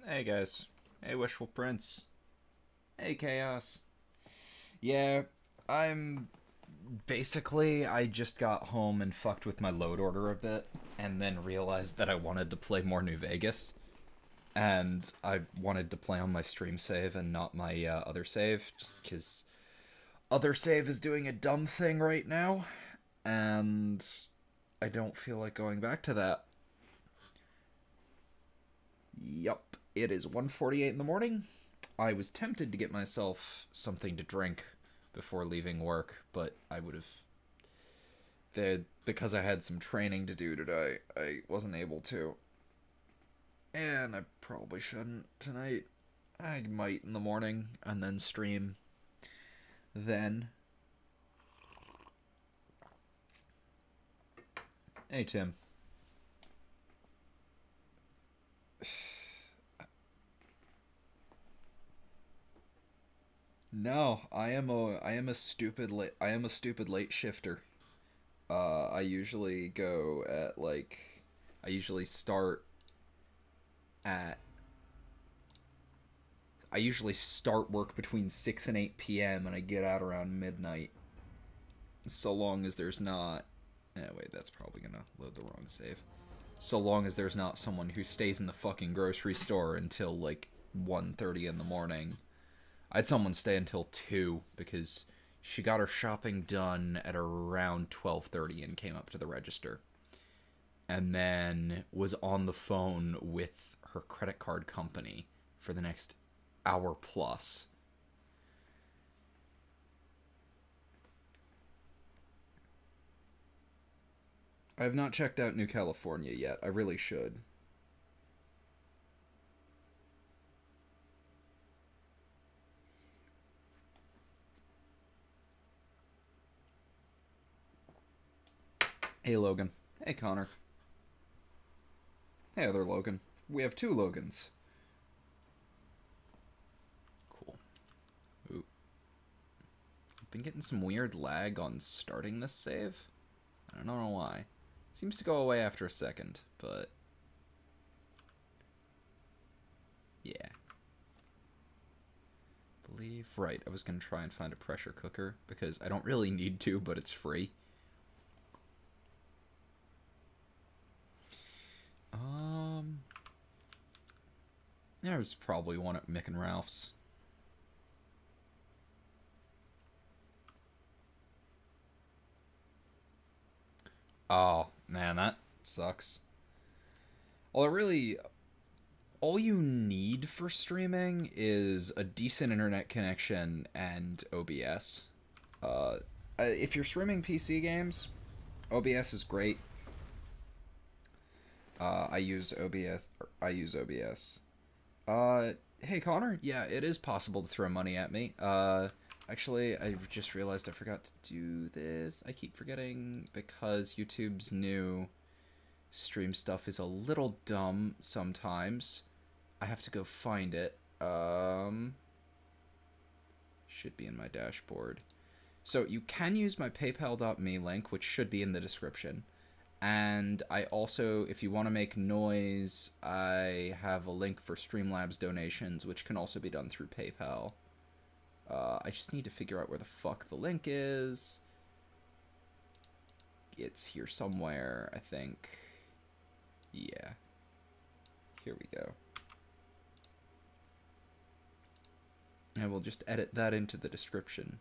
Hey guys. Hey Wishful Prince. Hey Chaos. Yeah, I'm basically I just got home and fucked with my load order a bit and then realized that I wanted to play more New Vegas and I wanted to play on my stream save and not my other save just cuz other save is doing a dumb thing right now and I don't feel like going back to that. Yup, it is 1:48 in the morning. I was tempted to get myself something to drink before leaving work, but I would have because I had some training to do today. I wasn't able to, and I probably shouldn't tonight. I might in the morning and then stream. Then, hey Tim. No, I am a stupid late shifter. I usually go at like I usually start at I usually start work between 6 and 8 p.m. and I get out around midnight. So long as there's not. Wait, that's probably gonna load the wrong save. So long as there's not someone who stays in the fucking grocery store until like 1:30 in the morning. I had someone stay until 2 because she got her shopping done at around 12:30 and came up to the register. And then was on the phone with her credit card company for the next hour plus. I have not checked out New California yet. I really should. Hey, Logan. Hey, Connor. Hey, other Logan. We have two Logans. Cool. Ooh. I've been getting some weird lag on starting this save. I don't know why. It seems to go away after a second, but yeah. Believe right. I was gonna try and find a pressure cooker because I don't really need to, but it's free. There's probably one at Mick and Ralph's. Oh man, that sucks. Well, all you need for streaming is a decent internet connection and OBS. If you're streaming PC games, OBS is great. I use OBS. Hey Connor, yeah, it is possible to throw money at me. Actually, I just realized I forgot to do this. I keep forgetting because YouTube's new stream stuff is a little dumb sometimes. I have to go find it. Should be in my dashboard. So you can use my paypal.me link, which should be in the description. And I also, if you want to make noise, I have a link for Streamlabs donations, which can also be done through PayPal. I just need to figure out where the fuck the link is. It's here somewhere, I think. Yeah. Here we go. And we'll just edit that into the description.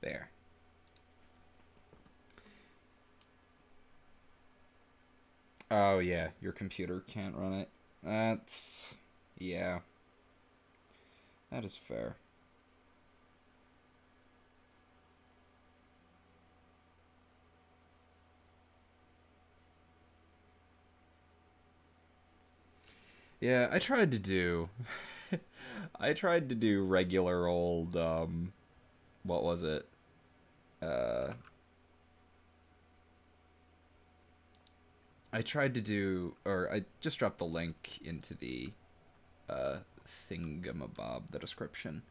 There. Oh yeah, your computer can't run it. That's... yeah. That is fair. Yeah, I tried to do... I tried to do regular old, what was it? Uh... I tried to do, or I just dropped the link into the thingamabob, the description.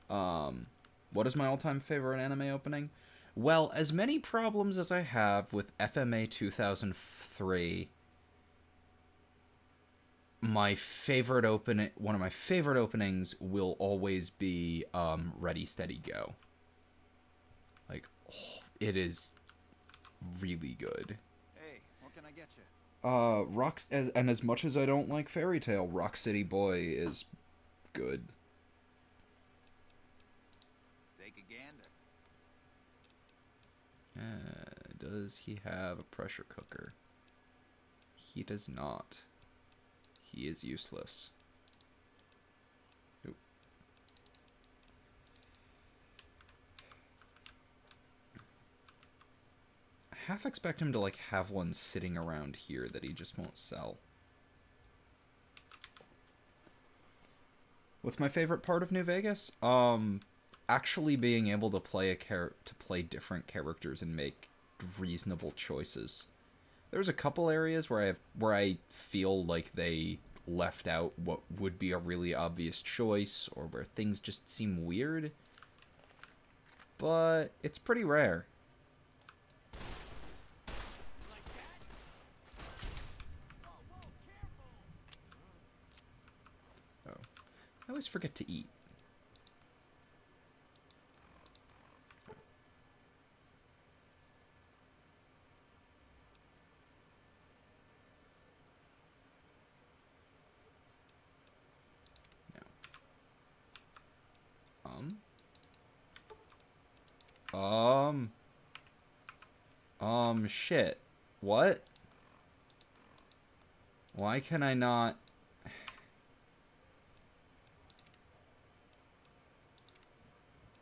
What is my all-time favorite anime opening? Well, as many problems as I have with FMA 2003, my favorite one of my favorite openings will always be Ready Steady Go. Like, oh, it is really good. Hey, what can I get you? As much as I don't like Fairy Tail, Rock City Boy is good. Take a gander. Does he have a pressure cooker? He does not. He is useless. Oop. I half expect him to like have one sitting around here that he just won't sell. What's my favorite part of New Vegas? Actually being able to play different characters and make reasonable choices. There's a couple areas where I feel like they left out what would be a really obvious choice, or where things just seem weird. But it's pretty rare. Oh. I always forget to eat. Shit. What? Why can I not...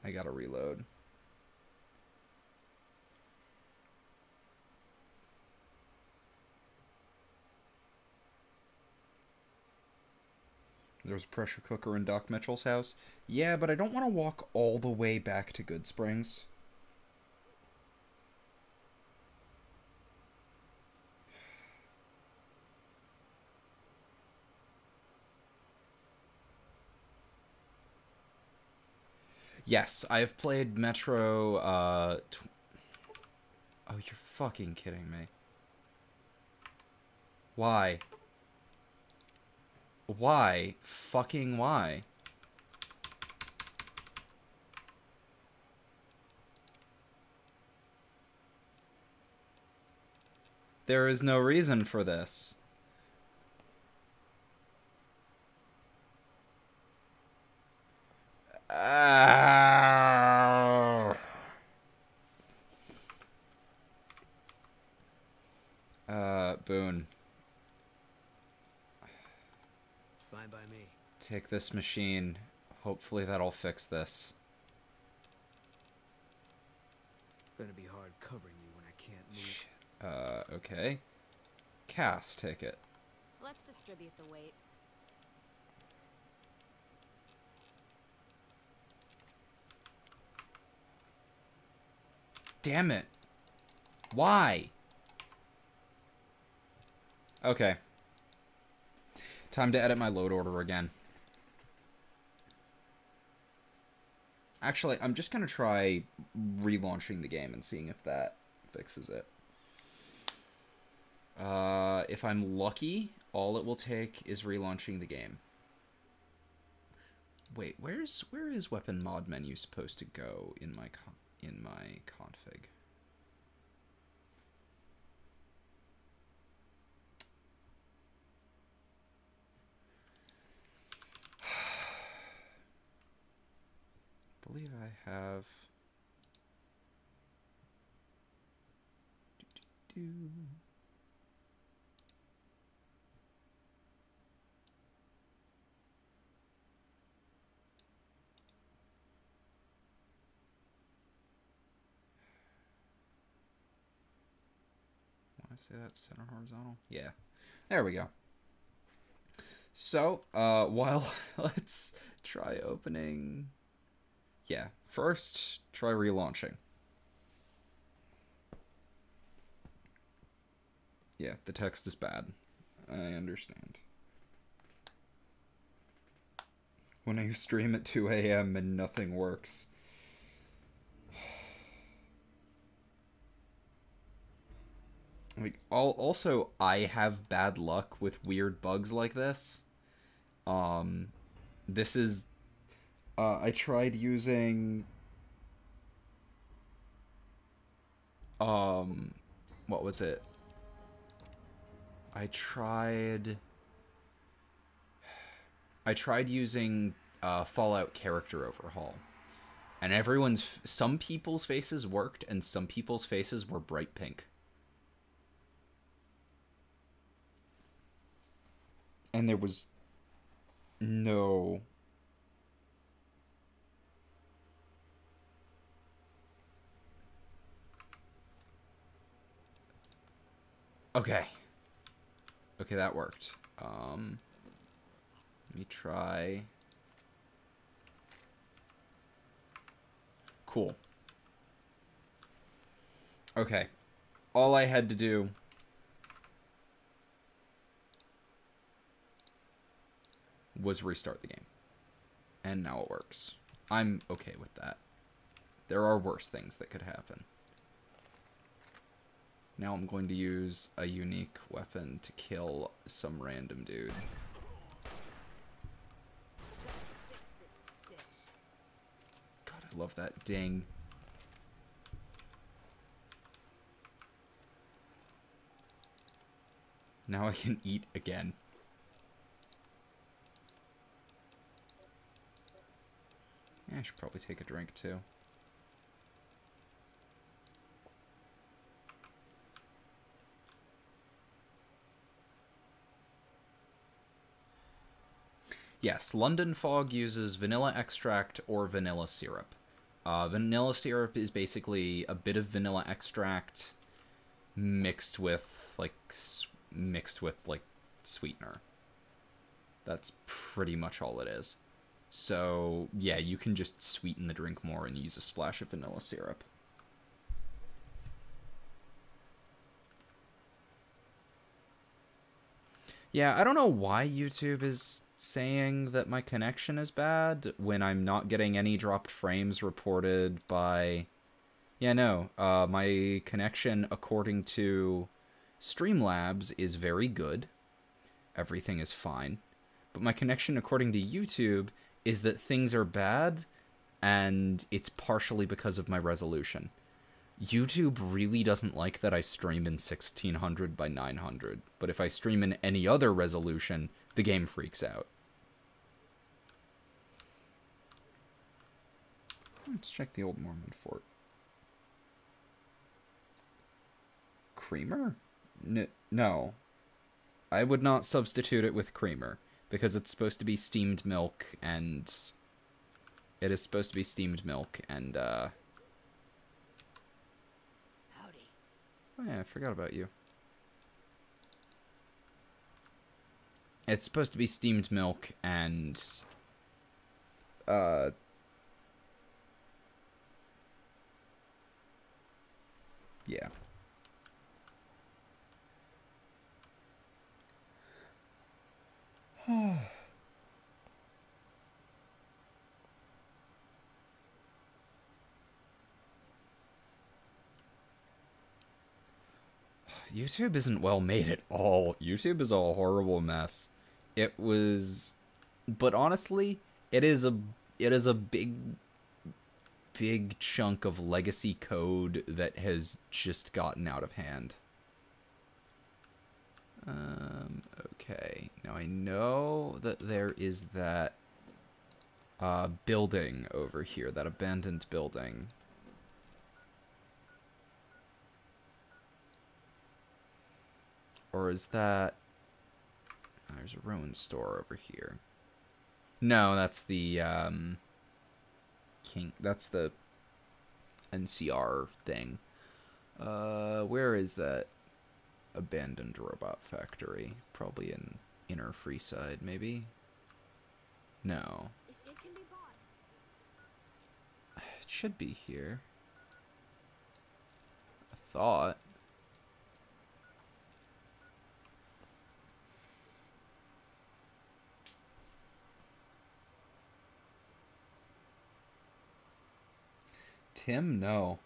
I gotta reload. There's a pressure cooker in Doc Mitchell's house. Yeah, but I don't want to walk all the way back to Goodsprings. Yes, I've played Metro, Oh, you're fucking kidding me. Why? Why? Fucking why? There is no reason for this. Boone. Fine by me. Take this machine. Hopefully that'll fix this. Gonna be hard covering you when I can't move. Okay. Cass, take it. Let's distribute the weight. Damn it. Why? Okay. Time to edit my load order again. Actually, I'm just going to try relaunching the game and seeing if that fixes it. If I'm lucky, all it will take is relaunching the game. Wait, where is weapon mod menu supposed to go in my config? I believe I have. Want to say that center horizontal? Yeah, there we go. So, while let's try opening. Yeah, first try relaunching. Yeah, the text is bad. I understand. When I stream at 2 a.m. and nothing works. Like, also, I have bad luck with weird bugs like this. This is... I tried using... What was it? I tried using Fallout Character Overhaul. And some people's faces worked, and some people's faces were bright pink. And there was no... Okay. Okay, that worked. Let me try... Cool. Okay. All I had to do... was restart the game. And now it works. I'm okay with that. There are worse things that could happen. Now I'm going to use a unique weapon to kill some random dude. God, I love that ding. Now I can eat again. Yeah, I should probably take a drink too. Yes, London Fog uses vanilla extract or vanilla syrup. Vanilla syrup is basically a bit of vanilla extract mixed with like sweetener. That's pretty much all it is. So yeah, you can just sweeten the drink more and use a splash of vanilla syrup. Yeah, I don't know why YouTube is saying that my connection is bad when I'm not getting any dropped frames reported by... Yeah, no, my connection according to Streamlabs is very good. Everything is fine. But my connection according to YouTube is that things are bad, and it's partially because of my resolution. YouTube really doesn't like that I stream in 1600 by 900, but if I stream in any other resolution, the game freaks out. Let's check the old Mormon fort. Creamer? No. I would not substitute it with creamer, because it's supposed to be steamed milk, and... It is supposed to be steamed milk, and, Howdy. Oh yeah, I forgot about you. It's supposed to be steamed milk, and... Yeah. YouTube isn't well made at all. YouTube is a horrible mess. It was... But honestly, it is a big chunk of legacy code that has just gotten out of hand. Okay. Now I know that there is that building over here, that abandoned building. Or is that... There's a ruin store over here. No, that's the, That's the NCR thing. Where is that abandoned robot factory? Probably in Inner Freeside, maybe? No. If it can be bought. It should be here. I thought. Tim? No.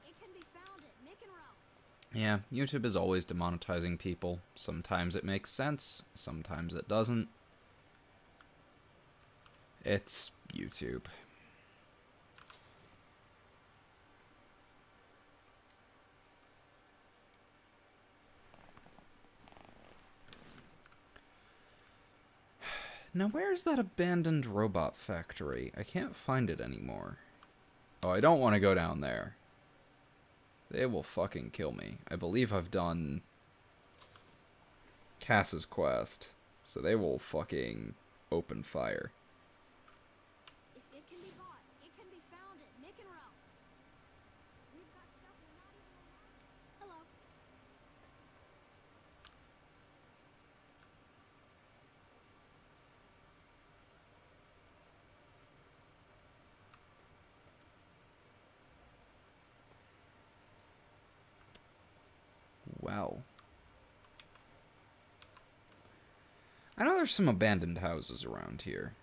It can be found at Mick and Ralph's. Yeah, YouTube is always demonetizing people. Sometimes it makes sense, sometimes it doesn't. It's YouTube. Now, where's that abandoned robot factory? I can't find it anymore. Oh, I don't want to go down there. They will fucking kill me. I believe I've done Cass's quest, so they will fucking open fire. If it can be bought, it can be found at Mick and Ralph's. We've got stuff we're not even allowed. Hello. Wow. I know there's some abandoned houses around here.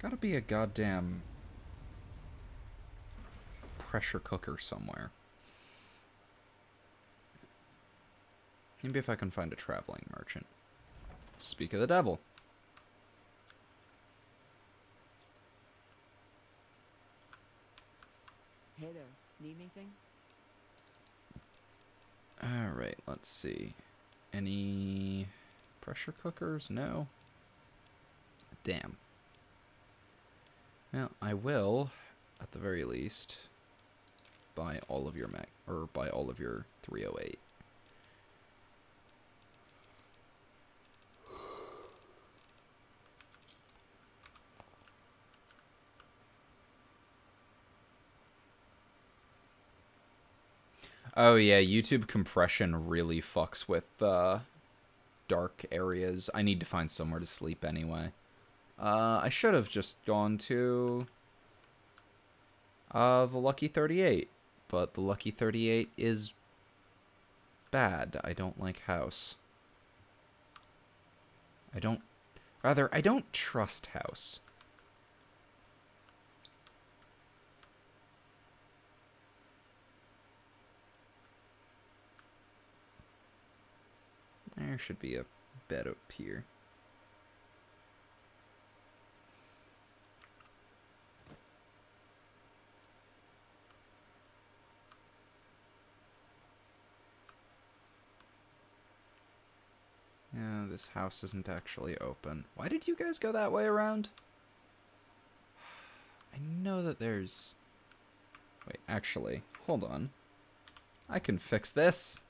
Gotta be a goddamn pressure cooker somewhere. Maybe if I can find a traveling merchant. Speak of the devil. Hey there, need anything? Alright, let's see. Any pressure cookers? No. Damn. Well, I will, at the very least, buy all of your buy all of your 308. Oh yeah, YouTube compression really fucks with dark areas. I need to find somewhere to sleep anyway. I should have just gone to the Lucky 38, but the Lucky 38 is bad. I don't like House. I don't trust House. There should be a bed up here. Yeah, this house isn't actually open. Why did you guys go that way around? I know that there's... Wait, actually, hold on. I can fix this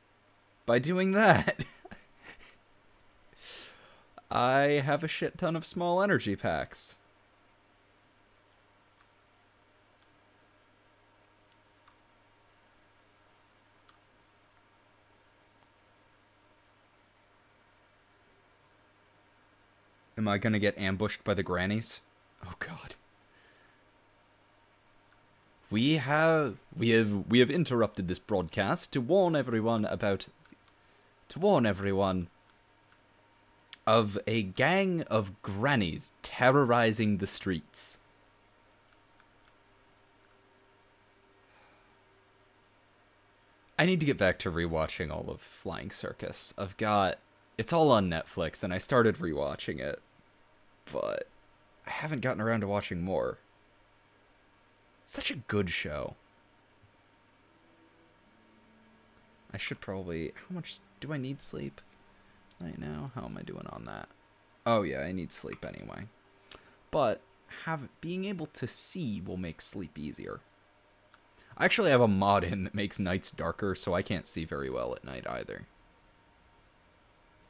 by doing that. I have a shit ton of small energy packs. Am I gonna get ambushed by the grannies? Oh god. We have interrupted this broadcast to warn everyone of a gang of grannies terrorizing the streets. I need to get back to rewatching all of Flying Circus. It's all on Netflix, and I started rewatching it, but I haven't gotten around to watching more. Such a good show. I should probably... How much do I need sleep right now? How am I doing on that? Oh yeah, I need sleep anyway. But being able to see will make sleep easier. I actually have a mod in that makes nights darker, so I can't see very well at night either.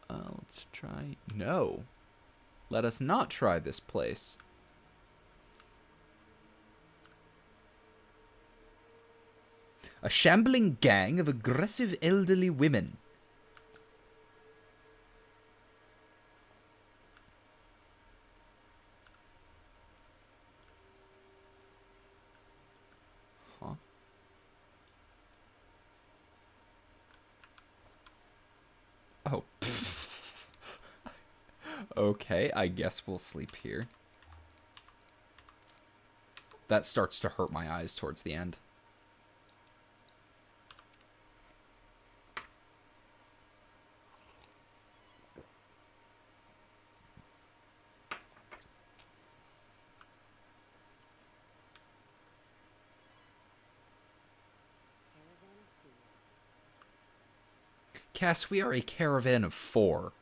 Let's try... No. Let us not try this place. A shambling gang of aggressive elderly women. Huh? Oh. Okay, I guess we'll sleep here. That starts to hurt my eyes towards the end. Cass, we are a caravan of 4.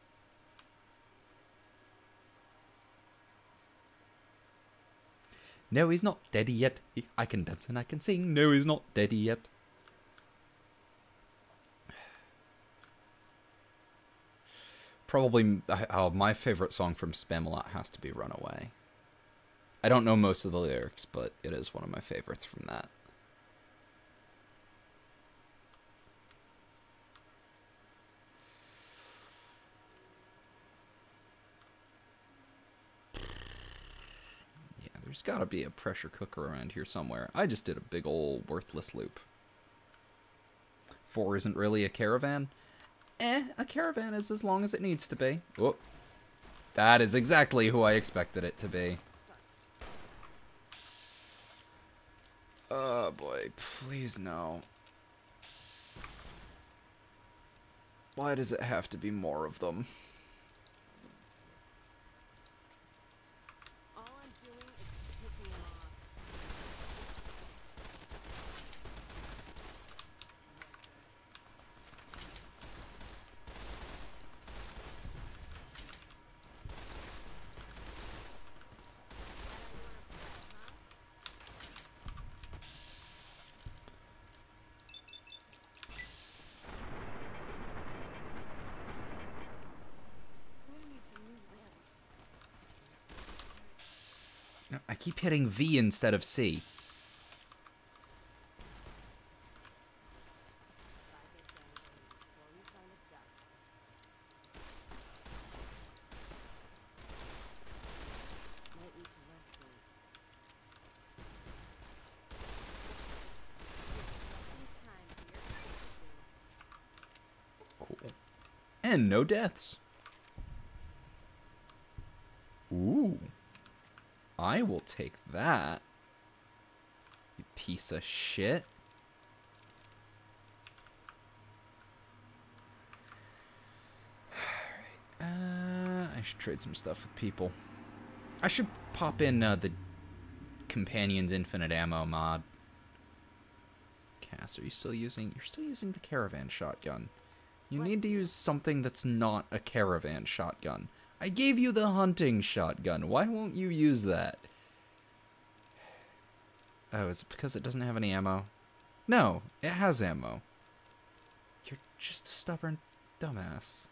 No, he's not dead yet. I can dance and I can sing. No, he's not dead yet. Probably, my favorite song from Spamalot has to be Runaway. I don't know most of the lyrics, but it is one of my favorites from that. There's gotta be a pressure cooker around here somewhere. I just did a big ol' worthless loop. 4 isn't really a caravan? A caravan is as long as it needs to be. Oh, that is exactly who I expected it to be. Oh boy, please no. Why does it have to be more of them? I keep hitting V instead of C. Cool. And no deaths. Ooh. I will take that. You piece of shit. Alright. I should trade some stuff with people. I should pop in the Companion's Infinite Ammo mod. Cass, are you still using... You're still using the Caravan Shotgun. You need to use something that's not a Caravan Shotgun. I gave you the hunting shotgun. Why won't you use that? Oh, is it because it doesn't have any ammo? No, it has ammo. You're just a stubborn dumbass.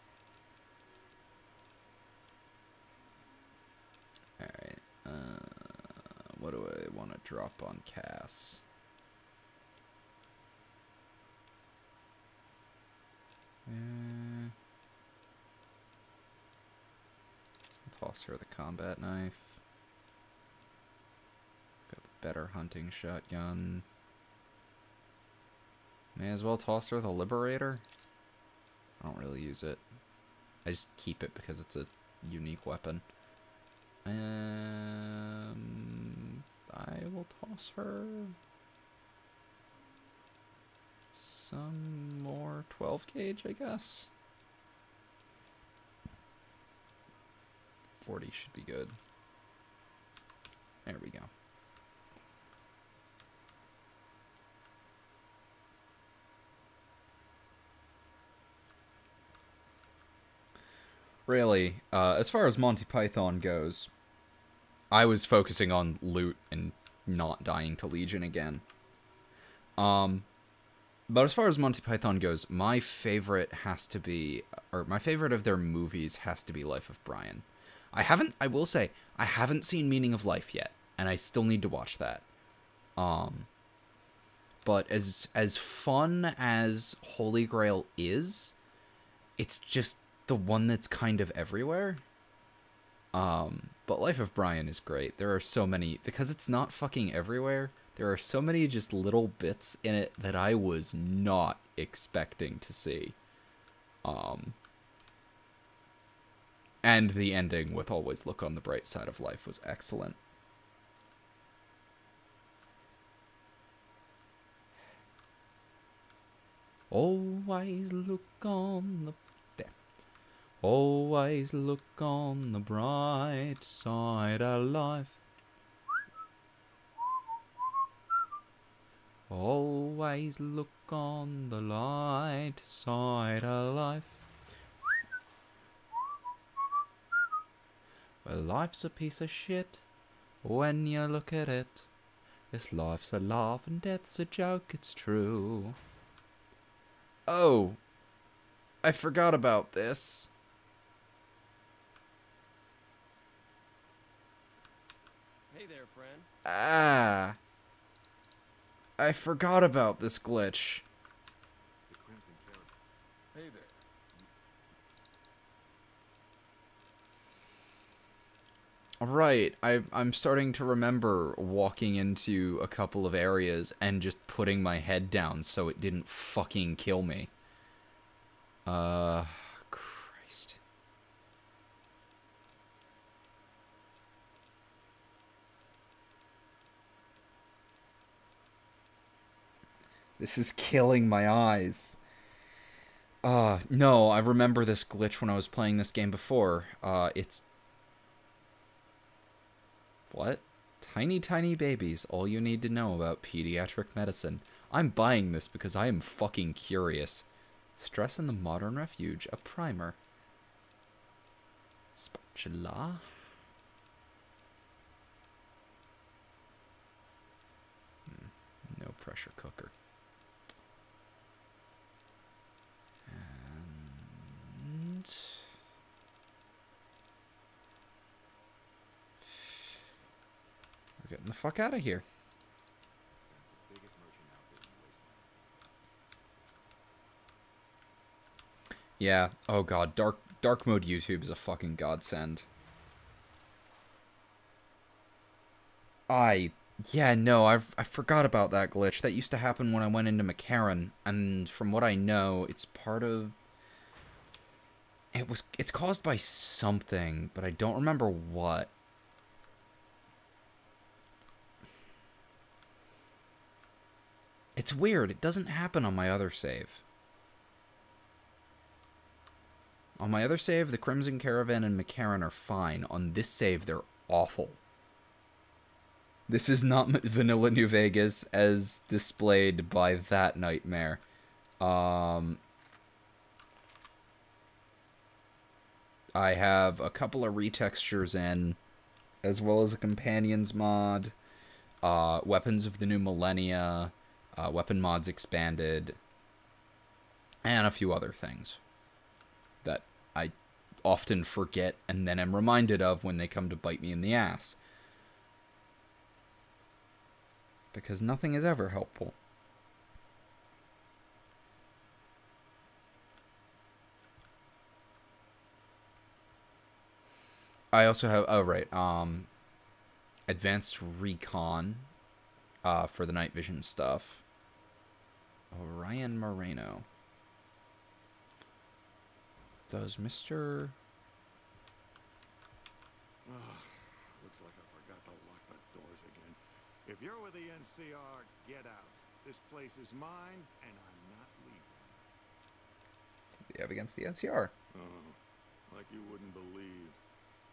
Alright, what do I want to drop on Cass? Toss her the combat knife. Got the better hunting shotgun. May as well toss her the Liberator. I don't really use it. I just keep it because it's a unique weapon. I will toss her some more 12 gauge, I guess. 40 should be good. There we go. Really, as far as Monty Python goes, I was focusing on loot and not dying to Legion again. But as far as Monty Python goes, my favorite has to be, or my favorite of their movies has to be Life of Brian. I will say, I haven't seen Meaning of Life yet, and I still need to watch that. But as fun as Holy Grail is, it's just the one that's kind of everywhere. But Life of Brian is great. There are so many, because it's not fucking everywhere, there are so many just little bits in it that I was not expecting to see. And the ending with always look on the bright side of life was excellent. Always look on the... There. Always look on the bright side of life. Always look on the light side of life. Well, life's a piece of shit when you look at it. This life's a laugh and death's a joke, it's true. Oh, I forgot about this. Hey there, friend. Ah. I forgot about this glitch. The Crimson Caravan. Hey there. Right, I'm starting to remember walking into a couple of areas and just putting my head down so it didn't fucking kill me. Christ. This is killing my eyes. No, I remember this glitch when I was playing this game before. It's... What? Tiny, tiny babies, all you need to know about pediatric medicine. I'm buying this because I am fucking curious. Stress in the Modern Refuge, a primer. Spatula. No pressure cooker. And... we're getting the fuck out of here. Yeah. Oh god, dark mode YouTube is a fucking godsend. Yeah, no, I forgot about that glitch. That used to happen when I went into McCarran, and from what I know, it's part of... It's caused by something, but I don't remember what. It's weird, it doesn't happen on my other save. On my other save, the Crimson Caravan and McCarran are fine. On this save, they're awful. This is not Vanilla New Vegas as displayed by that nightmare. I have a couple of retextures in, as well as a Companions mod, Weapons of the New Millennia, Weapon Mods Expanded, and a few other things that I often forget and then am reminded of when they come to bite me in the ass. Because nothing is ever helpful. I also have, oh right, Advanced Recon for the night vision stuff. Orion Moreno. Does Mr... Looks like I forgot to lock the doors again. If you're with the NCR, get out. This place is mine, and I'm not leaving. What do you have against the NCR? Oh, like you wouldn't believe.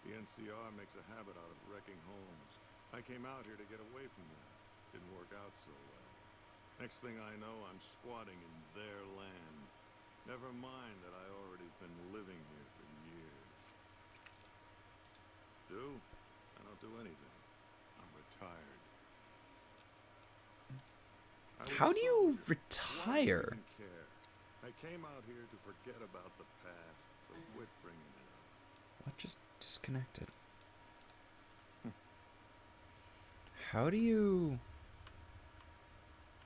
The NCR makes a habit out of wrecking homes. I came out here to get away from them. Didn't work out so well. Next thing I know, I'm squatting in their land. Never mind that I already been living here for years. I don't do anything. I'm retired. How do you retire? I didn't care. I came out here to forget about the past, so quit bringing it up. What just disconnected? How do you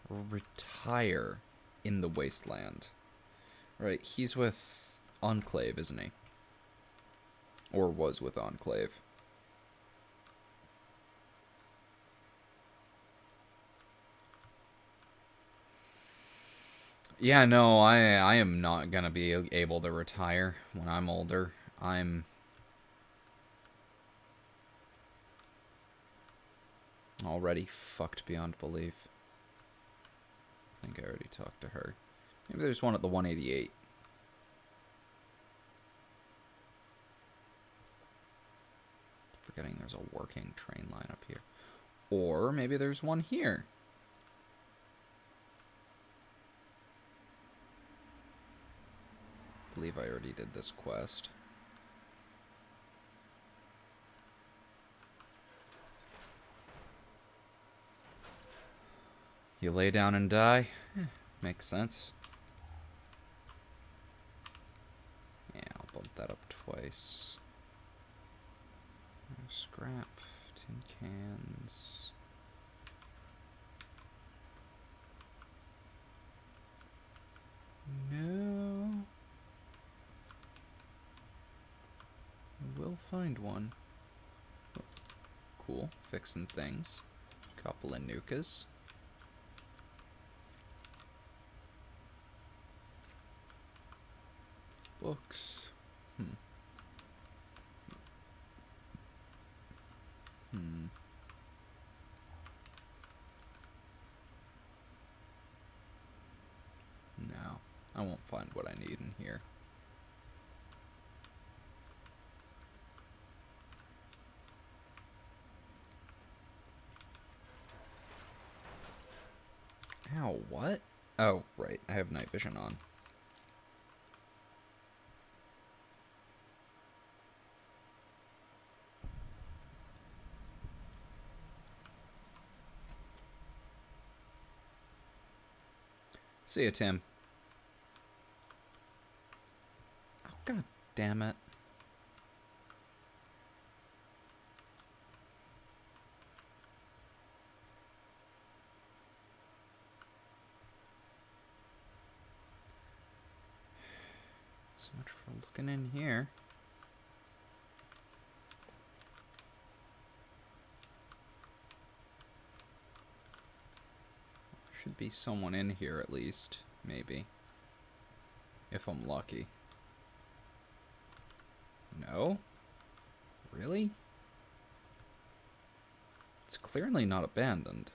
retire in the wasteland? Right, he's with Enclave, isn't he? Or was with Enclave. Yeah, no, I am not gonna be able to retire when I'm older. I'm Already fucked beyond belief. I think I already talked to her. Maybe there's one at the 188. Forgetting there's a working train line up here. Or maybe there's one here. I believe I already did this quest. You lay down and die? Makes sense. Yeah, I'll bump that up twice. Scrap, tin cans. No. We'll find one. Oh, cool, fixing things. Couple of nukas. Books. No, I won't find what I need in here. Ow, what? Oh, right, I have night vision on. See ya, Tim. Oh, god damn it. So much for looking in here. Should be someone in here at least, maybe. If I'm lucky. No? Really? It's clearly not abandoned.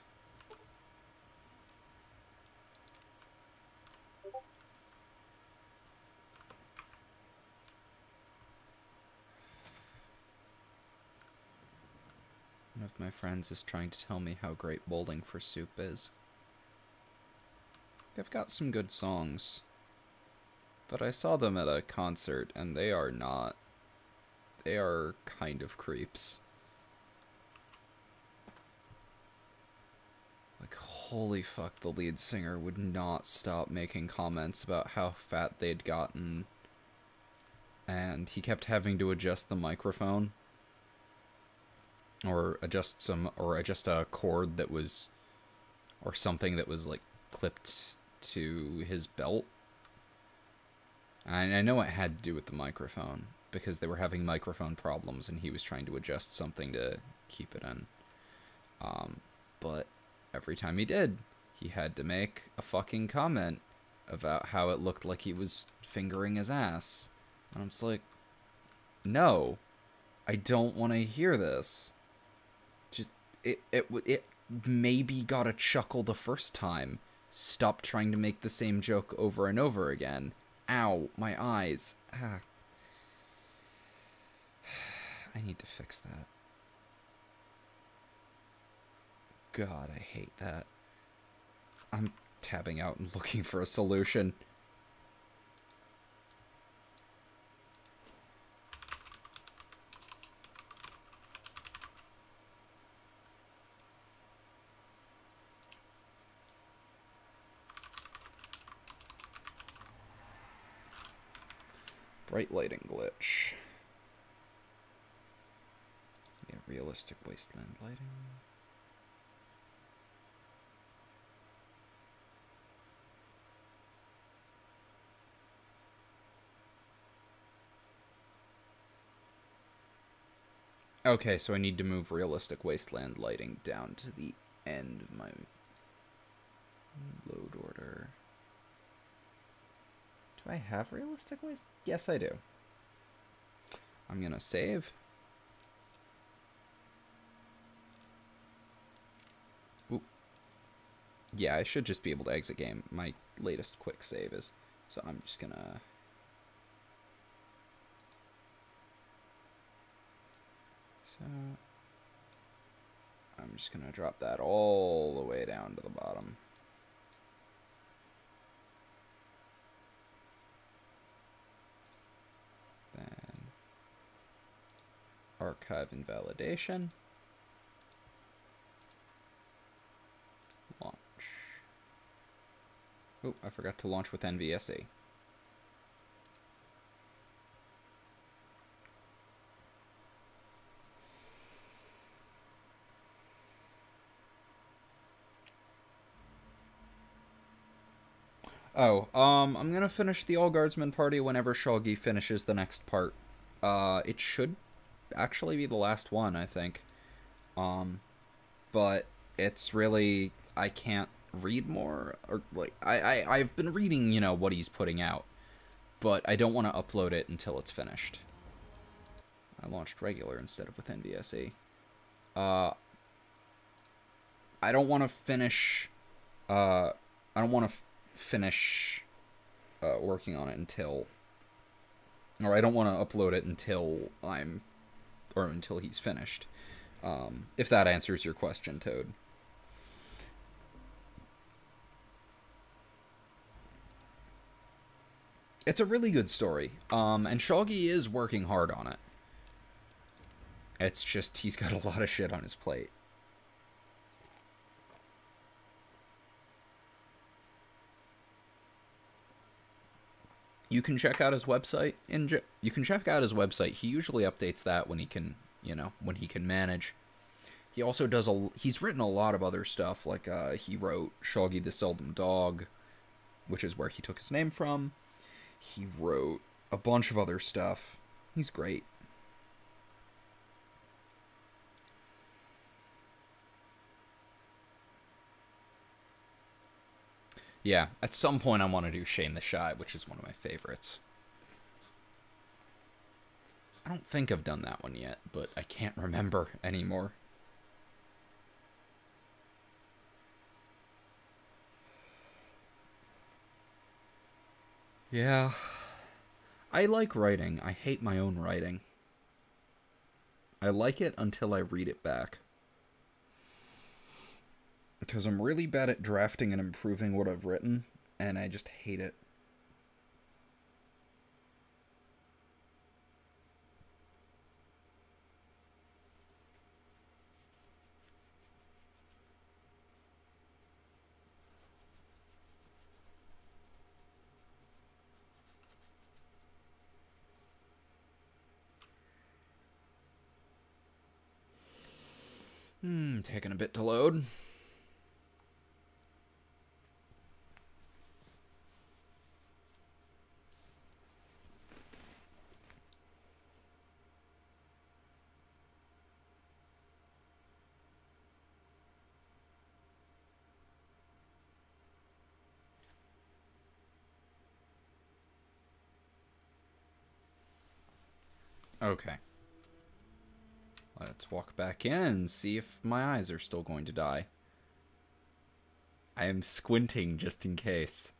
One of my friends is trying to tell me how great Bowling for Soup is. They've got some good songs, but I saw them at a concert and they are not. They are kind of creeps. Like, holy fuck, the lead singer would not stop making comments about how fat they'd gotten, and he kept having to adjust the microphone. Or adjust a cord that was, or something that was like clipped to his belt. And I know it had to do with the microphone, because they were having microphone problems and he was trying to adjust something to keep it in. But every time he did, he had to make a fucking comment about how it looked like he was fingering his ass. And I'm just like, no, I don't want to hear this. Just, it maybe got a chuckle the first time. Stop trying to make the same joke over and over again. Ow, my eyes. Ah. I need to fix that. God, I hate that. I'm tabbing out and looking for a solution. Bright lighting glitch. Yeah, realistic wasteland lighting. Okay, so I need to move realistic wasteland lighting down to the end of my load order. Do I have realistic waste? Yes, I do. I'm gonna save. Yeah, I should just be able to exit game. My latest quick save is. So I'm just gonna... So... I'm just gonna drop that all the way down to the bottom. Then... Archive invalidation. Launch. Oh, I forgot to launch with NVSE. Oh, I'm gonna finish the All Guardsmen party whenever Shoggy finishes the next part. It should actually be the last one, I think. But it's really, I can't read more, or like, I've been reading, you know, what he's putting out, but I don't want to upload it until it's finished. I launched regular instead of with NVSE. I don't want to finish, finish working on it until, or I don't want to upload it until until he's finished. If that answers your question, Toad. It's a really good story, and Shoggy is working hard on it. It's just he's got a lot of shit on his plate. You can check out his website. You can check out his website. He usually updates that when he can, you know, when he can manage. He also does he's written a lot of other stuff, like he wrote Shoggy the Seldom Dog, which is where he took his name from. He wrote a bunch of other stuff. He's great. Yeah, at some point I want to do Shane the Shy, which is one of my favorites. I don't think I've done that one yet, but I can't remember anymore. Yeah. I like writing. I hate my own writing. I like it until I read it back. Because I'm really bad at drafting and improving what I've written, and I just hate it. Taking a bit to load. Okay. Let's walk back in and see if my eyes are still going to die. I am squinting just in case.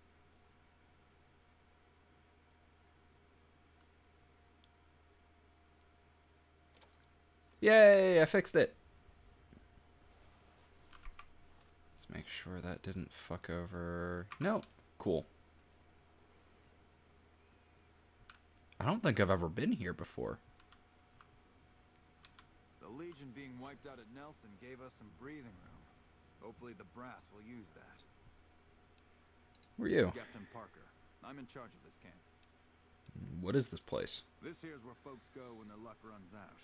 Yay, I fixed it. Let's make sure that didn't fuck over. No, cool. I don't think I've ever been here before. The Legion being wiped out at Nelson gave us some breathing room. Hopefully the brass will use that. Who are you? Captain Parker. I'm in charge of this camp. What is this place? This here's where folks go when their luck runs out.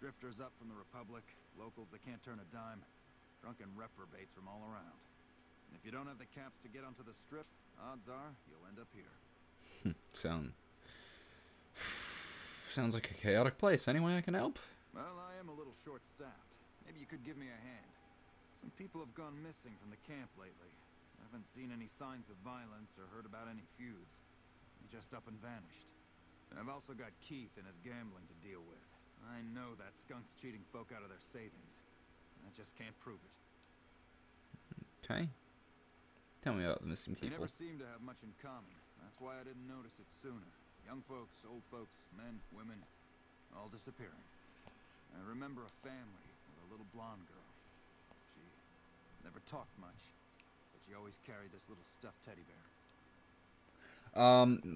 Drifters up from the Republic, locals that can't turn a dime, drunken reprobates from all around. And if you don't have the caps to get onto the strip, odds are you'll end up here. Sounds like a chaotic place. Any way I can help? Well, I am a little short-staffed. Maybe you could give me a hand. Some people have gone missing from the camp lately. I haven't seen any signs of violence or heard about any feuds. They just up and vanished. And I've also got Keith and his gambling to deal with. I know that skunk's cheating folk out of their savings. I just can't prove it. Okay. Tell me about the missing They people. never seem to have much in common. That's why I didn't notice it sooner. Young folks, old folks, men, women, all disappearing. I remember a family with a little blonde girl. She never talked much, but she always carried this little stuffed teddy bear.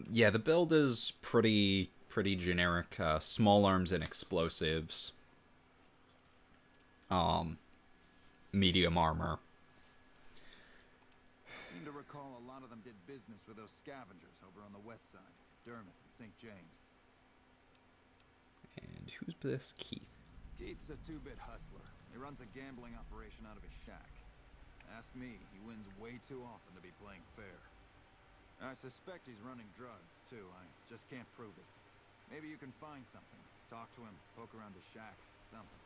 Yeah, the build is pretty generic. Small arms and explosives. Medium armor. Seem to recall a lot of them did business with those scavengers over on the west side, Dermot and St. James. And who's this Keith? Keith's a two-bit hustler. He runs a gambling operation out of his shack. Ask me, he wins way too often to be playing fair. I suspect he's running drugs, too. I just can't prove it. Maybe you can find something. Talk to him, poke around his shack, something.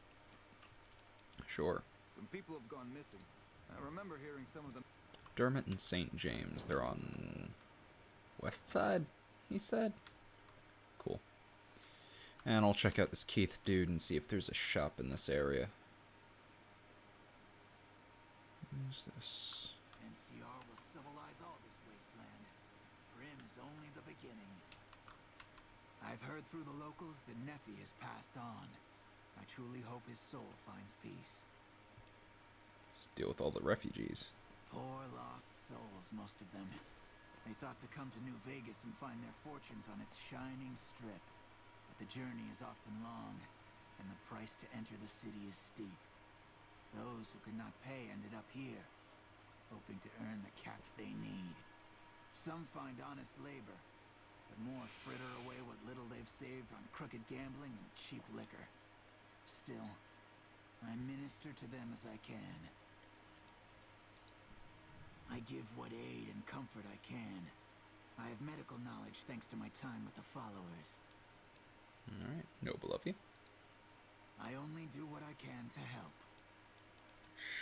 Sure. Some people have gone missing. I remember hearing some of them. Dermot and St. James. They're on west side, he said? Cool. And I'll check out this Keith dude and see if there's a shop in this area. Who's this? NCR will civilize all this wasteland. Brim is only the beginning. I've heard through the locals that Nephi has passed on. I truly hope his soul finds peace. Just deal with all the refugees. Poor lost souls, most of them. They thought to come to New Vegas and find their fortunes on its shining strip. But the journey is often long, and the price to enter the city is steep. Those who could not pay ended up here, hoping to earn the caps they need. Some find honest labor, but more fritter away what little they've saved on crooked gambling and cheap liquor. Still, I minister to them as I can. I give what aid and comfort I can. I have medical knowledge thanks to my time with the followers. Alright, noble of you. I only do what I can to help.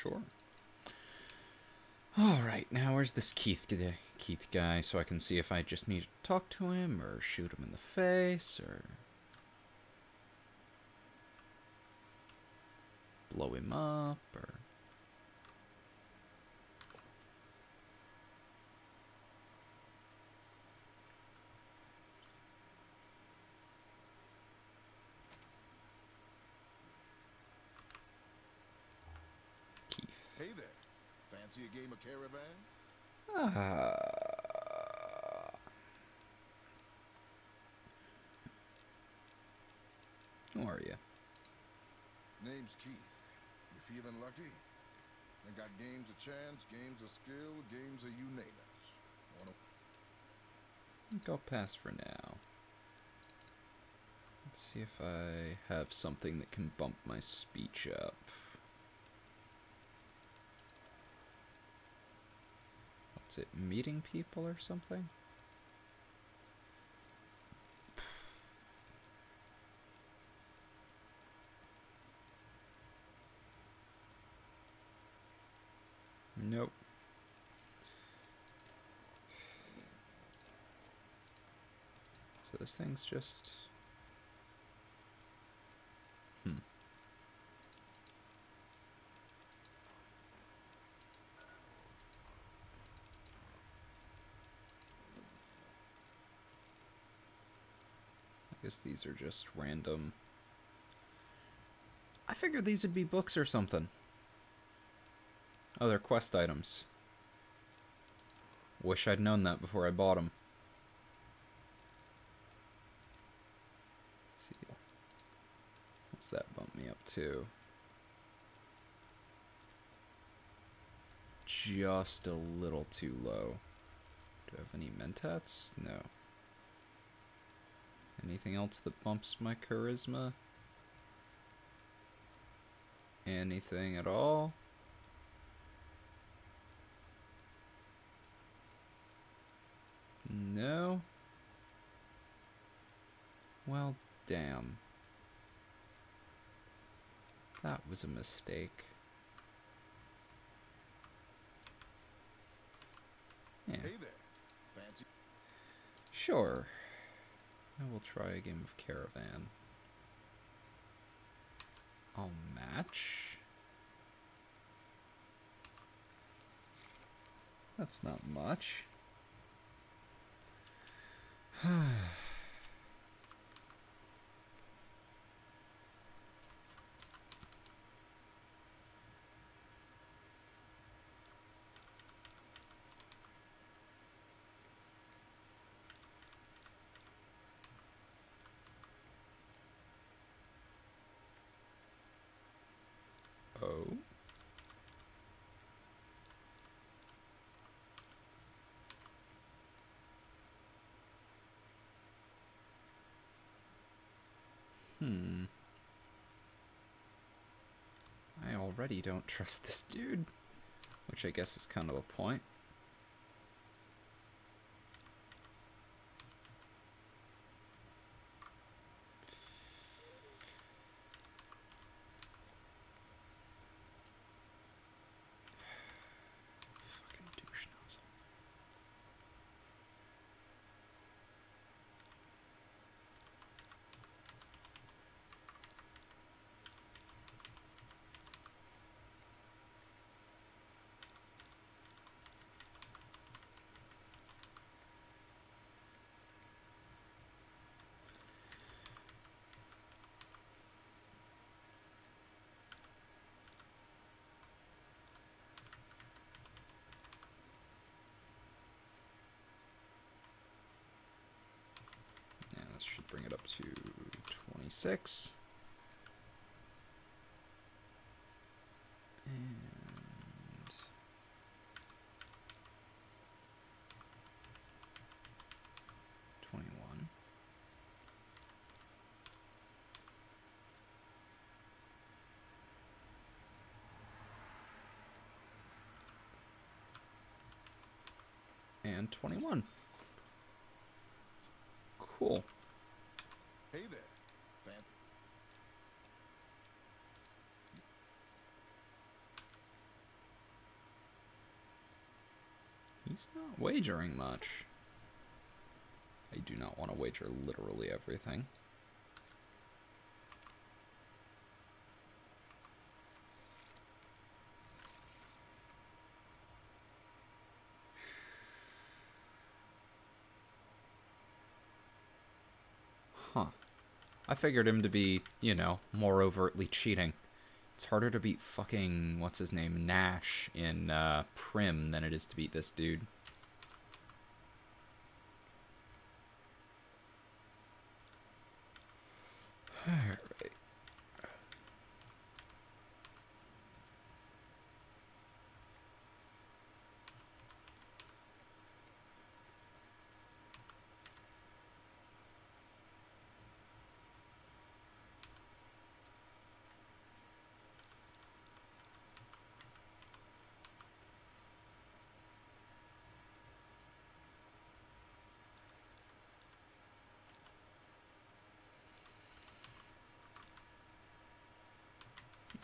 Sure. Alright, now where's this Keith guy, so I can see if I just need to talk to him, or shoot him in the face, or blow him up, or... Keith. Hey there. Fancy a game of Caravan? Who are you? Name's Keith. You feeling lucky? I got games of chance, games of skill, games of you name it. Go pass for now. Let's see if I have something that can bump my speech up. What's it, meeting people or something? Nope. So this thing's just... I guess these are just random... I figured these would be books or something. Oh, they're quest items. Wish I'd known that before I bought them. Let's see. What's that bump me up to? Just a little too low. Do I have any mentats? No. Anything else that bumps my charisma? Anything at all? No? Well, damn. That was a mistake. Yeah. Hey there. Fancy. Sure. I will try a game of Caravan. I'll match. That's not much. Oh. I already don't trust this dude, which I guess is kind of a point. Fucking douche nozzle. Yeah, this should bring it up to 26. And 21. And 21. Cool. Hey there. Fan He's not wagering much. I do not want to wager literally everything. Huh. I figured him to be, you know, more overtly cheating. It's harder to beat fucking, what's his name, Nash in Prim than it is to beat this dude. Alright.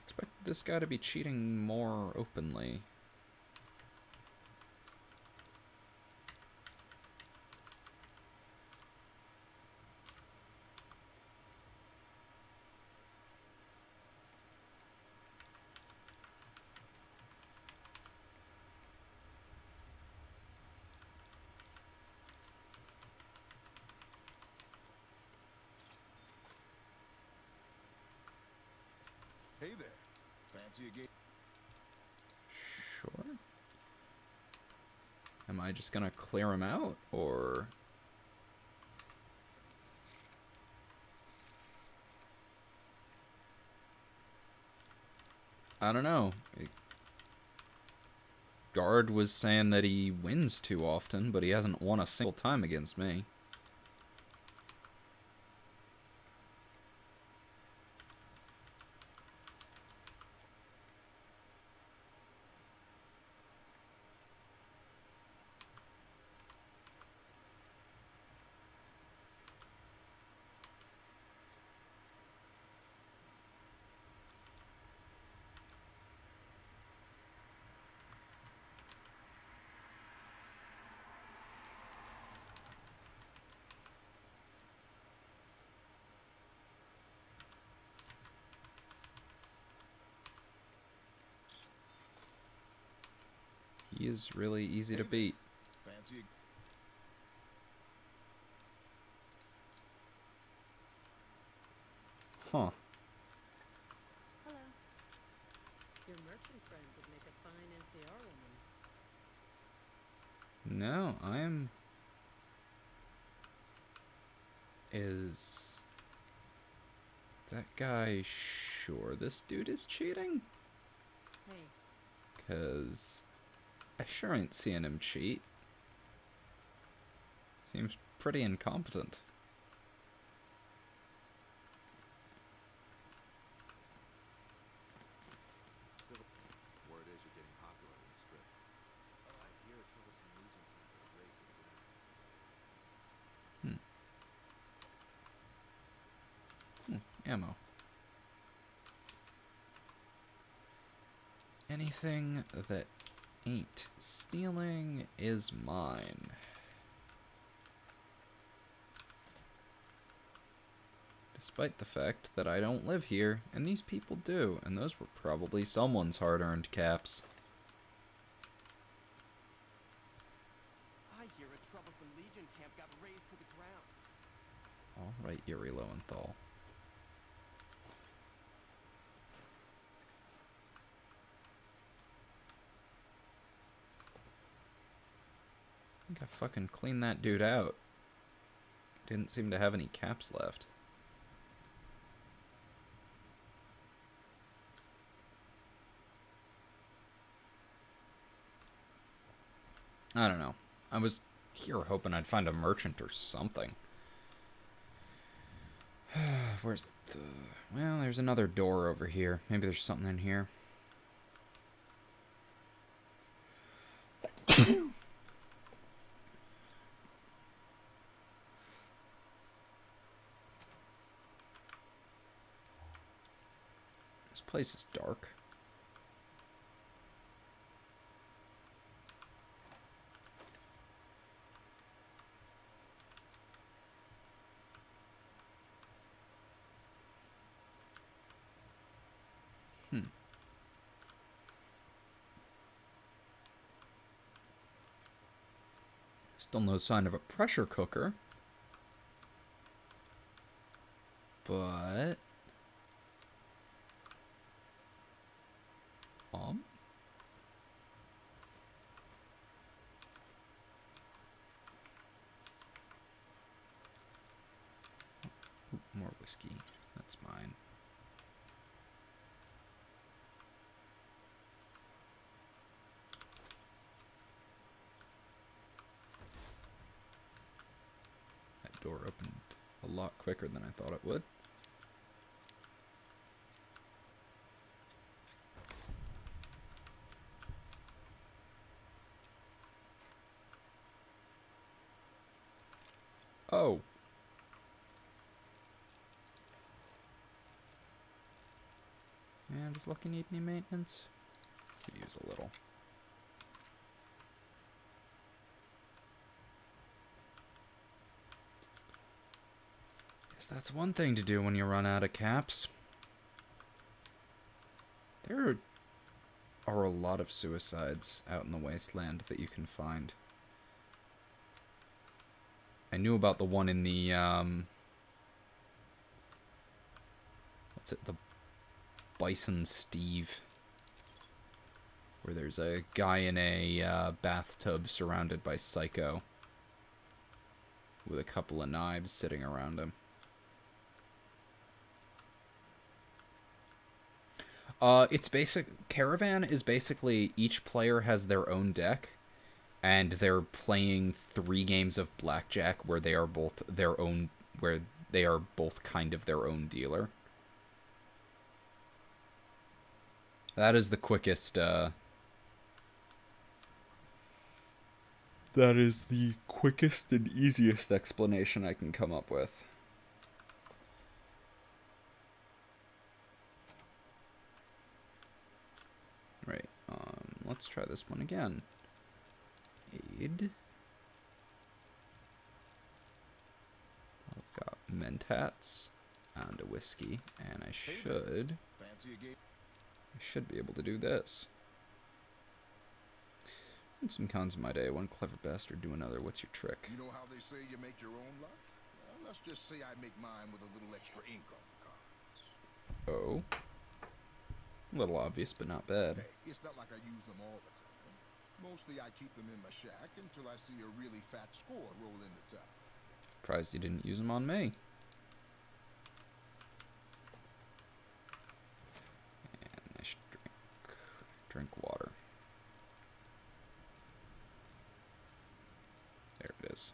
Expect this guy to be cheating more openly. Hey there. Fancy a game? Sure. Am I just gonna clear him out, or... I don't know. Guard was saying that he wins too often, but he hasn't won a single time against me. He is really easy to beat. Fancy Huh. Hello. Your merchant friend would make a fine NCR woman. No, I'm... Is... that guy sure this dude is cheating? Hey, 'Cause I sure ain't seeing him cheat. Seems pretty incompetent. Word is you're getting popular on the strip. I hear a troublesome Legion camp that raised to the ground. Ammo. Anything that ain't stealing is mine. Despite the fact that I don't live here, and these people do, and those were probably someone's hard-earned caps. I hear a troublesome Legion camp got razed to the ground. Alright, Yuri Lowenthal. I think I fucking cleaned that dude out. Didn't seem to have any caps left. I don't know. I was here hoping I'd find a merchant or something. Where's the... well, there's another door over here. Maybe there's something in here. This place is dark. Still no sign of a pressure cooker. But... Ooh, more whiskey. That's mine. That door opened a lot quicker than I thought it would. Oh. Yeah, does Lucky need any maintenance? Could use a little. Guess that's one thing to do when you run out of caps. There are a lot of suicides out in the wasteland that you can find. I knew about the one in the, what's it, the Bison Steve, where there's a guy in a bathtub surrounded by Psycho with a couple of knives sitting around him. It's basic. Caravan is basically each player has their own deck, and they're playing 3 games of blackjack where they are both their own, where they are both kind of their own dealer. That is the quickest, that is the quickest and easiest explanation I can come up with. Right, let's try this one again. Aid. I've got mentats and a whiskey, and I should be able to do this. Some cons of my day. One clever bastard, do another. What's your trick? You know how they say you make your own luck? Well, let's just say I make mine with a little extra ink on the cards. Oh. A little obvious, but not bad. Hey, it's not like I use them all the time. Mostly I keep them in my shack until I see a really fat score roll into town. Surprised you didn't use them on me. And nice drink water. There it is.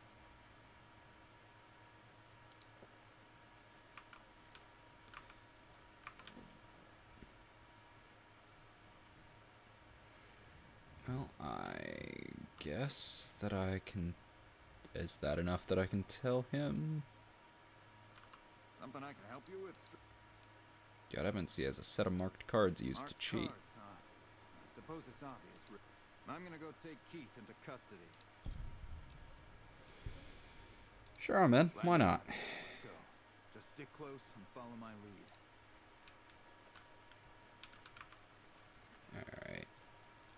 Well, I guess that I can... Is that enough that I can tell him? Something I can help you with? God evidence he has a set of marked cards used to cheat. Cards, huh? I suppose it's obvious. I'm gonna go take Keith into custody. Sure, man. Why not? Let's go. Just stick close and follow my lead. Alright.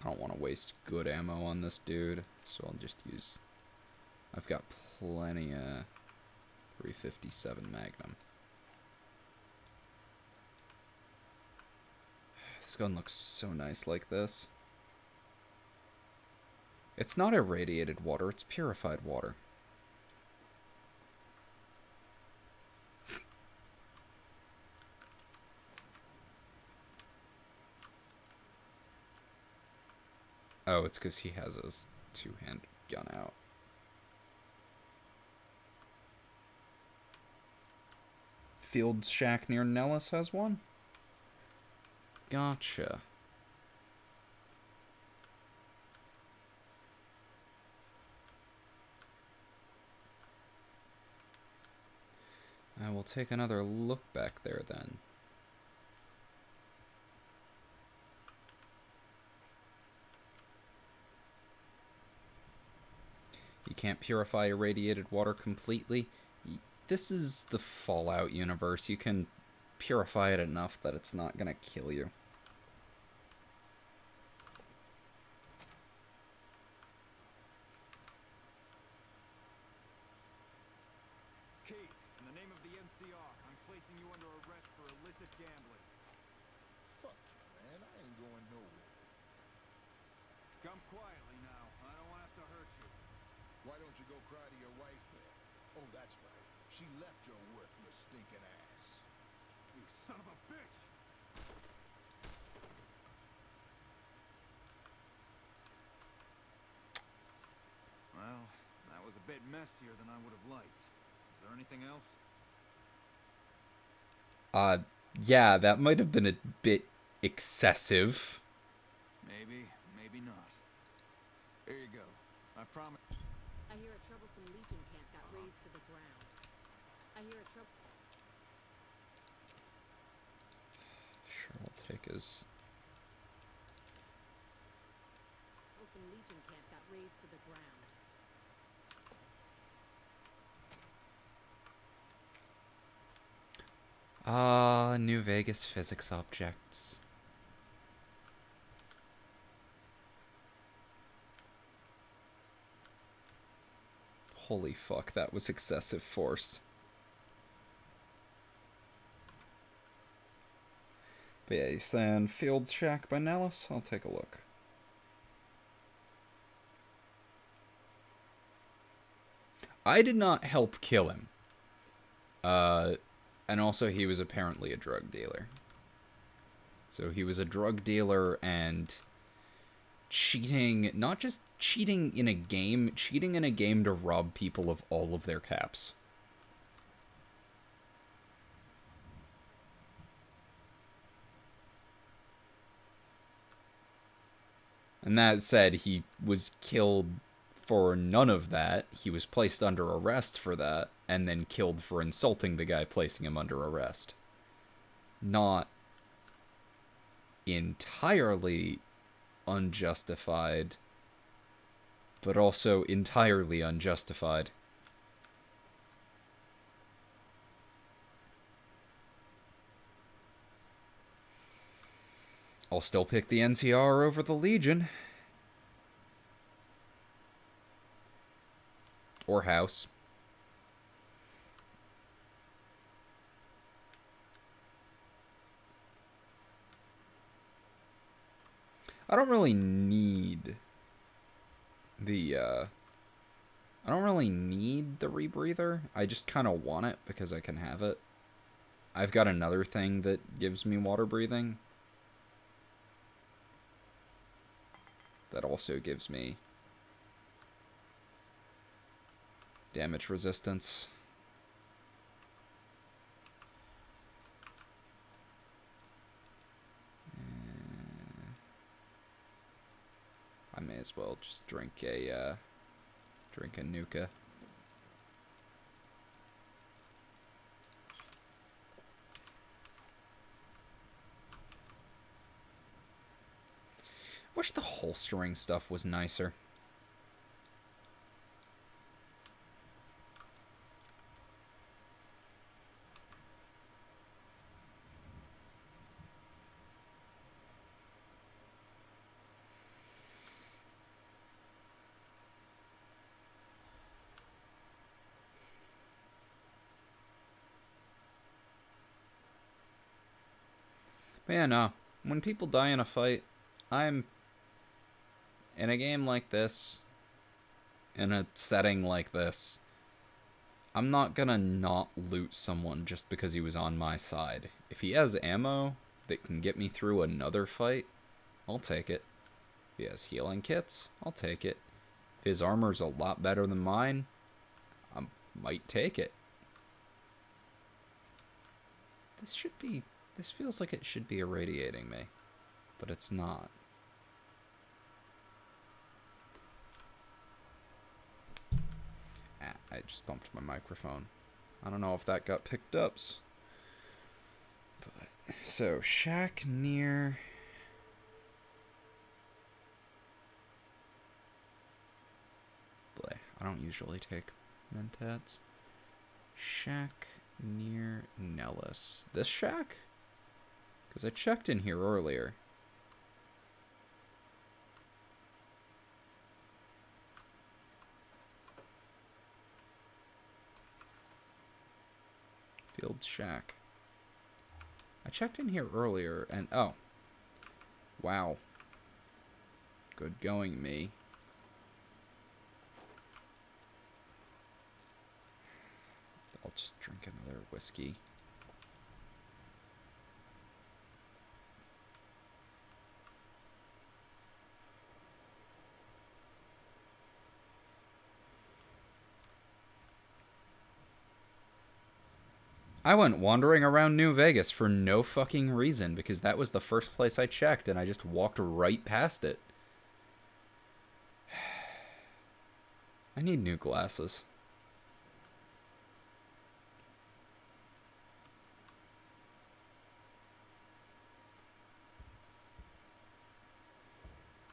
I don't want to waste good ammo on this dude, so I'll just use... I've got plenty of 357 Magnum. This gun looks so nice like this. It's not irradiated water, it's purified water. Oh, it's because he has his two-hand gun out. Field's shack near Nellis has one? Gotcha. I will take another look back there then. You can't purify irradiated water completely. This is the Fallout universe. You can purify it enough that it's not gonna kill you. Keith, in the name of the NCR, I'm placing you under arrest for illicit gambling. Fuck you, man. I ain't going nowhere. Come quietly now. I don't want to have to hurt you. Why don't you go cry to your wife then? Oh, that's right. She left your worthless stinking ass. You son of a bitch! Well, that was a bit messier than I would have liked. Is there anything else? Yeah, that might have been a bit excessive. Maybe, maybe not. Here you go. I promise. I hear a troublesome Legion camp got razed to the ground. I hear a Sure, I'll take his... troublesome Legion camp got razed to the ground. New Vegas physics objects. Holy fuck, that was excessive force. But yeah, you're saying Field Shack by Nellis? I'll take a look. I did not help kill him. And also he was apparently a drug dealer. So he was a drug dealer and cheating, not just cheating in a game to rob people of all of their caps. And that said, he was killed for none of that. He was placed under arrest for that, and then killed for insulting the guy placing him under arrest. Not entirely unjustified, but also entirely unjustified. I'll still pick the NCR over the Legion. Or house. I don't really need the, I don't really need the rebreather. I just kind of want it because I can have it. I've got another thing that gives me water breathing. That also gives me damage resistance. I may as well just drink a Nuka. Wish the holstering stuff was nicer. But yeah, no. When people die in a fight, I'm... in a game like this, in a setting like this, I'm not gonna not loot someone just because he was on my side. If he has ammo that can get me through another fight, I'll take it. If he has healing kits, I'll take it. If his armor's a lot better than mine, I might take it. This feels like it should be irradiating me, but it's not. I just bumped my microphone. I don't know if that got picked up. But, so, shack near... Bleh, I don't usually take Mentats. Shack near Nellis. This shack? Because I checked in here earlier. Field shack. I checked in here earlier and oh. Wow. Good going, me. I'll just drink another whiskey. I went wandering around New Vegas for no fucking reason because that was the first place I checked and I just walked right past it. I need new glasses.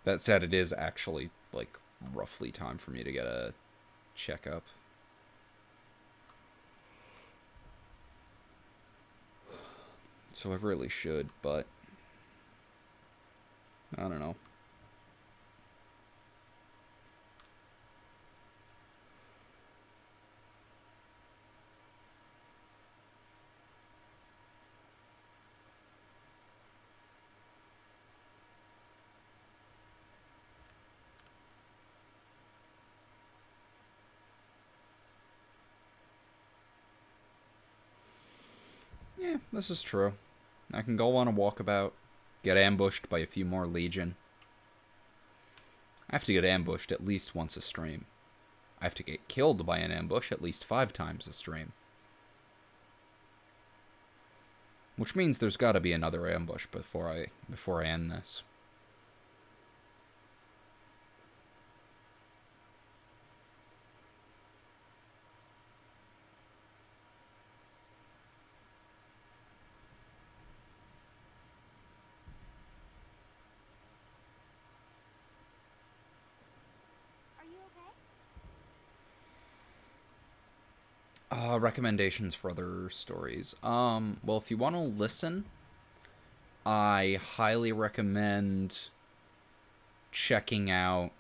That said, it is actually, like, roughly time for me to get a checkup. So I really should, but I don't know. Yeah, this is true. I can go on a walkabout, get ambushed by a few more Legion. I have to get ambushed at least once a stream. I have to get killed by an ambush at least 5 times a stream. Which means there's got to be another ambush before I end this. Recommendations for other stories. Well, if you want to listen, I highly recommend checking out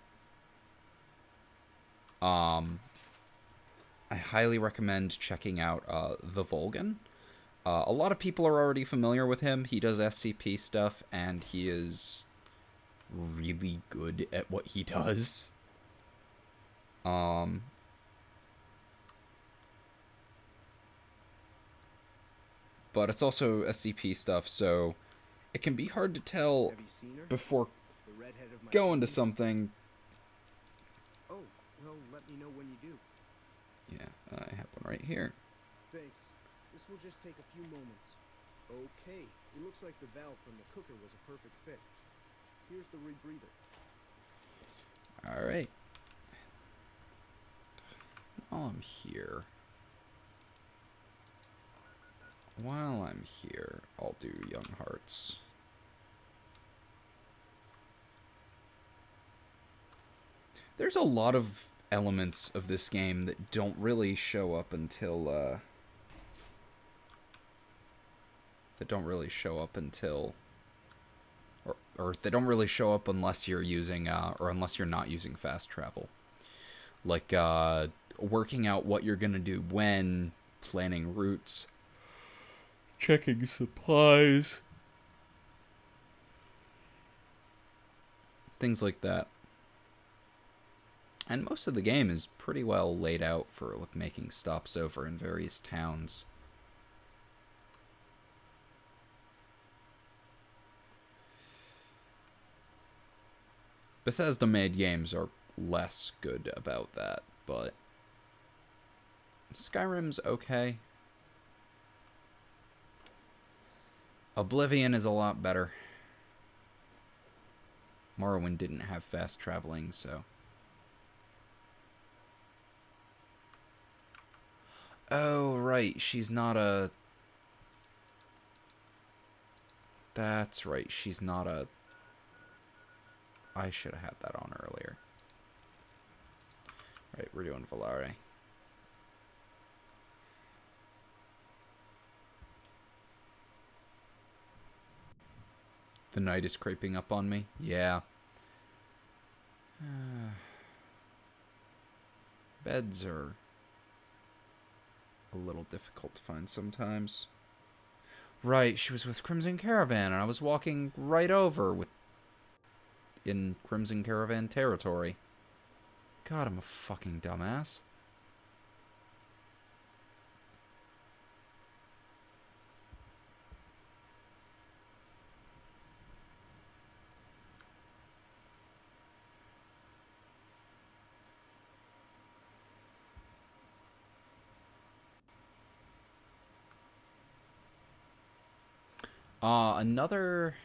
I highly recommend checking out The Volgan. A lot of people are already familiar with him. He does SCP stuff, and he is really good at what he does. But it's also SCP stuff, so it can be hard to tell before going to something. Oh, well, let me know when you do. Yeah, I have one right here. Thanks. This will just take a few moments. Okay, it looks like the valve from the cooker was a perfect fit. Here's the rebreather. Alright. While I'm here, I'll do Young Hearts. There's a lot of elements of this game that don't really show up until, or they don't really show up unless you're using, or unless you're not using fast travel. Like, working out what you're gonna do when, planning routes, checking supplies, things like that. And most of the game is pretty well laid out for like making stops over in various towns. Bethesda-made games are less good about that, but Skyrim's okay. Oblivion is a lot better. Morrowind didn't have fast traveling, so... Oh, right, she's not a... That's right, she's not a... I should have had that on earlier. Right, we're doing Valare. The night is creeping up on me. Yeah. Beds are a little difficult to find sometimes. Right, she was with Crimson Caravan, and I was walking right over in Crimson Caravan territory. God, I'm a fucking dumbass. Another...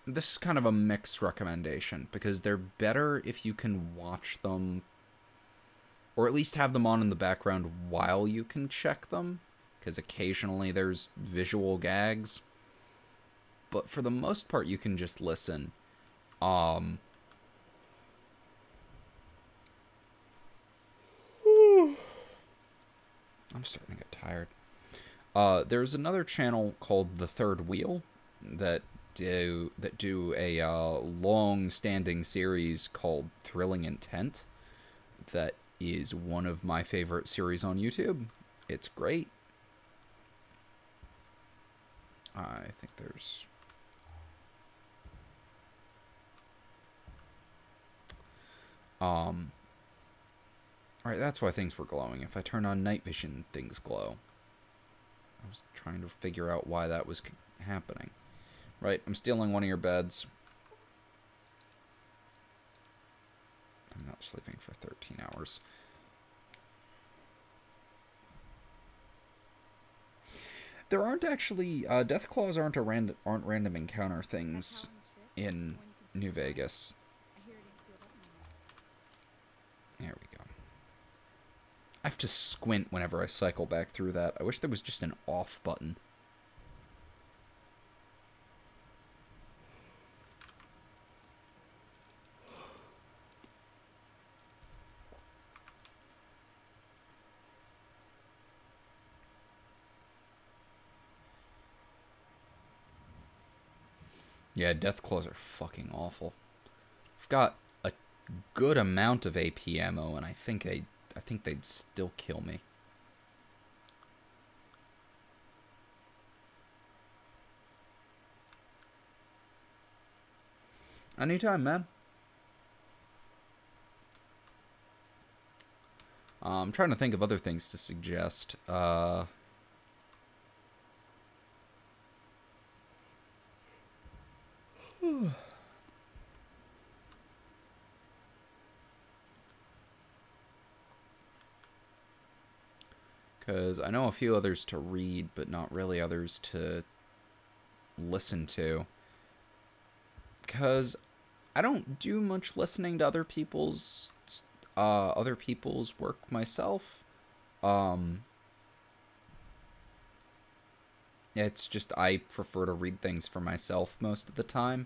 This is kind of a mixed recommendation, because they're better if you can watch them, or at least have them on in the background while you can check them, because occasionally there's visual gags. But for the most part, you can just listen. I'm starting to get tired. There's another channel called The Third Wheel that do a long-standing series called Thrilling Intent. That is one of my favorite series on YouTube. It's great. I think there's... Alright, that's why things were glowing. If I turn on night vision, things glow. I was trying to figure out why that was happening. Right, I'm stealing one of your beds. I'm not sleeping for 13 hours. There aren't actually... Deathclaws aren't random encounter things in New Vegas. There we go. I have to squint whenever I cycle back through that. I wish there was just an off button. Yeah, Deathclaws are fucking awful. I've got a good amount of AP ammo, and I think I think they'd still kill me. Anytime, man. I'm trying to think of other things to suggest. Because I know a few others to read, but not really others to listen to. Because I don't do much listening to other people's work myself. It's just I prefer to read things for myself most of the time.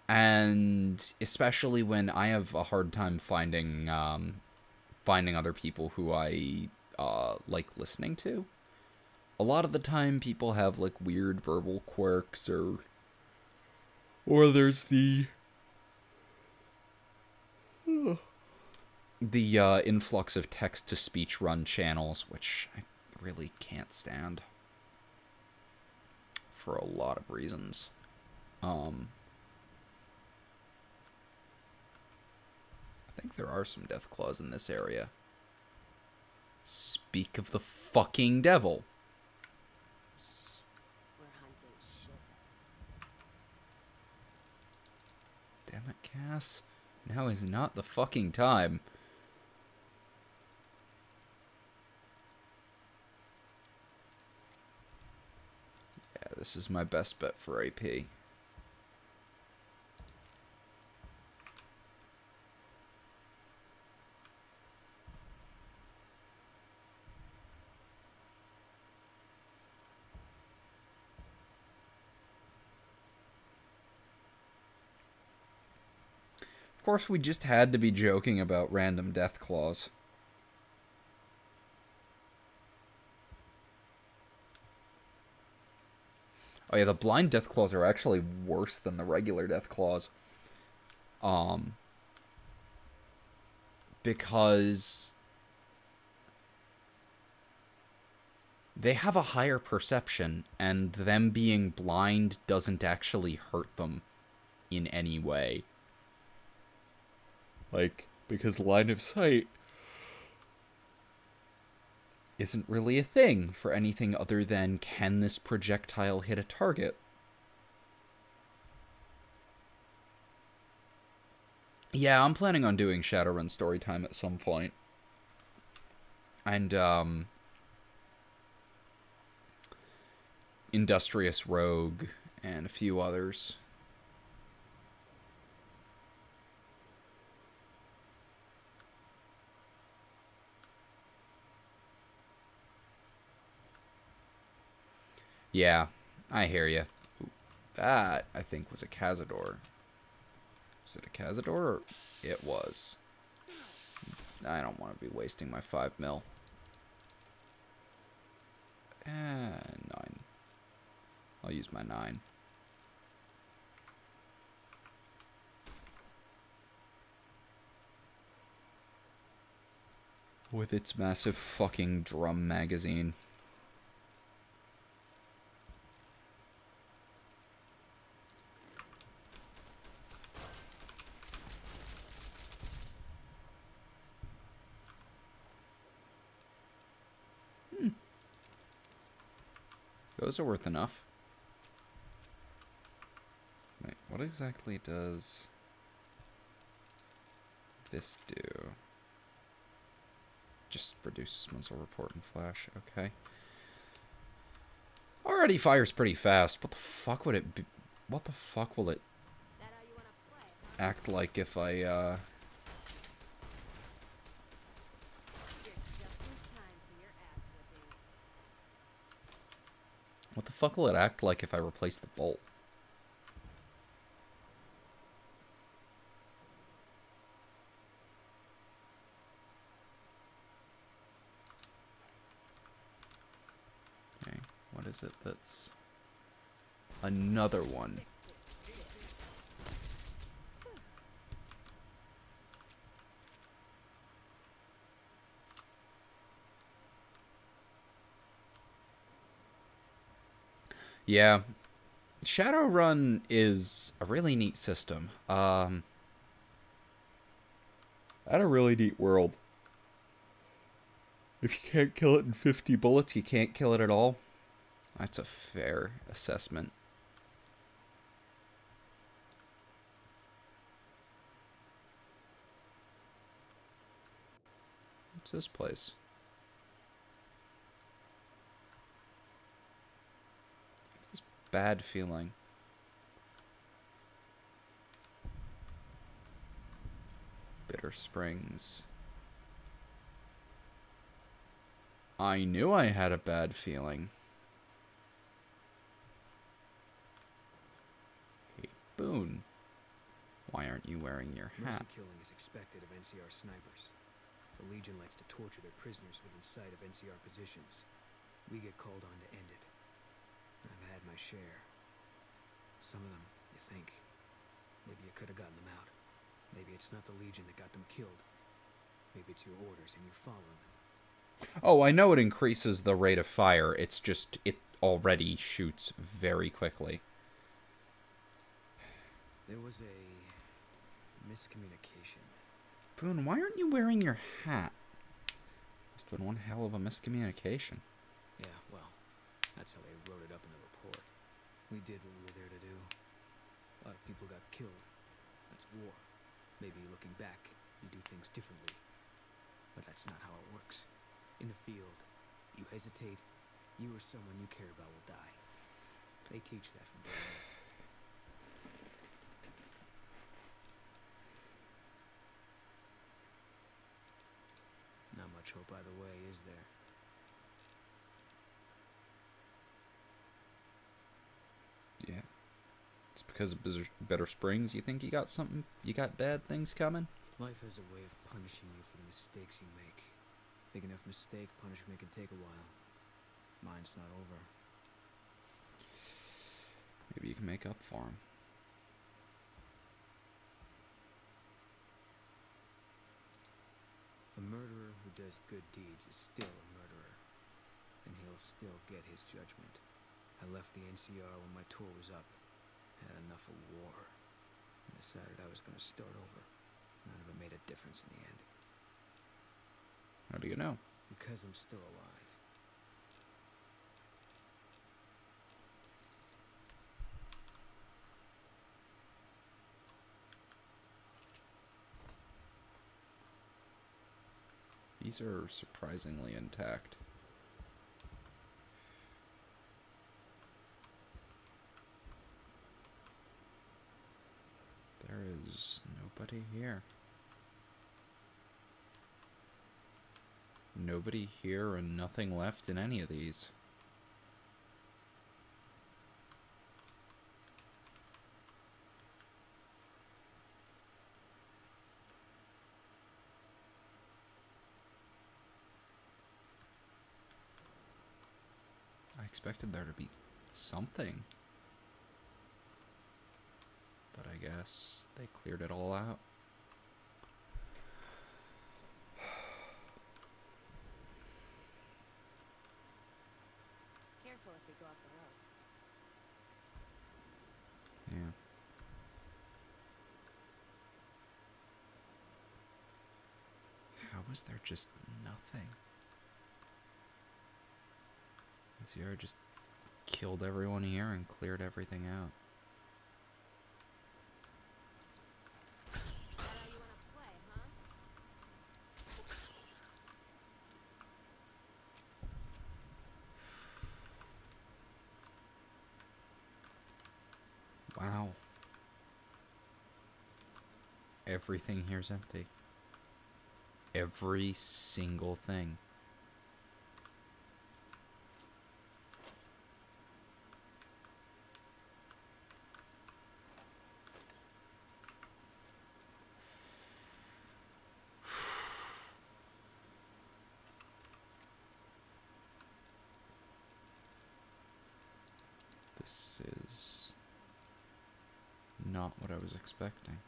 And especially when I have a hard time finding other people who I like listening to. A lot of the time people have like weird verbal quirks, or there's the influx of text-to-speech run channels, which I really can't stand for a lot of reasons. I think there are some Deathclaws in this area. Speak of the fucking devil. We're hunting shitheads. Damn it, Cass. Now is not the fucking time. Yeah, this is my best bet for AP. Of course, we just had to be joking about random Deathclaws. Oh yeah, the blind Deathclaws are actually worse than the regular Deathclaws. Because they have a higher perception, and them being blind doesn't actually hurt them in any way. Like, because line of sight isn't really a thing for anything other than, can this projectile hit a target? Yeah, I'm planning on doing Shadowrun Storytime at some point. And, Industrious Rogue and a few others. Yeah, I hear you. That, I think, was a Cazador. Was it a Cazador? Or it was. I don't want to be wasting my 5 mil. And 9. I'll use my 9. With its massive fucking drum magazine. Those are worth enough. Wait, what exactly does this do? Just reduces muzzle report and flash. Okay. Already fires pretty fast. What the fuck would it be? What the fuck will it act like if I, What the fuck will it act like if I replace the bolt? Okay, what is it that's... Another one. Yeah, Shadowrun is a really neat system. Had a really neat world. If you can't kill it in 50 bullets, you can't kill it at all. That's a fair assessment. What's this place? I have this bad feeling. Bitter Springs. I knew I had a bad feeling. Hey, Boone. Why aren't you wearing your hat? Mercy killing is expected of NCR snipers. The Legion likes to torture their prisoners within sight of NCR positions. We get called on to end it. I've had my share. Some of them, you think, maybe you could have gotten them out. Maybe it's not the Legion that got them killed. Maybe it's your orders and you're following them. Oh, I know it increases the rate of fire. It's just, it already shoots very quickly. There was a miscommunication. Boone, why aren't you wearing your hat? Must have been one hell of a miscommunication. Yeah, well, that's how they wrote it up in the report. We did what we were there to do. A lot of people got killed. That's war. Maybe looking back, you do things differently. But that's not how it works. In the field, you hesitate, you or someone you care about will die. They teach that from day one. Not much hope either way, is there? Yeah. It's because of Bitter Springs. You think you got something? You got bad things coming? Life has a way of punishing you for the mistakes you make. Big enough mistake, punishment can take a while. Mine's not over. Maybe you can make up for him. A murderer who does good deeds is still a murderer. And he'll still get his judgment. I left the NCR when my tour was up. Had enough of war. And decided I was going to start over. None of it made a difference in the end. How do you know? Because I'm still alive. These are surprisingly intact. There is nobody here. Nobody here and nothing left in any of these. I expected there to be something. But I guess they cleared it all out. Careful if we go off the road. Yeah. How was there just nothing? NCR just killed everyone here and cleared everything out. Is that how you wanna play, huh? Wow. Everything here's empty. Every single thing. This is not what I was expecting.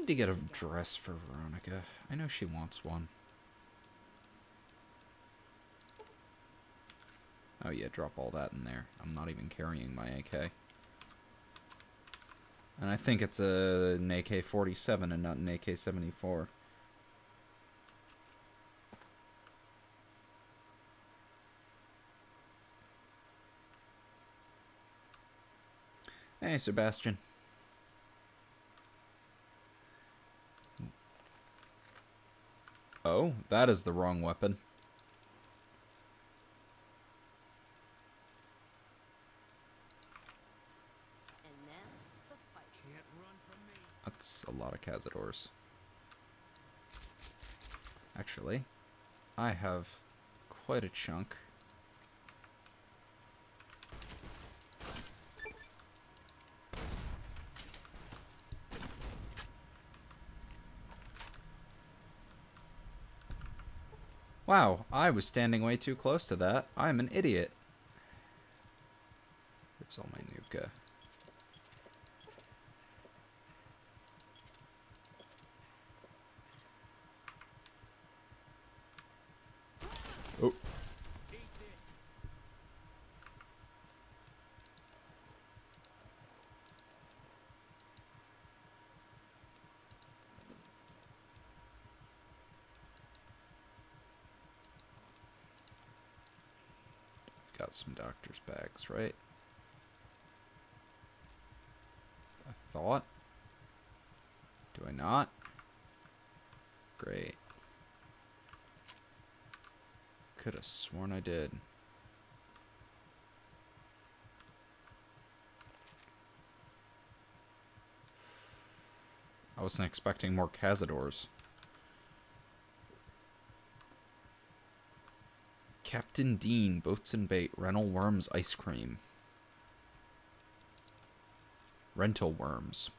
need to get a dress for Veronica. I know she wants one. Oh yeah, drop all that in there. I'm not even carrying my AK. And I think it's an AK-47 and not an AK-74. Hey, Sebastian. Oh, that is the wrong weapon. And now, the fight. Can't run from me. That's a lot of Cazadors. Actually, I have quite a chunk. Wow, I was standing way too close to that. I'm an idiot. There's all my nuka. Oh. Got some doctor's bags, right? I thought. Do I not? Great. Could have sworn I did. I wasn't expecting more Cazadors. Captain Dean, Boats and Bait, Rental Worms, Ice Cream. Rental Worms.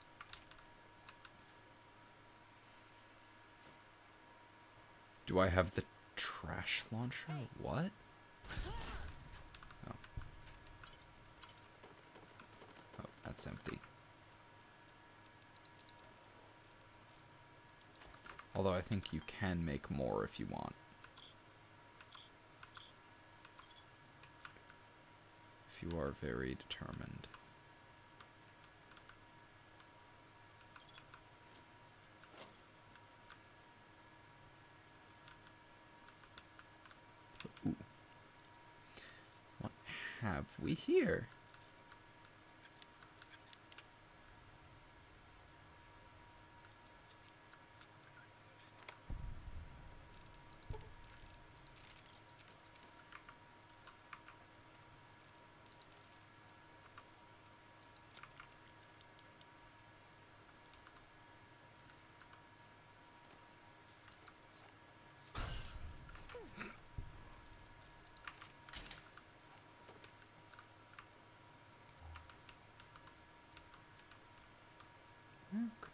Do I have the trash launcher? What? Oh. Oh, that's empty. Although I think you can make more if you want. If you are very determined. Ooh. What have we here?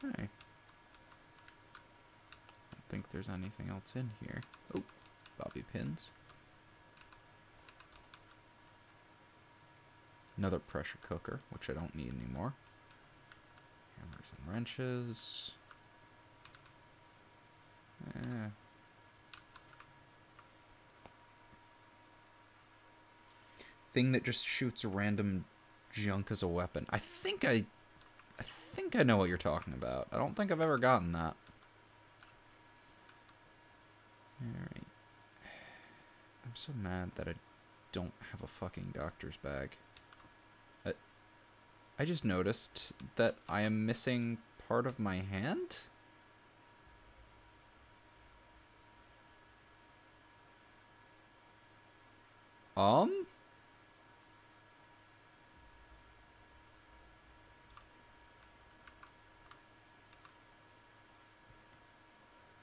Okay. I don't think there's anything else in here. Oh, bobby pins. Another pressure cooker, which I don't need anymore. Hammers and wrenches. Thing that just shoots random junk as a weapon. I think I know what you're talking about. I don't think I've ever gotten that. Alright. I'm so mad that I don't have a fucking doctor's bag. I just noticed that I am missing part of my hand?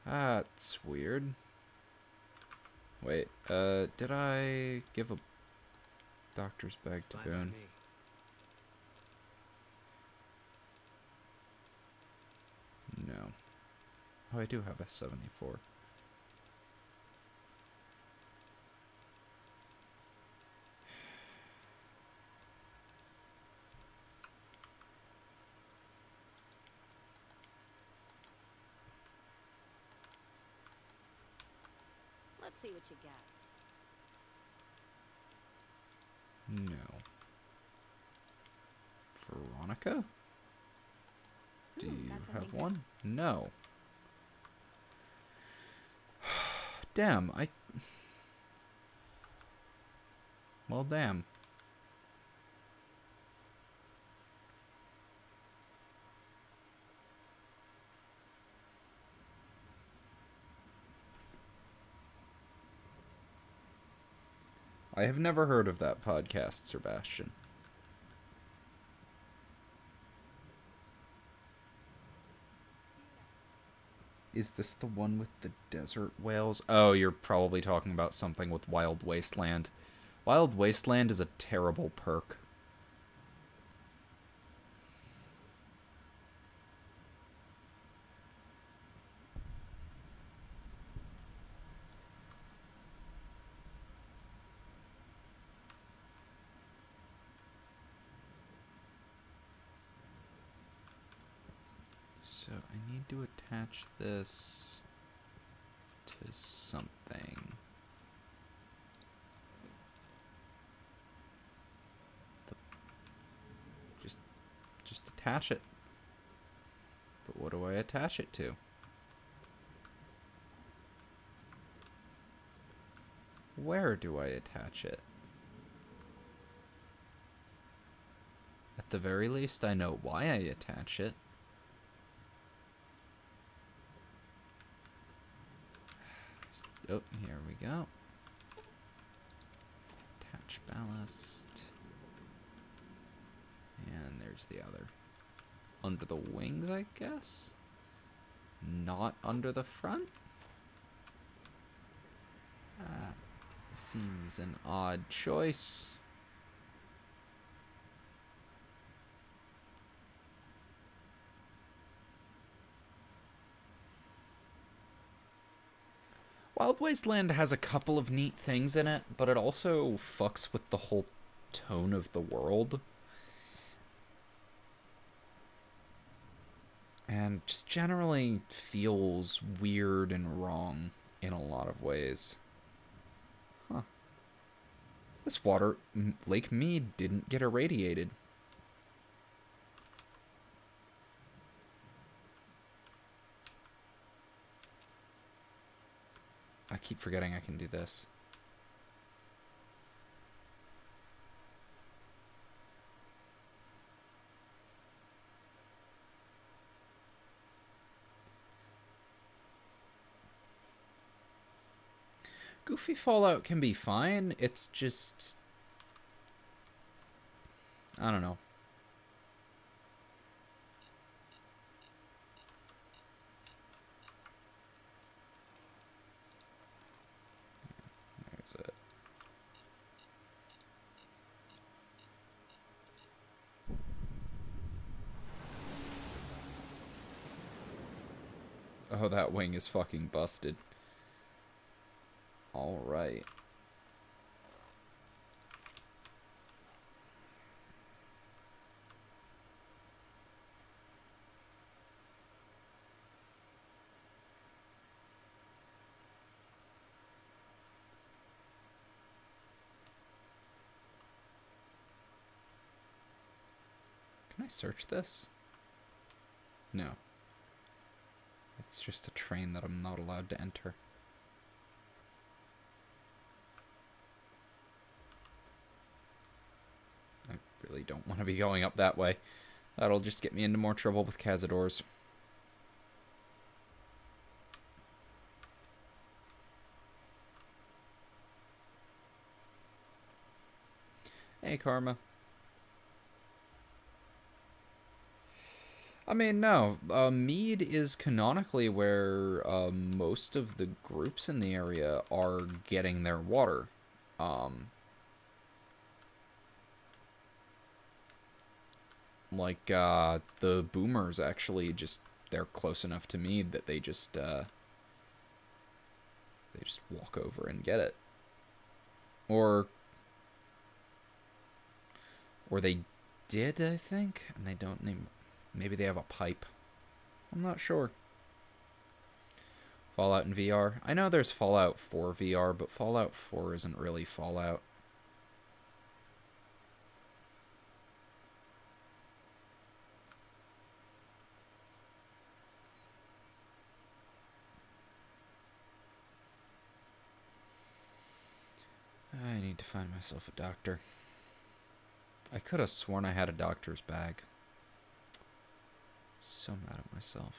That's weird. Wait, did I give a doctor's bag to Boone? No. Oh, I do have a 74. Let's see what you got. No. Veronica? Do you got have something one? No. Damn, Well, damn. I have never heard of that podcast, Sebastian. Is this the one with the desert whales? Oh, you're probably talking about something with Wild Wasteland. Wild Wasteland is a terrible perk. So I need to attach this to something. Just attach it. But what do I attach it to? Where do I attach it? At the very least, I know why I attach it. Oh, here we go. Attach ballast. And there's the other. Under the wings, I guess? Not under the front? Seems an odd choice. Wild Wasteland has a couple of neat things in it, but it also fucks with the whole tone of the world. And just generally feels weird and wrong in a lot of ways. Huh. This water, Lake Mead, didn't get irradiated. I keep forgetting I can do this. Goofy Fallout can be fine, it's just... I don't know. There's it. Oh, that wing is fucking busted. All right. Can I search this? No. It's just a train that I'm not allowed to enter. I really don't want to be going up that way. That'll just get me into more trouble with Cazadors. Hey, Karma. I mean, no. Mead is canonically where most of the groups in the area are getting their water. Like, the boomers actually just, they're close enough to Mead that they just walk over and get it. Or they did, I think, and they don't name. Maybe they have a pipe. I'm not sure. Fallout in VR. I know there's Fallout 4 VR, but Fallout 4 isn't really Fallout. I need to find myself a doctor. I could have sworn I had a doctor's bag. So mad at myself.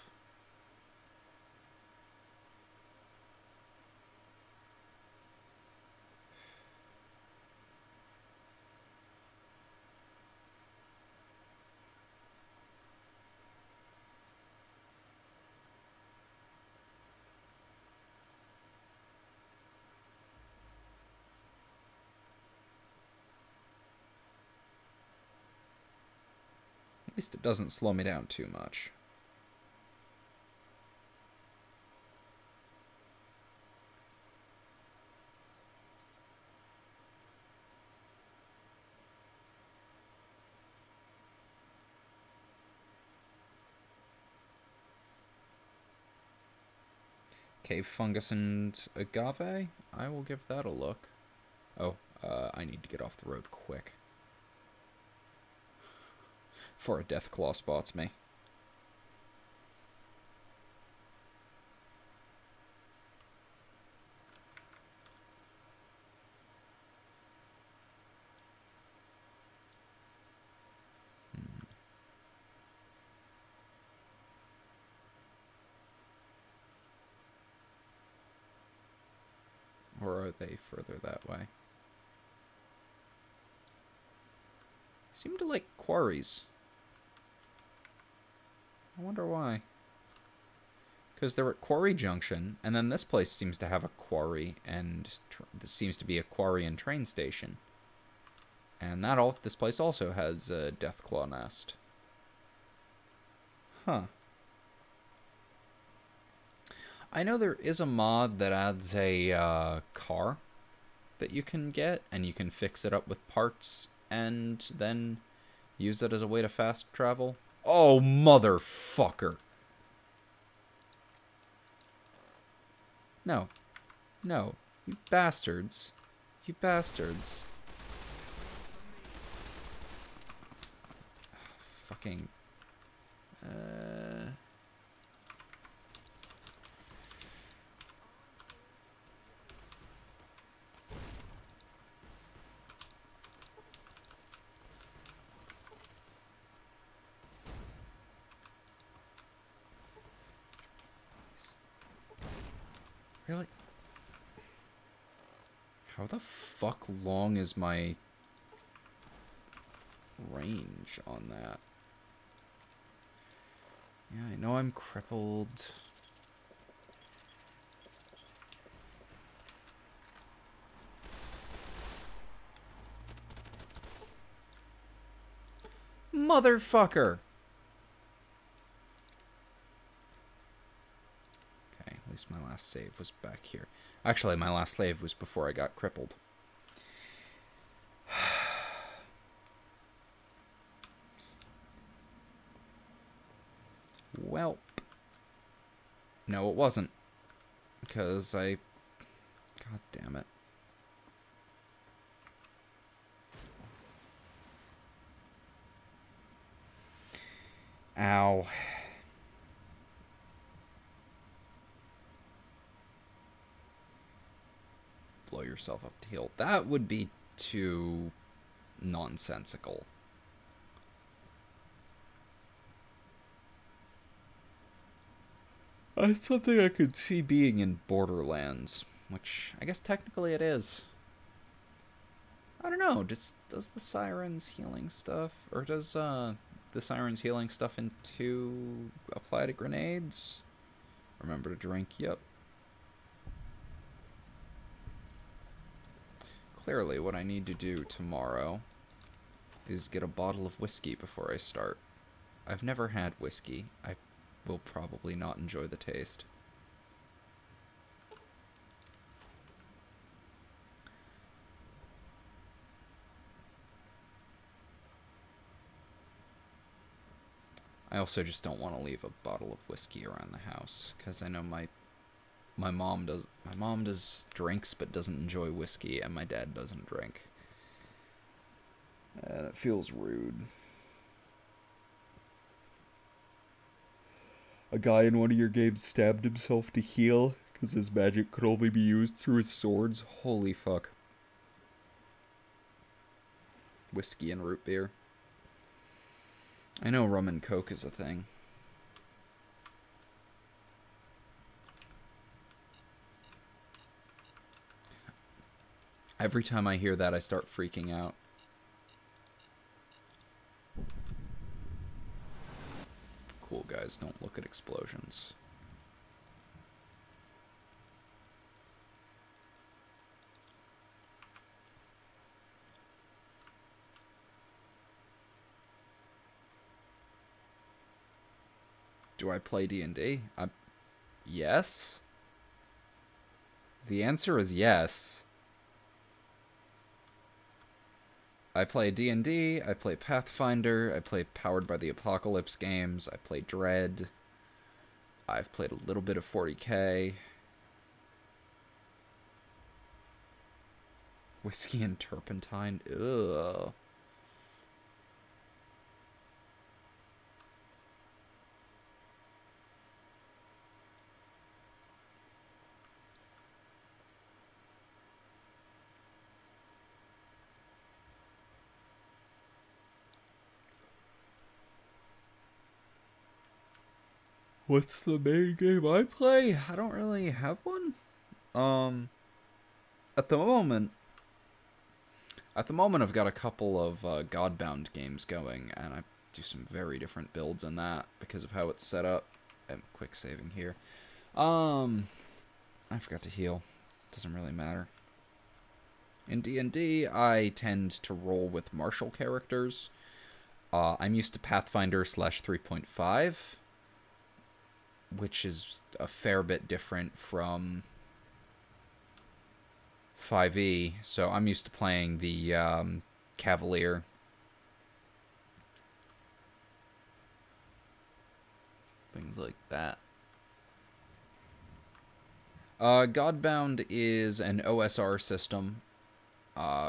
At least it doesn't slow me down too much. Cave fungus and agave? I will give that a look. Oh, I need to get off the road quick. Before a Deathclaw spots me. Or are they further that way? Seem to like quarries. I wonder why. Because they're at Quarry Junction, and then this place seems to have a quarry, and this seems to be a quarry and train station. And this place also has a Deathclaw nest. Huh. I know there is a mod that adds a car that you can get, and you can fix it up with parts, and then use it as a way to fast travel. Oh, motherfucker. No. No. You bastards. You bastards. Fucking... Really? How the fuck long is my range on that? Yeah, I know I'm crippled. Motherfucker! Okay, at least my last save was back here. Actually, my last save was before I got crippled. Well, no, it wasn't. Because God damn it. Ow. Blow yourself up to heal. That would be too nonsensical. That's something I could see being in Borderlands, which I guess technically it is. I don't know, does the Sirens healing stuff, or does the Sirens healing stuff in 2 apply to grenades? Remember to drink, yep. Clearly what I need to do tomorrow is get a bottle of whiskey before I start. I've never had whiskey. I will probably not enjoy the taste. I also just don't want to leave a bottle of whiskey around the house, because I know my My mom does drinks but doesn't enjoy whiskey, and my dad doesn't drink. It feels rude. A guy in one of your games stabbed himself to heal because his magic could only be used through his swords. Holy fuck. Whiskey and root beer. I know rum and coke is a thing. Every time I hear that, I start freaking out. Cool, guys, don't look at explosions. Do I play D&D? Yes. The answer is yes. I play D&D, I play Pathfinder, I play Powered by the Apocalypse games, I play Dread. I've played a little bit of 40K. Whiskey and turpentine, ugh. What's the main game I play? I don't really have one. At the moment I've got a couple of Godbound games going, and I do some very different builds in that because of how it's set up. I'm quick saving here. I forgot to heal. Doesn't really matter. In D&D, I tend to roll with martial characters. I'm used to Pathfinder / 3.5. which is a fair bit different from 5e, so I'm used to playing the Cavalier. Things like that. Godbound is an OSR system,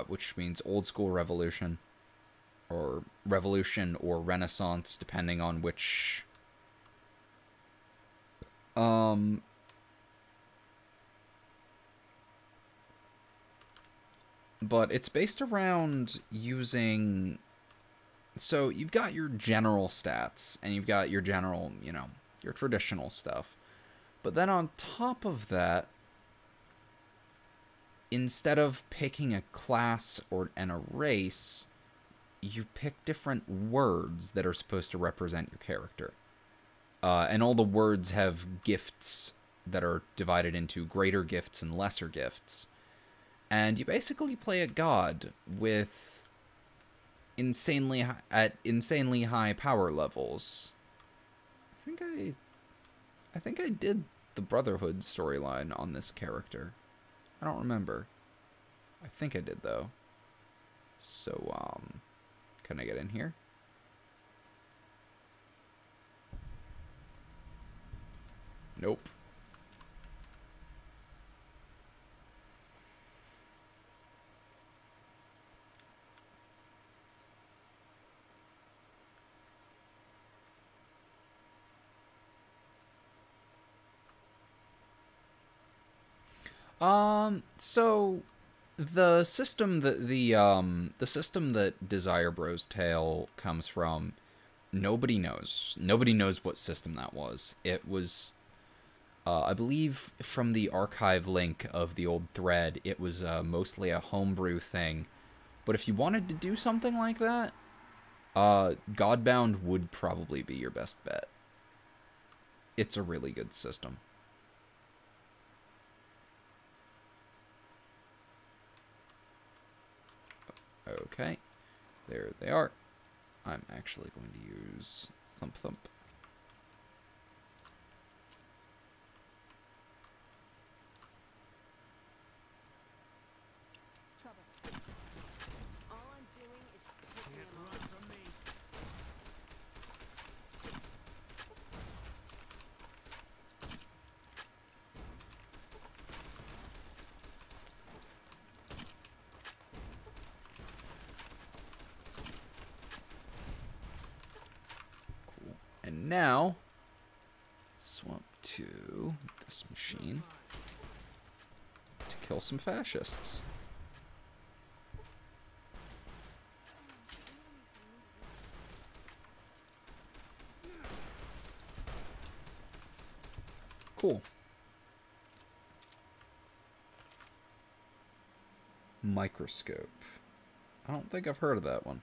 which means Old School Revolution, or Revolution or Renaissance, depending on which... But it's based around using... So you've got your general stats, and you've got your general, you know, your traditional stuff. But then on top of that, instead of picking a class and a race, you pick different words that are supposed to represent your character. And all the words have gifts that are divided into greater gifts and lesser gifts. And you basically play a god with insanely high power levels. I think I did the Brotherhood storyline on this character. I don't remember. I think I did though. So can I get in here? Nope. So the system that the system that Desire Bros Tale comes from, nobody knows. Nobody knows what system that was. It was, I believe, from the archive link of the old thread, it was mostly a homebrew thing. But if you wanted to do something like that, Godbound would probably be your best bet. It's a really good system. Okay, there they are. I'm actually going to use Thump Thump. Trouble. All I'm doing is pissing him off. Run from me. And now, swap to this machine to kill some fascists. Cool. Microscope. I don't think I've heard of that one.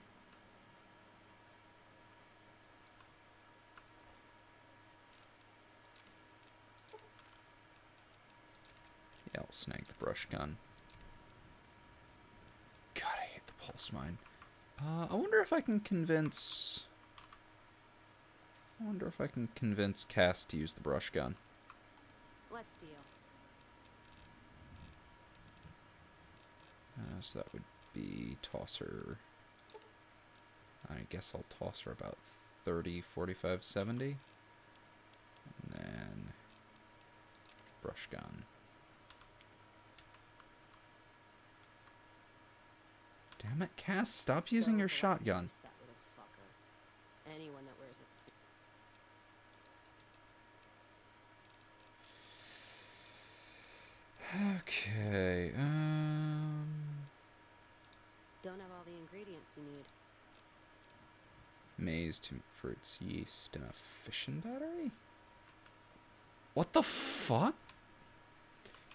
Yeah, I'll snag the brush gun. God, I hate the pulse mine. I wonder if I can convince... Cass to use the brush gun. Let's deal. So that would be toss her... I guess I'll toss her about 30, 45, 70. And then... brush gun. Damn it, Cass, stop using your shotgun. That little fucker. Anyone that wears a suit. Okay, Don't have all the ingredients you need. maize, fruits, yeast, and a fission battery? What the fuck?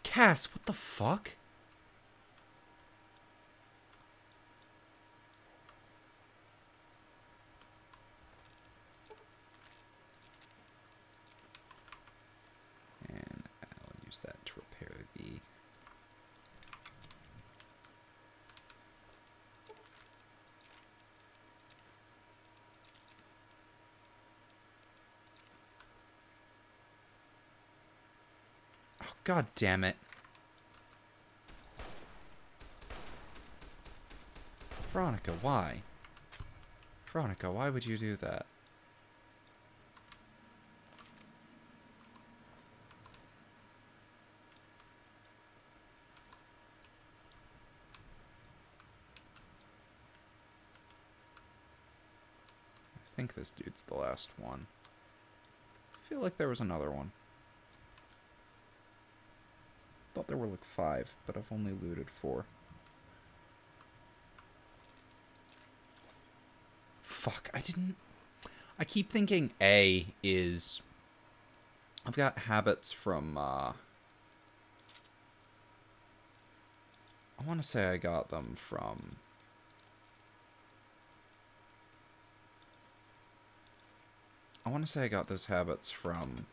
Cass, what the fuck? And I'll use that to repair the... Oh, God damn it. Veronica, why? Veronica, why would you do that? I think this dude's the last one. I feel like there was another one. Thought there were like 5, but I've only looted 4. Fuck, I keep thinking A is... I've got habits from, I want to say I got them from... I want to say I got those habits from,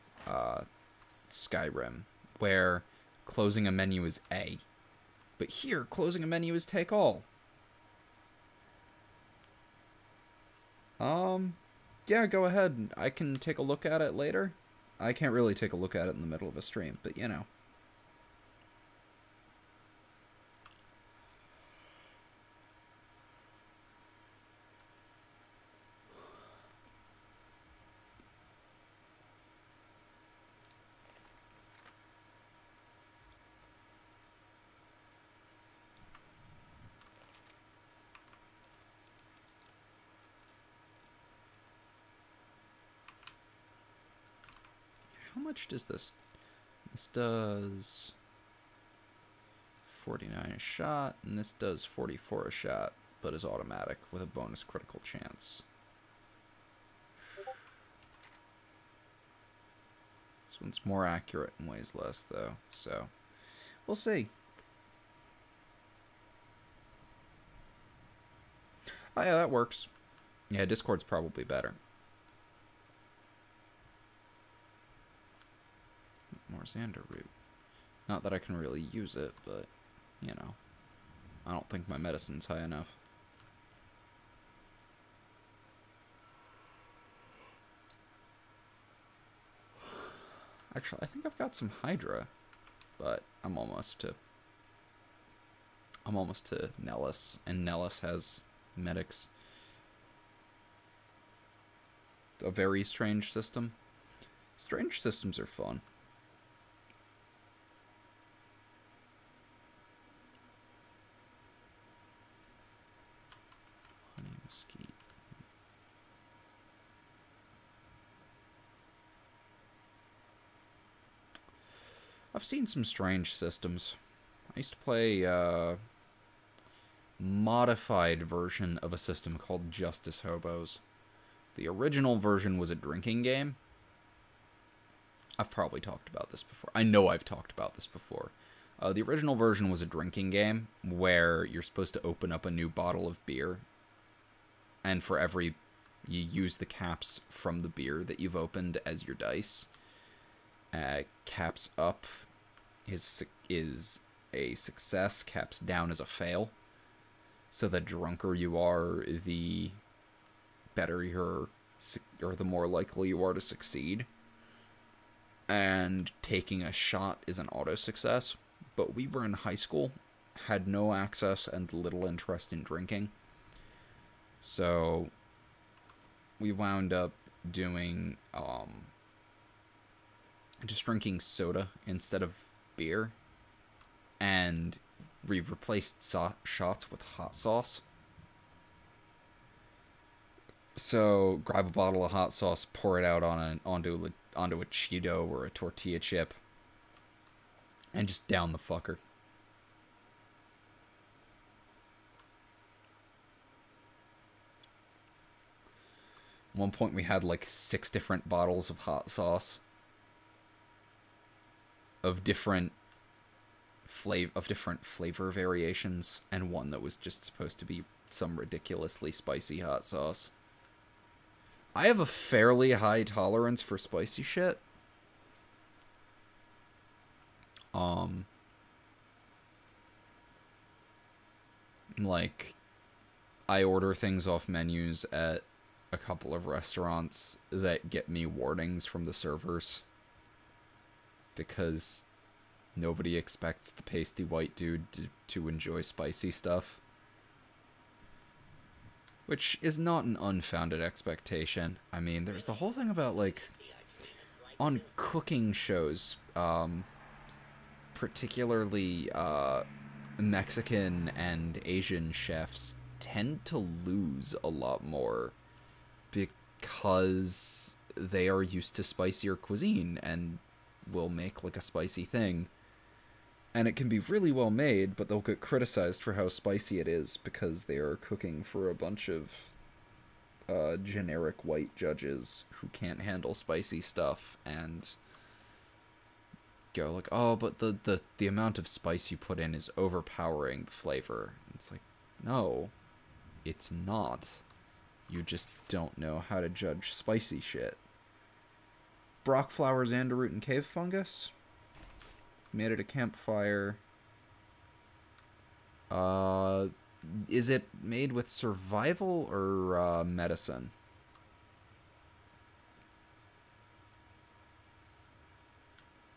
Skyrim, where closing a menu is A. But here, closing a menu is take all. Yeah, go ahead. I can take a look at it later. I can't really take a look at it in the middle of a stream, but you know. How much does this... This does 49 a shot, and this does 44 a shot, but is automatic with a bonus critical chance. This one's more accurate and weighs less, though, so we'll see. Oh yeah, that works. Yeah, Discord's probably better. More Xander root. Not that I can really use it, but, you know. I don't think my medicine's high enough. Actually, I think I've got some Hydra, but I'm almost to Nellis, and Nellis has medics. A very strange system. Strange systems are fun. Honey mesquite. I've seen some strange systems. I used to play a modified version of a system called Justice Hobos. The original version was a drinking game. I've probably talked about this before. I know I've talked about this before. The original version was a drinking game where you're supposed to open up a new bottle of beer, and for every... you use the caps from the beer that you've opened as your dice. Caps up is a success, caps down is a fail. So the drunker you are, the better you're, or the more likely you are to succeed. And taking a shot is an auto success. But we were in high school, had no access and little interest in drinking. So we wound up doing, just drinking soda instead of beer. And we replaced shots with hot sauce. So grab a bottle of hot sauce, pour it out onto a Cheeto or a tortilla chip, and just down the fucker. At one point we had like 6 different bottles of hot sauce of different flavor variations, and one that was just supposed to be some ridiculously spicy hot sauce. I have a fairly high tolerance for spicy shit. Like, I order things off menus at a couple of restaurants that get me warnings from the servers, because nobody expects the pasty white dude to enjoy spicy stuff. Which is not an unfounded expectation. I mean, there's the whole thing about, like, on cooking shows, particularly Mexican and Asian chefs tend to lose a lot more because they are used to spicier cuisine and will make, like, a spicy thing. And it can be really well made, but they'll get criticized for how spicy it is because they are cooking for a bunch of generic white judges who can't handle spicy stuff, and go like, oh, but the amount of spice you put in is overpowering the flavor. It's like, no, it's not. You just don't know how to judge spicy shit. Brock flower, Xanderroot, and cave fungus. Made it a campfire. Is it made with survival or medicine?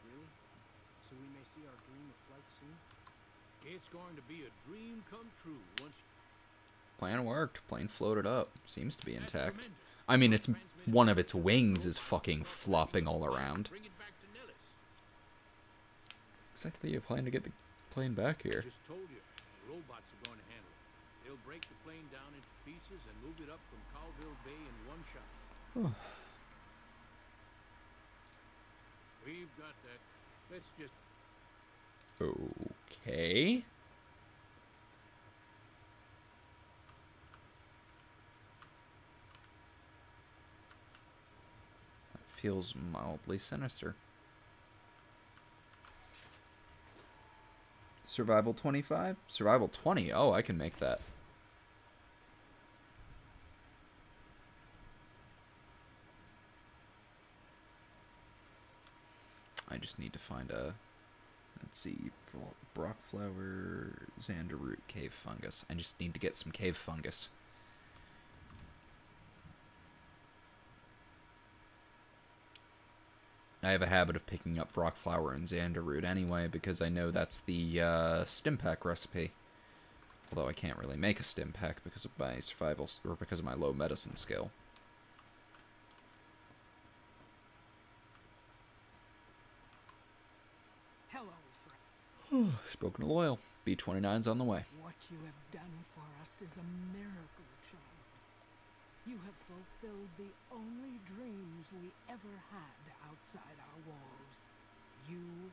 Really? So we may see our dream of flight soon? It's going to be a dream come true once... Plan worked. Plane floated up. Seems to be intact. I mean, it's one of its wings is fucking flopping all around. Exactly, you plan to get the plane back here. Just told you, robots are going to handle it. They'll break the plane down into pieces and move it up from Colville Bay in one shot. We've got that. Let's just... Okay. That feels mildly sinister. Survival 25? Survival 20? Oh, I can make that. I just need to find a... Let's see. Brock flower, Xanderroot, cave fungus. I just need to get some cave fungus. I have a habit of picking up Brock flower and Xanderroot anyway, because I know that's the Stimpak recipe. Although I can't really make a Stimpak because of my survival, or because of my low medicine skill. Hello, friend. Spoken loyal. B-29's on the way. What you have done for us is a miracle, child. You have fulfilled the only dreams we ever had outside our walls. You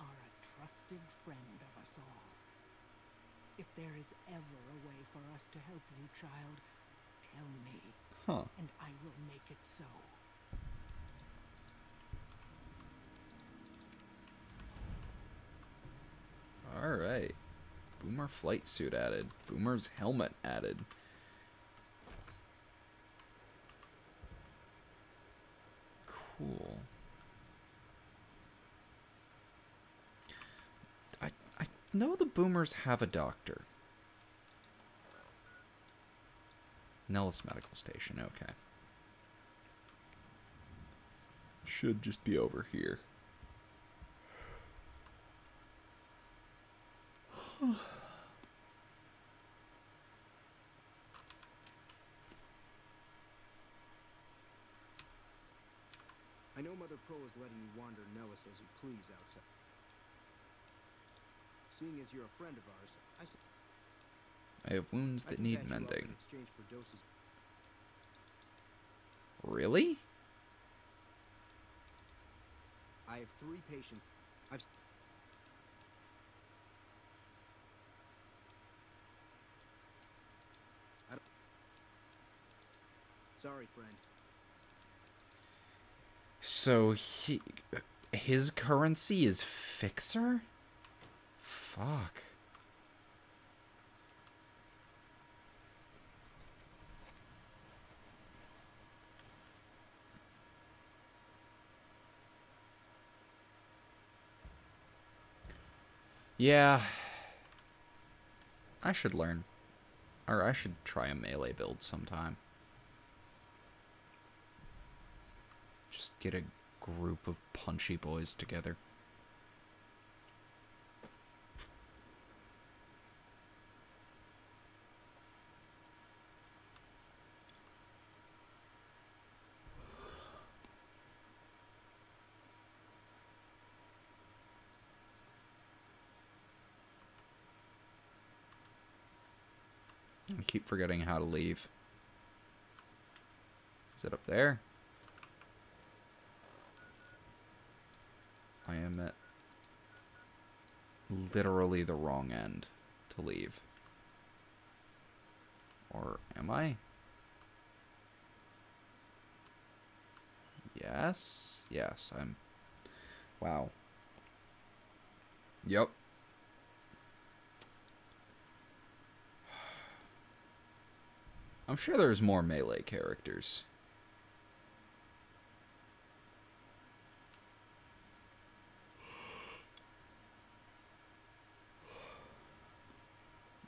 are a trusted friend of us all. If there is ever a way for us to help you, child, tell me, and I will make it so. Alright. Boomer flight suit added. Boomer's helmet added. Cool. I know the Boomers have a doctor. Nellis Medical Station, okay. Should just be over here. I know Mother Pearl is letting you wander Nellis as you please outside. Seeing as you're a friend of ours, I have wounds that need mending. In exchange for doses. Really? I have 3 patients. Sorry, friend. So his currency is Fixer? Fuck. Yeah. I should learn. Or I should try a melee build sometime. Just get a group of punchy boys together. I keep forgetting how to leave. Is it up there? I am at literally the wrong end to leave. Or am I? Yes? Yes, I'm... Wow. Yep. I'm sure there's more melee characters.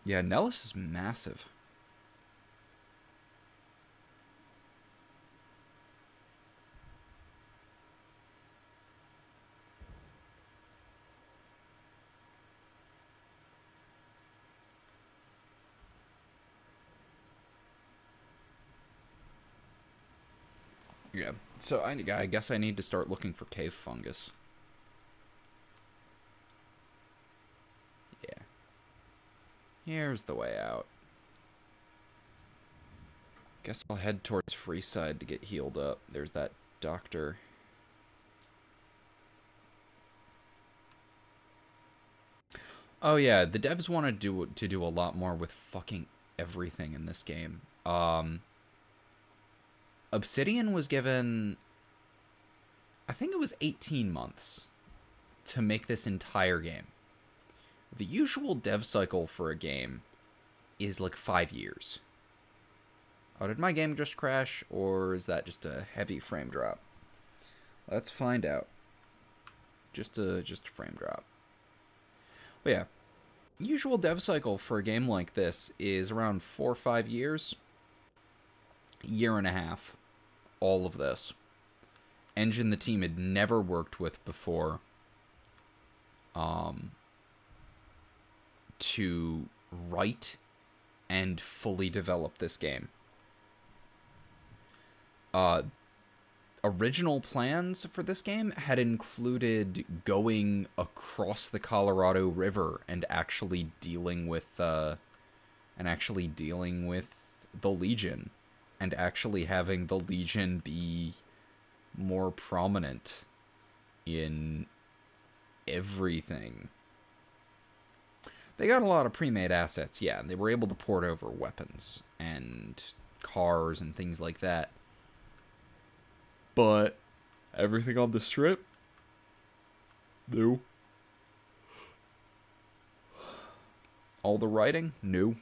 Yeah, Nellis is massive. Yeah, so I guess I need to start looking for cave fungus. Yeah. Here's the way out. Guess I'll head towards Freeside to get healed up. There's that doctor. Oh yeah, the devs wanted to do a lot more with fucking everything in this game. Obsidian was given, I think it was 18 months to make this entire game. The usual dev cycle for a game is like 5 years. Oh, did my game just crash, or is that just a heavy frame drop? Let's find out. Just a frame drop. But yeah, usual dev cycle for a game like this is around 4 or 5 years. Year and a half. All of this. Engine the team had never worked with before. To write and fully develop this game. Original plans for this game had included going across the Colorado River and actually dealing with the Legion, and actually having the Legion be more prominent in everything. They got a lot of pre-made assets, yeah, and they were able to port over weapons and cars and things like that. But everything on the Strip? New. All the writing? New.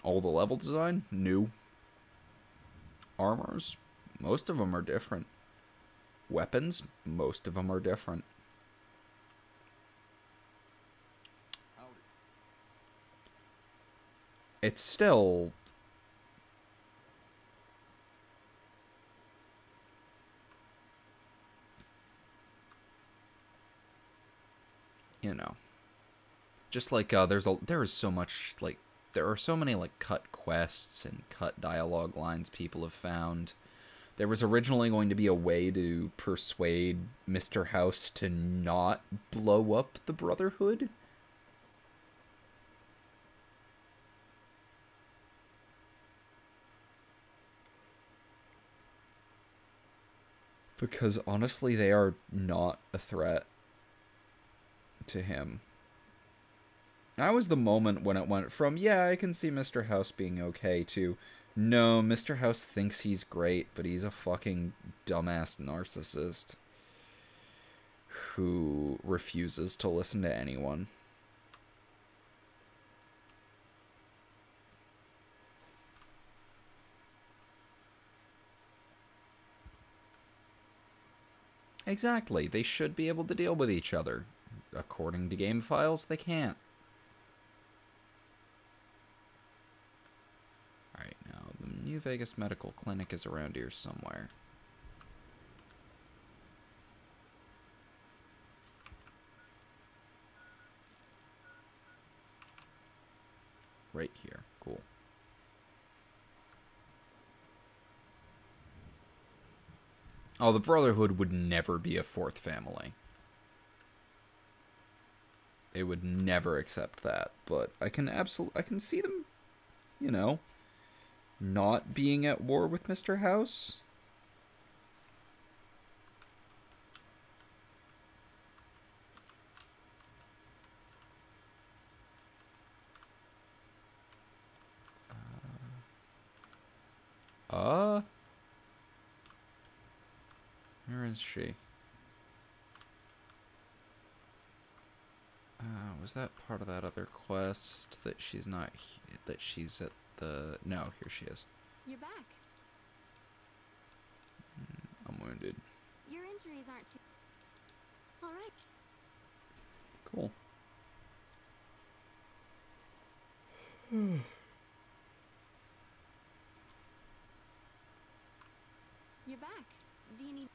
All the level design? New. Armors? Most of them are different. Weapons? Most of them are different. It's still... you know, just like there is so much, like, there are so many like cut quests and cut dialogue lines people have found. There was originally going to be a way to persuade Mr. House to not blow up the Brotherhood. Because honestly, they are not a threat to him. That was the moment when it went from, yeah, I can see Mr. House being okay, to, no, Mr. House thinks he's great, but he's a fucking dumbass narcissist who refuses to listen to anyone. Exactly. They should be able to deal with each other. According to game files, they can't. Alright, now, the New Vegas Medical Clinic is around here somewhere. Right here. Cool. Oh, the Brotherhood would never be a fourth family. They would never accept that, but I can see them, you know, not being at war with Mr. House. Where is she? Was that part of that other quest that she's not, that she's at the, no, here she is. You're back. I'm wounded. Your injuries aren't too... All right. Cool. You're back. Do you need...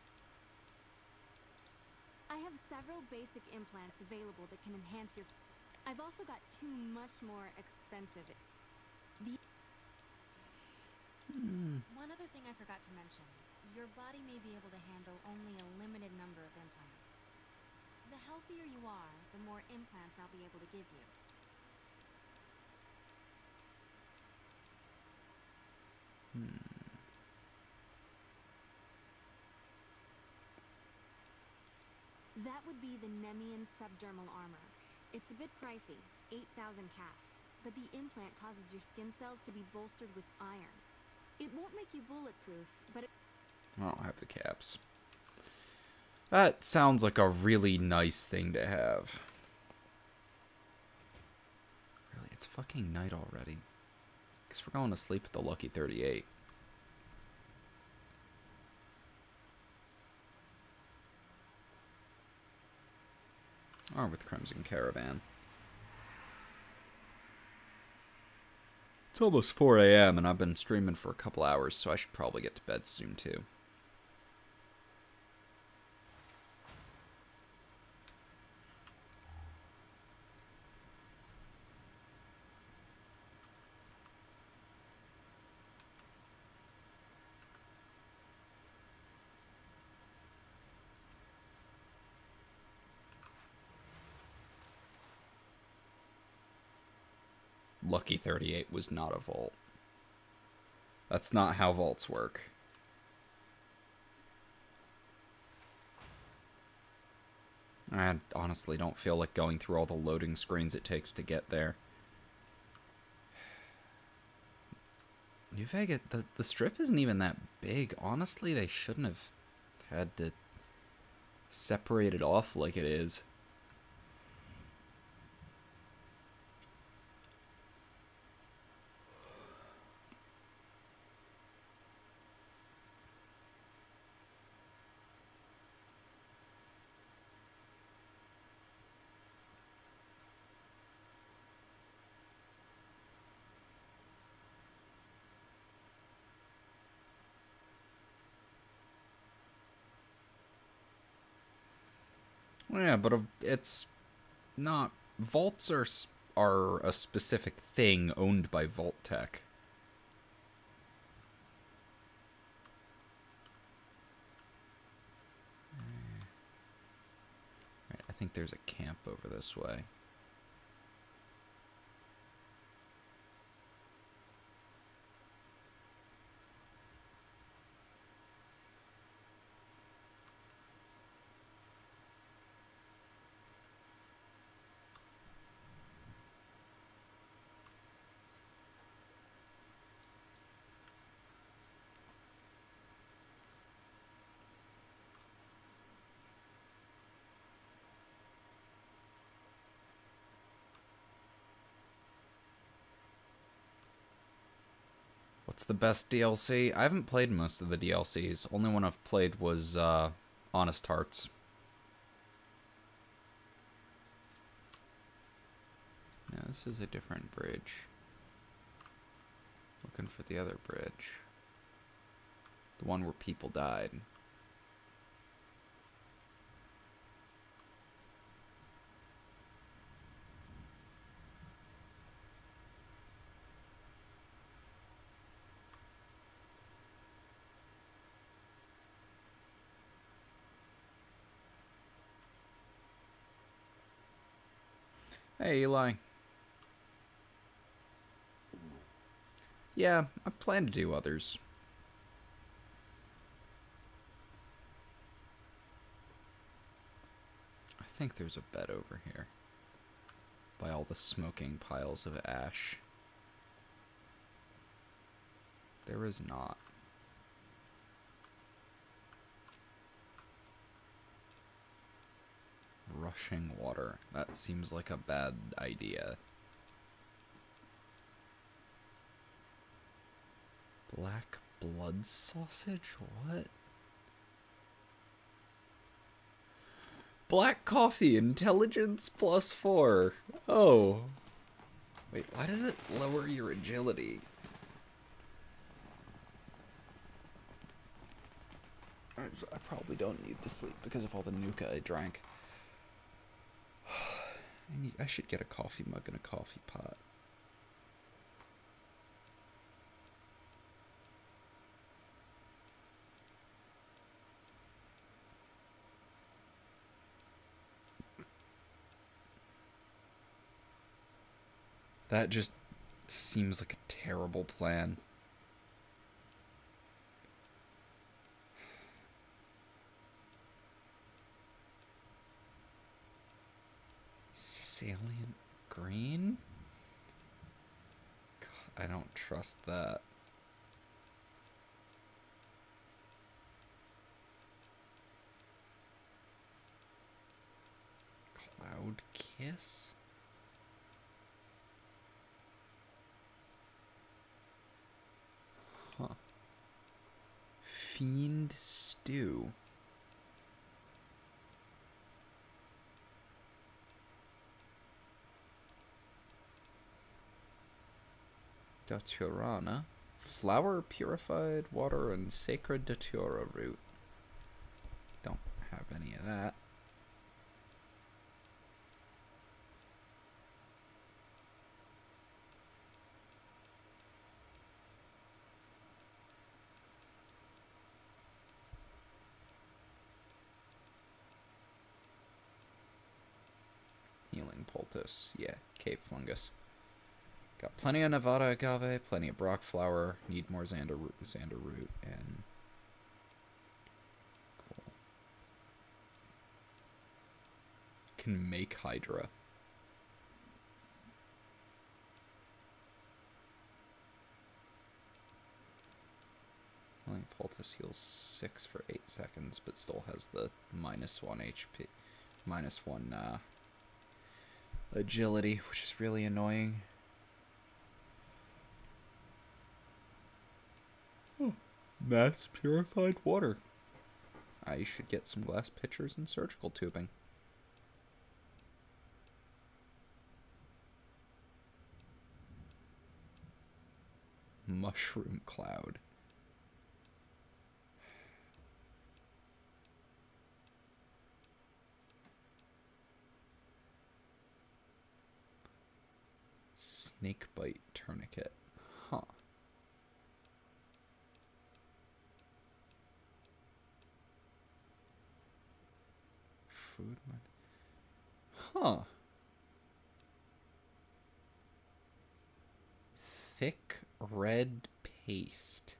I have several basic implants available that can enhance your... I've also got two much more expensive... One other thing I forgot to mention. Your body may be able to handle only a limited number of implants. The healthier you are, the more implants I'll be able to give you. That would be the Nemean subdermal armor. It's a bit pricey, 8,000 caps, but the implant causes your skin cells to be bolstered with iron. It won't make you bulletproof, but I don't have the caps. That sounds like a really nice thing to have. Really, it's fucking night already. Guess we're going to sleep at the Lucky 38. Or with Crimson Caravan. It's almost 4 a.m. and I've been streaming for a couple hours, so I should probably get to bed soon too. Lucky 38 was not a vault. That's not how vaults work. I honestly don't feel like going through all the loading screens it takes to get there. New Vegas, the strip isn't even that big. Honestly, they shouldn't have had to separate it off like it is. Yeah, but it's not. Vaults are a specific thing owned by Vault-Tec. Right, I think there's a camp over this way. What's the best DLC? I haven't played most of the DLCs. Only one I've played was Honest Hearts. Yeah, this is a different bridge. Looking for the other bridge. The one where people died. Hey, Eli. Yeah, I plan to do others. I think there's a bed over here. By all the smoking piles of ash. There is not. Rushing water. That seems like a bad idea. Black blood sausage? What? Black coffee, intelligence +4. Oh. Wait, why does it lower your agility? I probably don't need to sleep because of all the Nuka I drank. I should get a coffee mug and a coffee pot. That just seems like a terrible plan. Salient green? God, I don't trust that. Cloud kiss? Huh. Fiend stew. Daturana. Flower, purified water, and sacred datura root. Don't have any of that. Healing poultice. Yeah, cave fungus. Got plenty of Nevada agave, plenty of Brock flower, need more Xander root, and cool. can make Hydra. Only Poultice heals 6 for 8 seconds, but still has the -1 HP. -1 agility, which is really annoying. Oh, that's purified water. I should get some glass pitchers and surgical tubing. Mushroom cloud. Snakebite tourniquet. Huh. Food. Huh. Thick red paste.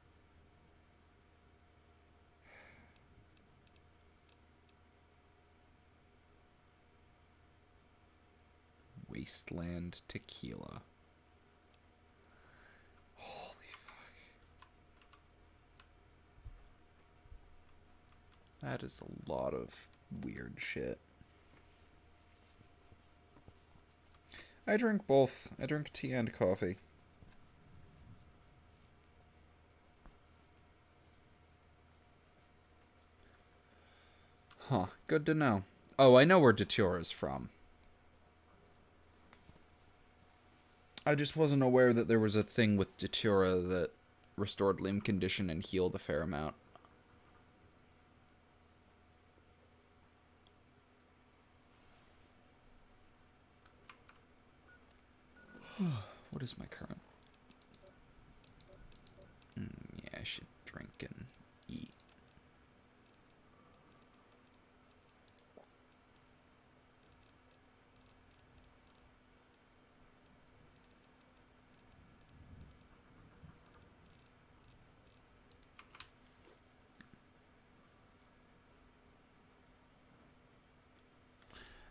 Wasteland tequila. Holy fuck. That is a lot of weird shit. I drink both. I drink tea and coffee. Huh, good to know. Oh, I know where Datura is from. I just wasn't aware that there was a thing with Datura that restored limb condition and healed a fair amount. What is my current? Yeah, I should drink and eat.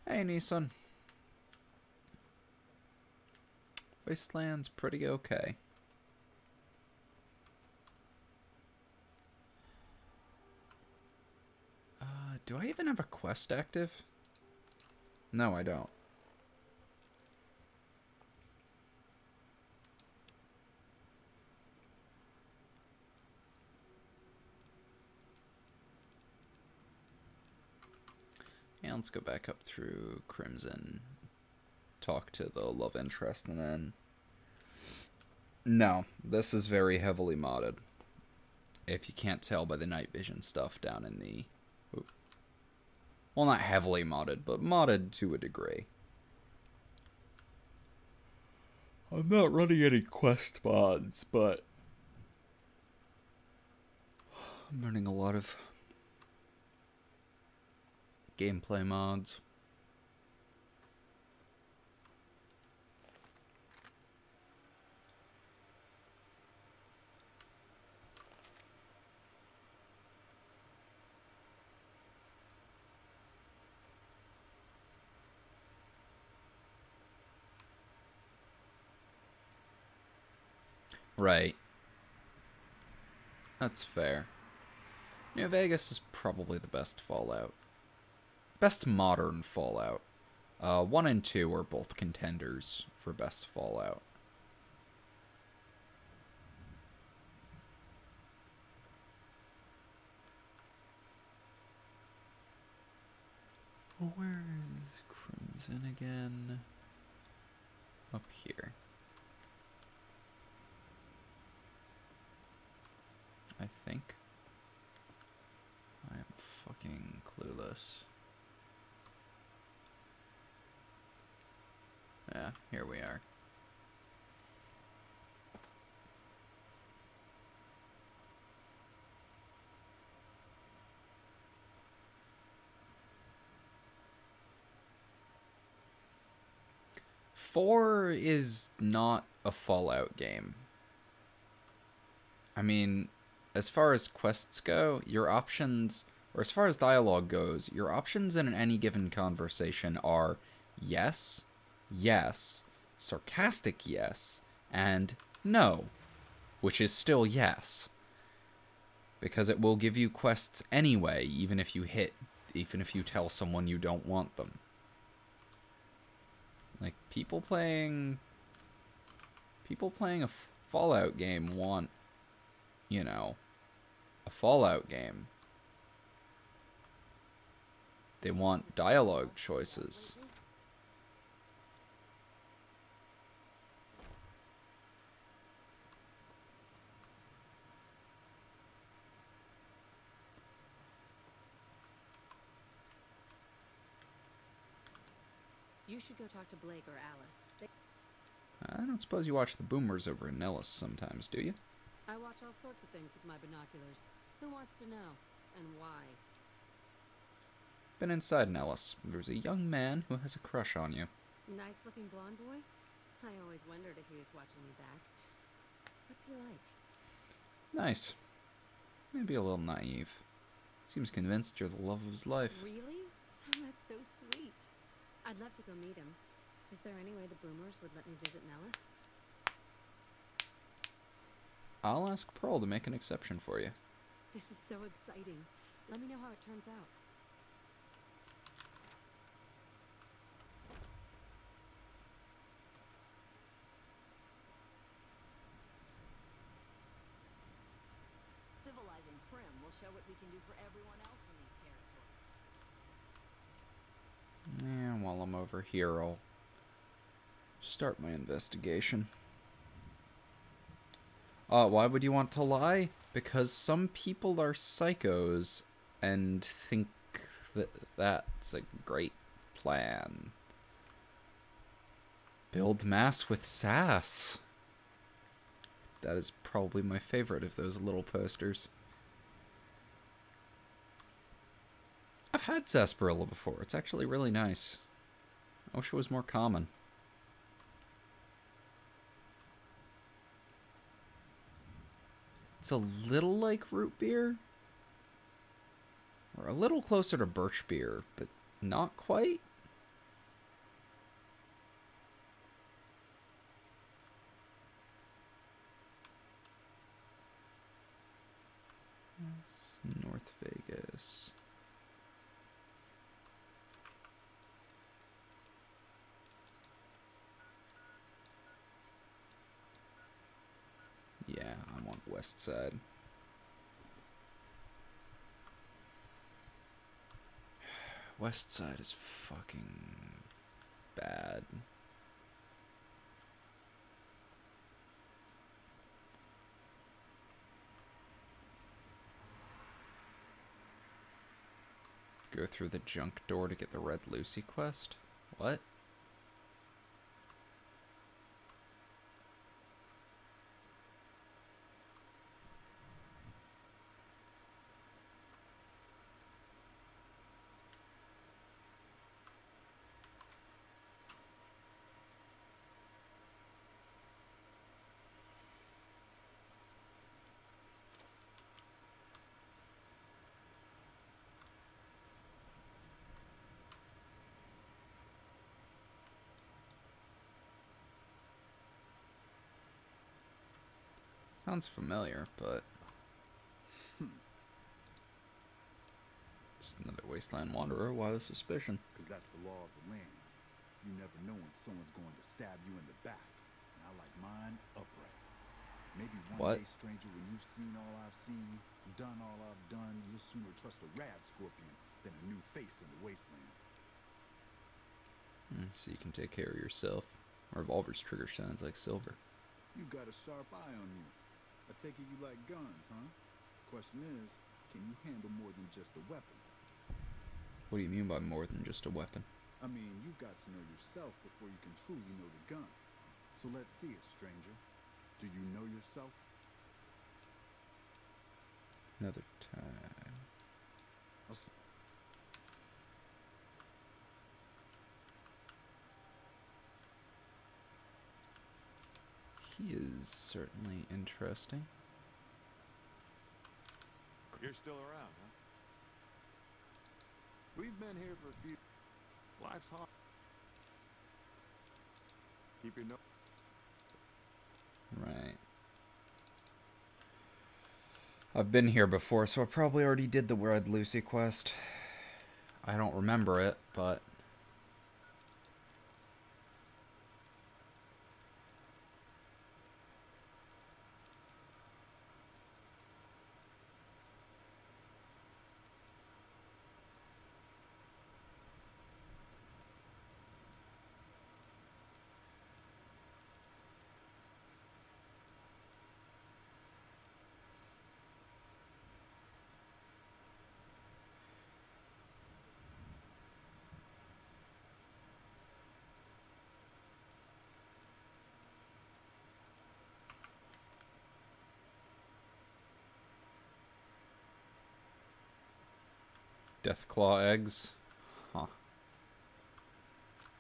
Hey, Nissan. Wasteland's pretty okay. Do I even have a quest active? No, I don't. Yeah, let's go back up through Crimson, talk to the love interest, and then... No, this is very heavily modded. If you can't tell by the night vision stuff down in the... Oop. Well, not heavily modded, but modded to a degree. I'm not running any quest mods, but... I'm running a lot of gameplay mods. Right. That's fair. New Vegas is probably the best Fallout. Best modern Fallout. 1 and 2 are both contenders for best Fallout. Where is Crimson again? Up here. I think. I am fucking clueless. Yeah, here we are. Four is not a Fallout game. I mean, as far as quests go, your options or as far as dialogue goes, your options in any given conversation are yes, yes, sarcastic yes, and no, which is still yes. Because it will give you quests anyway, even if you tell someone you don't want them. Like, people playing a Fallout game want, you know, a Fallout game. They want dialogue choices. You should go talk to Blake or Alice. I don't suppose you watch the boomers over in Nellis sometimes, do you? I watch all sorts of things with my binoculars. Who wants to know? And why? Been inside Nellis. There's a young man who has a crush on you. Nice-looking blonde boy? I always wondered if he was watching me back. What's he like? Nice. Maybe a little naive. Seems convinced you're the love of his life. Really? That's so sweet. I'd love to go meet him. Is there any way the boomers would let me visit Nellis? I'll ask Pearl to make an exception for you. This is so exciting. Let me know how it turns out. Civilizing Prim will show what we can do for everyone else in these territories. Yeah, while I'm over here, I'll start my investigation. Why would you want to lie? Because some people are psychos and think that that's a great plan. Build mass with sass. That is probably my favorite of those little posters. I've had sarsaparilla before. It's actually really nice. I wish it was more common. It's a little like root beer. Or a little closer to birch beer, but not quite. That's North Vegas. Yeah, I'm on the west side. West side is fucking bad. Go through the junk door to get the Red Lucy quest? What? Sounds familiar, but... Just another wasteland wanderer. Why the suspicion? Because that's the law of the land. You never know when someone's going to stab you in the back. And I like mine upright. Maybe one day, stranger, when you've seen all I've seen, done all I've done, you'll sooner trust a rad scorpion than a new face in the wasteland. So you can take care of yourself. Revolver's trigger shines like silver. You got a sharp eye on you. I take it you like guns, huh? Question is, can you handle more than just a weapon? What do you mean by more than just a weapon? I mean, you've got to know yourself before you can truly know the gun. So let's see it, stranger. Do you know yourself? Another time. He is certainly interesting. You're still around, huh? been here for a few... Life's hard. Keep your nose... Right. I've been here before, so I probably already did the Red Lucy quest. I don't remember it, but... Deathclaw eggs. Huh.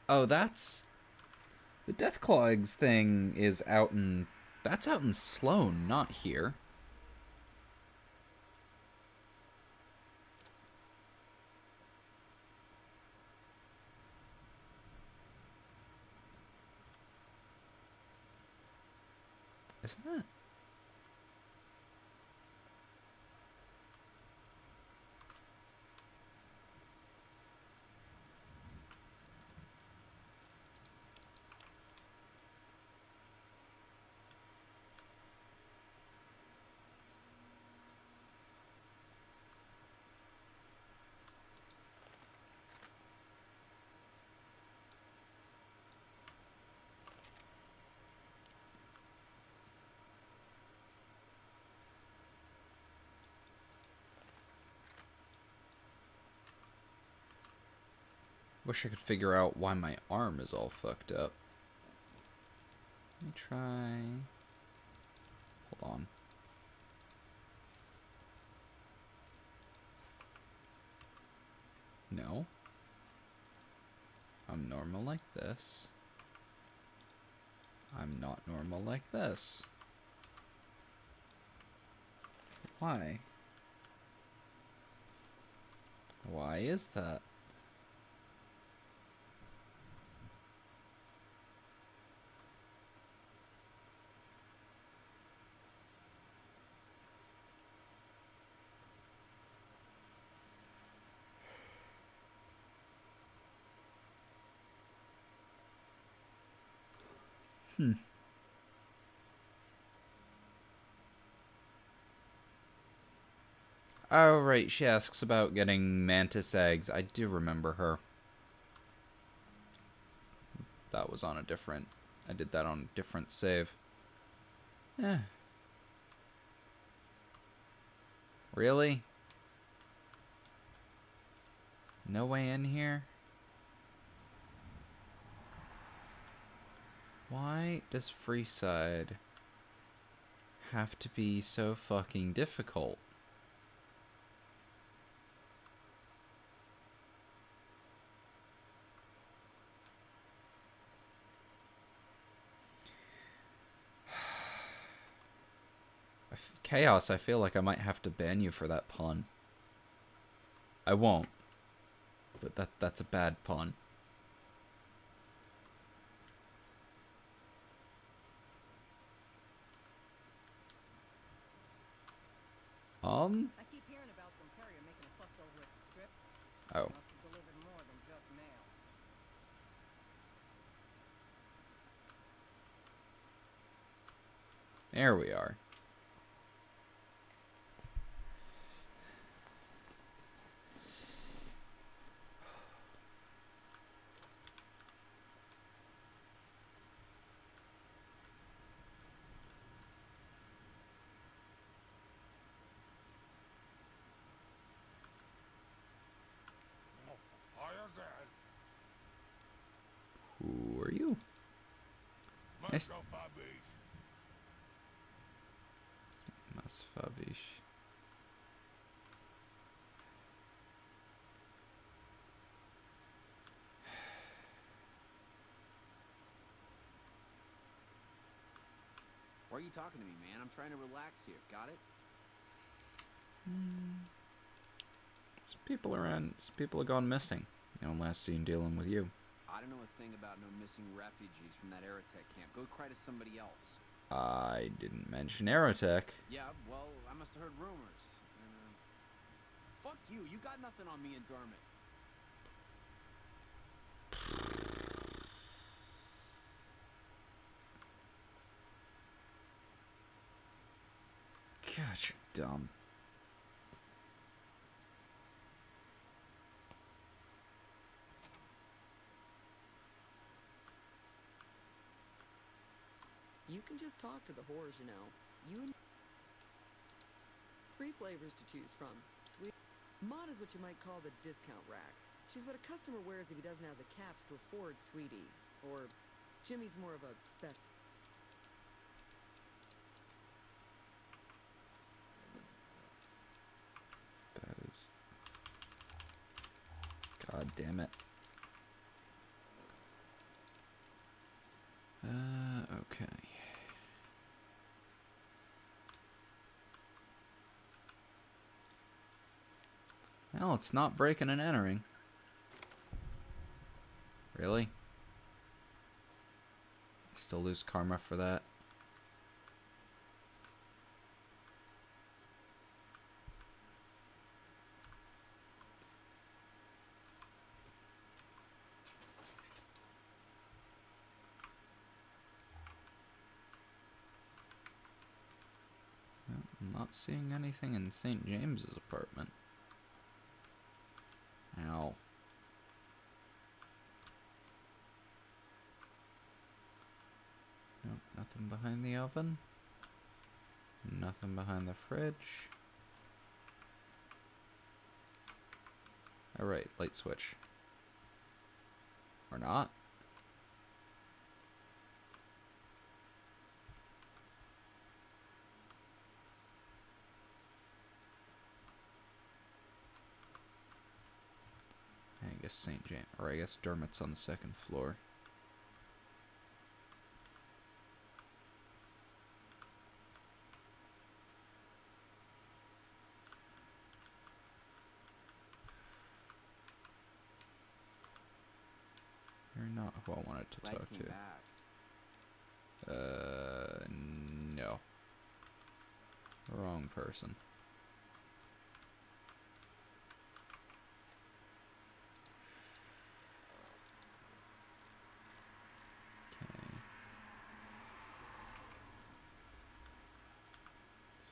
Oh, that's... The Deathclaw eggs thing is out in... That's out in Sloane, not here. Isn't it? Wish I could figure out why my arm is all fucked up. Let me try... Hold on. No. I'm normal like this. I'm not normal like this. Why? Why is that? Oh, right, she asks about getting mantis eggs. I do remember her. That was on a different... I did that on a different save. Eh. Really? No way in here? Why does Freeside have to be so fucking difficult? Chaos, I feel like I might have to ban you for that pun. I won't. But that's a bad pun. I keep hearing about some carrier making a fuss over at the strip. Oh. Must have delivered more than just mail. There we are. Who are you? Nice. Masfabish. Why are you talking to me, man? I'm trying to relax here. Got it? people around. Some people have gone missing. You know, last seen dealing with you. I don't know a thing about no missing refugees from that Aerotech camp. Go cry to somebody else. I didn't mention Aerotech. Yeah, well, I must have heard rumors. Fuck you. You got nothing on me and Dermot. God, you're dumb. You can just talk to the whores, you know. You 3 flavors to choose from. Sweet. Maud is what you might call the discount rack. She's what a customer wears if he doesn't have the caps to afford Sweetie. Or Jimmy's more of a special. That is... God damn it. Okay. Well, it's not breaking and entering. Really? I still lose karma for that. I'm not seeing anything in St. James's apartment. Ow. Nope, nothing behind the oven. Nothing behind the fridge. Alright, light switch. Or not. I guess St. James, or I guess Dermot's on the 2nd floor. You're not who I wanted to talk to. No. Wrong person.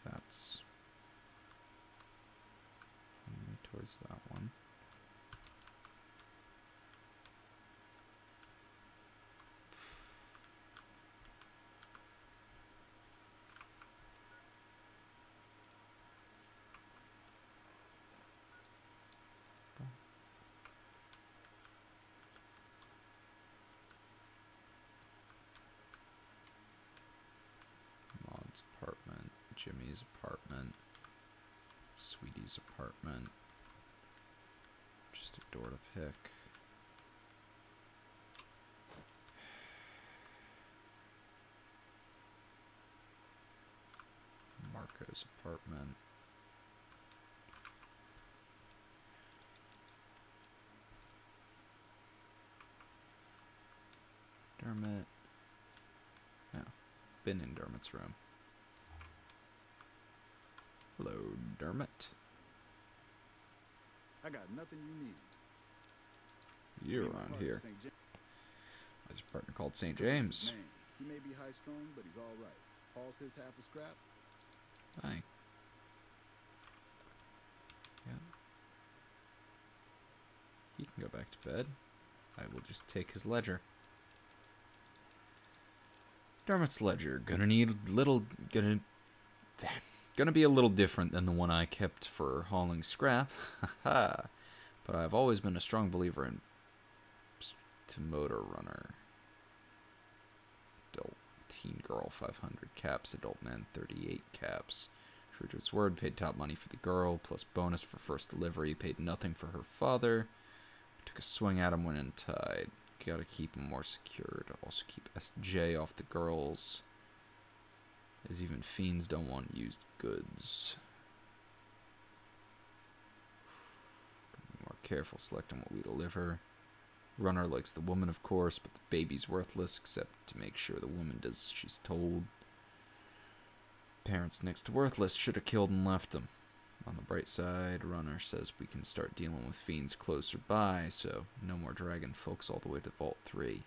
That's towards that one. Maud's apartment. Jimmy's apartment, Sweetie's apartment, just a door to pick. Marco's apartment. Dermot. No, been in Dermot's room. Hello, Dermot. I got nothing you need. You're around here. There's a partner called St. James. He may be high strung, but he's all right. Hauls his half a scrap. Hi. Yeah. He can go back to bed. I will just take his ledger. Dermot's ledger. Gonna be a little different than the one I kept for hauling scrap. Haha. But I've always been a strong believer in to motor runner. Adult teen girl 500 caps, adult man 38 caps. True to its word, paid top money for the girl, plus bonus for first delivery, paid nothing for her father. Took a swing at him when in tide. Gotta keep him more secured. Also keep SJ off the girls, as even fiends don't want used goods. careful selecting what we deliver. Runner likes the woman, of course, but the baby's worthless, except to make sure the woman does as she's told. Parents next to worthless should have killed and left them. On the bright side, Runner says we can start dealing with fiends closer by, so no more dragging folks all the way to Vault 3.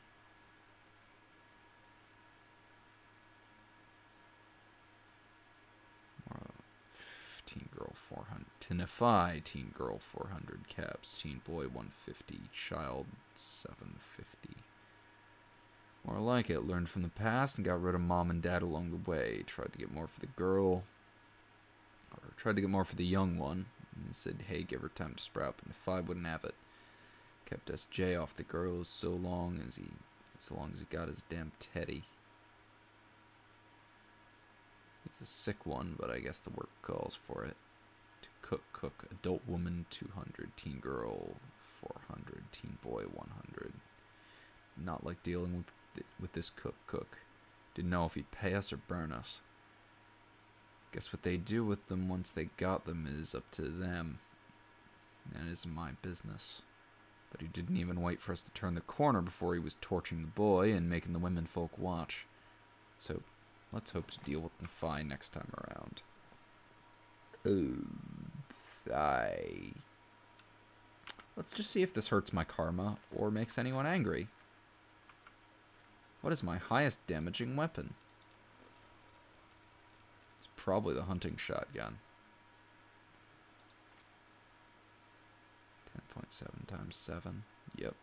Teen Girl 400. Tinify, Teen Girl 400 caps, Teen Boy 150, Child 750. More like it, learned from the past and got rid of Mom and Dad along the way. Tried to get more for the girl, or tried to get more for the young one, and said, hey, give her time to sprout, but Tinify wouldn't have it. Kept SJ off the girls so long as he got his damn Teddy. It's a sick one, but I guess the work calls for it. To cook, adult woman 200, teen girl 400, teen boy 100. Not like dealing with this cook. Didn't know if he'd pay us or burn us. Guess what they do with them once they got them is up to them. And it isn't my business. But he didn't even wait for us to turn the corner before he was torching the boy and making the women folk watch. So let's hope to deal with Tinify next time around. Let's just see if this hurts my karma or makes anyone angry. What is my highest damaging weapon? It's probably the hunting shotgun. 10.7 times 7. Yep.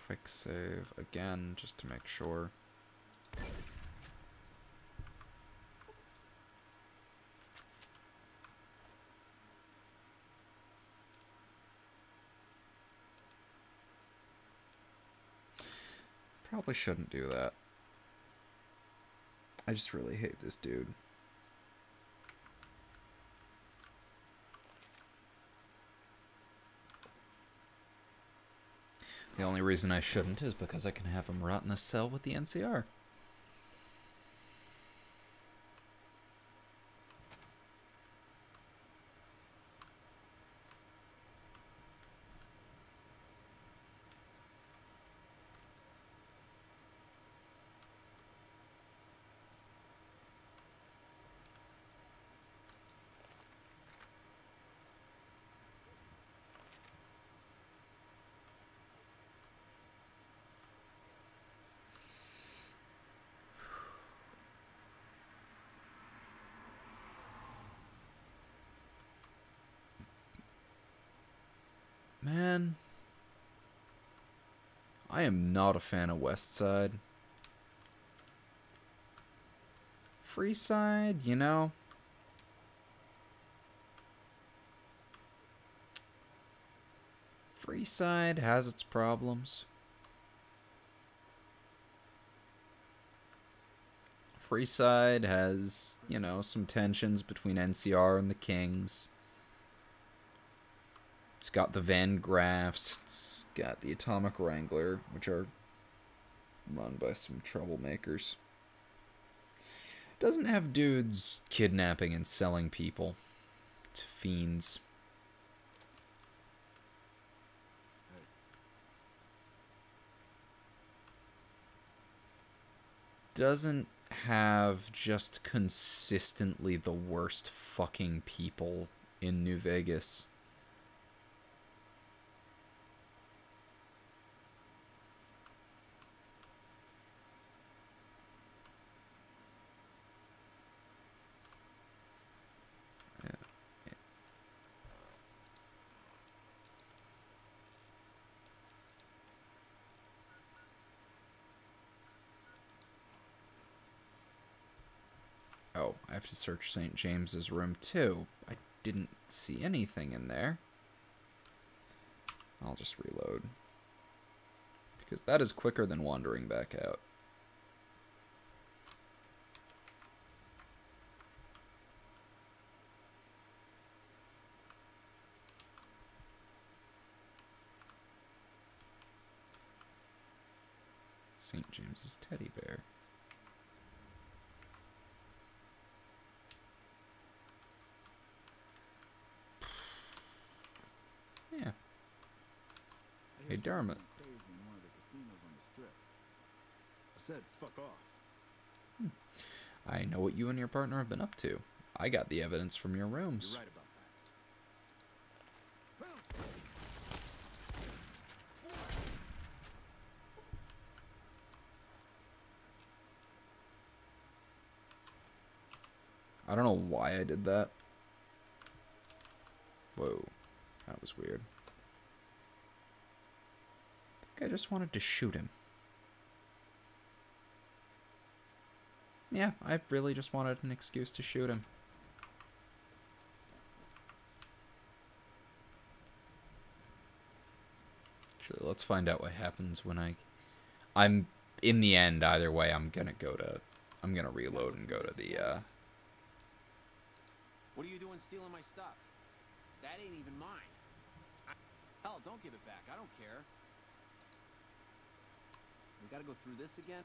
Quick save again, just to make sure. Probably shouldn't do that. I just really hate this dude. The only reason I shouldn't is because I can have him rot in a cell with the NCR. Man, I am not a fan of Westside. Freeside, you know. Freeside has its problems. Freeside has, you know, some tensions between NCR and the Kings. It's got the Van Graffs, it's got the Atomic Wrangler, which are run by some troublemakers. It doesn't have dudes kidnapping and selling people. It's fiends. Doesn't have just consistently the worst fucking people in New Vegas. Oh, I have to search St. James's room too. I didn't see anything in there. I'll just reload. Because that is quicker than wandering back out. St. James's teddy bear. Dermot. Crazy in one of the casinos on the strip. I said, fuck off. I know what you and your partner have been up to. I got the evidence from your rooms. You're right about I don't know why I did that. Whoa, that was weird. I think I just wanted to shoot him. Yeah, I really just wanted an excuse to shoot him. Actually, let's find out what happens when I'm in the end, either way, I'm gonna reload and go to the, What are you doing stealing my stuff? That ain't even mine. Hell, don't give it back. I don't care. We gotta go through this again?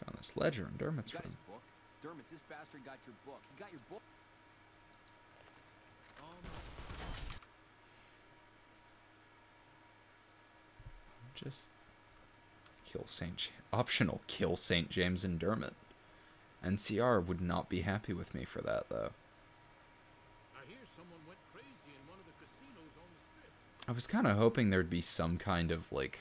Found this ledger in Dermot's You got room. his book? Dermot, this bastard got your book. He got your book. Just optional kill St. James and Dermot. NCR would not be happy with me for that, though. I hear someone went crazy in one of the casinos on the strip. I was kind of hoping there'd be some kind of, like,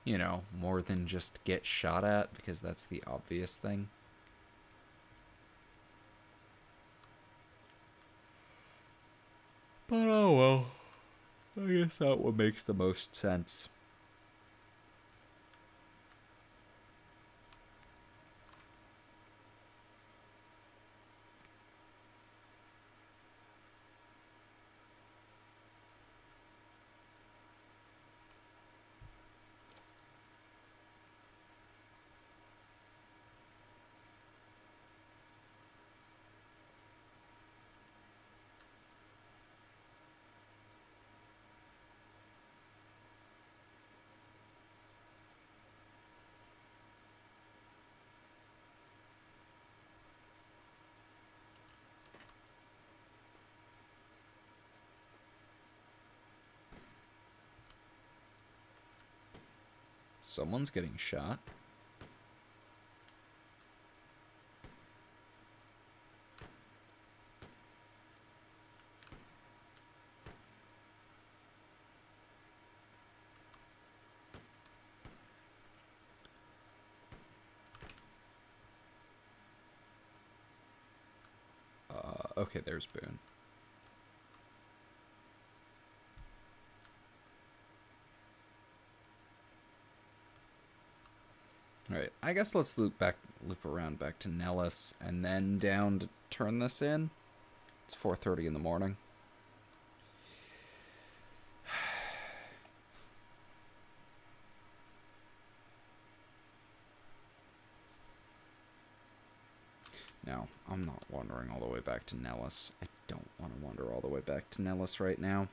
you know, more than just get shot at, because that's the obvious thing. But oh well. I guess that one makes the most sense. Someone's getting shot. Okay, there's Boone. Alright, I guess let's loop around back to Nellis and then down to turn this in. It's 4:30 in the morning. Now, I'm not wandering all the way back to Nellis. I don't want to wander all the way back to Nellis right now.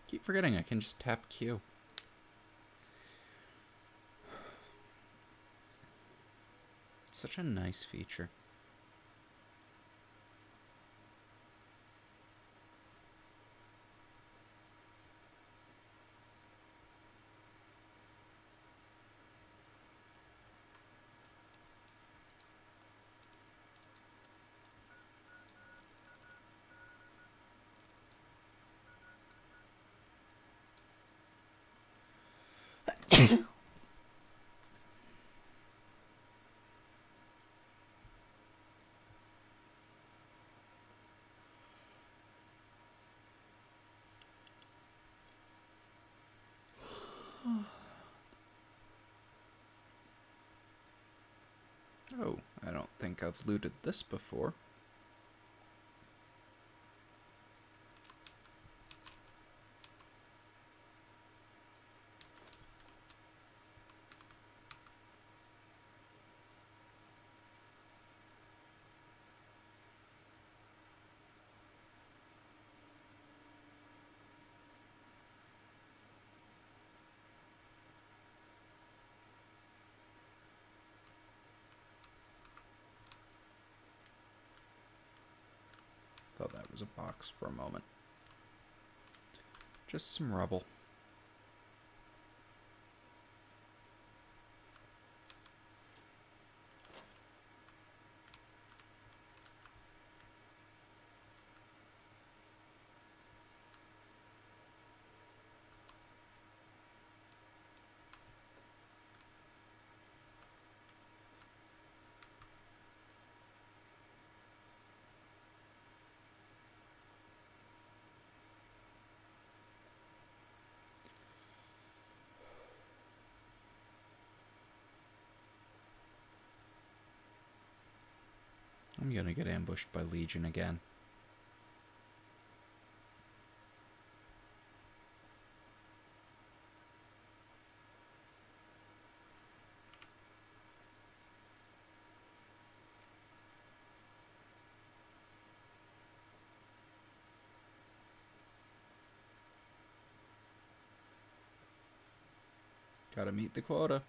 Keep forgetting I can just tap Q. Such a nice feature. Oh, I don't think I've looted this before. was a box for a moment. Just some rubble. I'm gonna get ambushed by Legion again. Gotta meet the quota.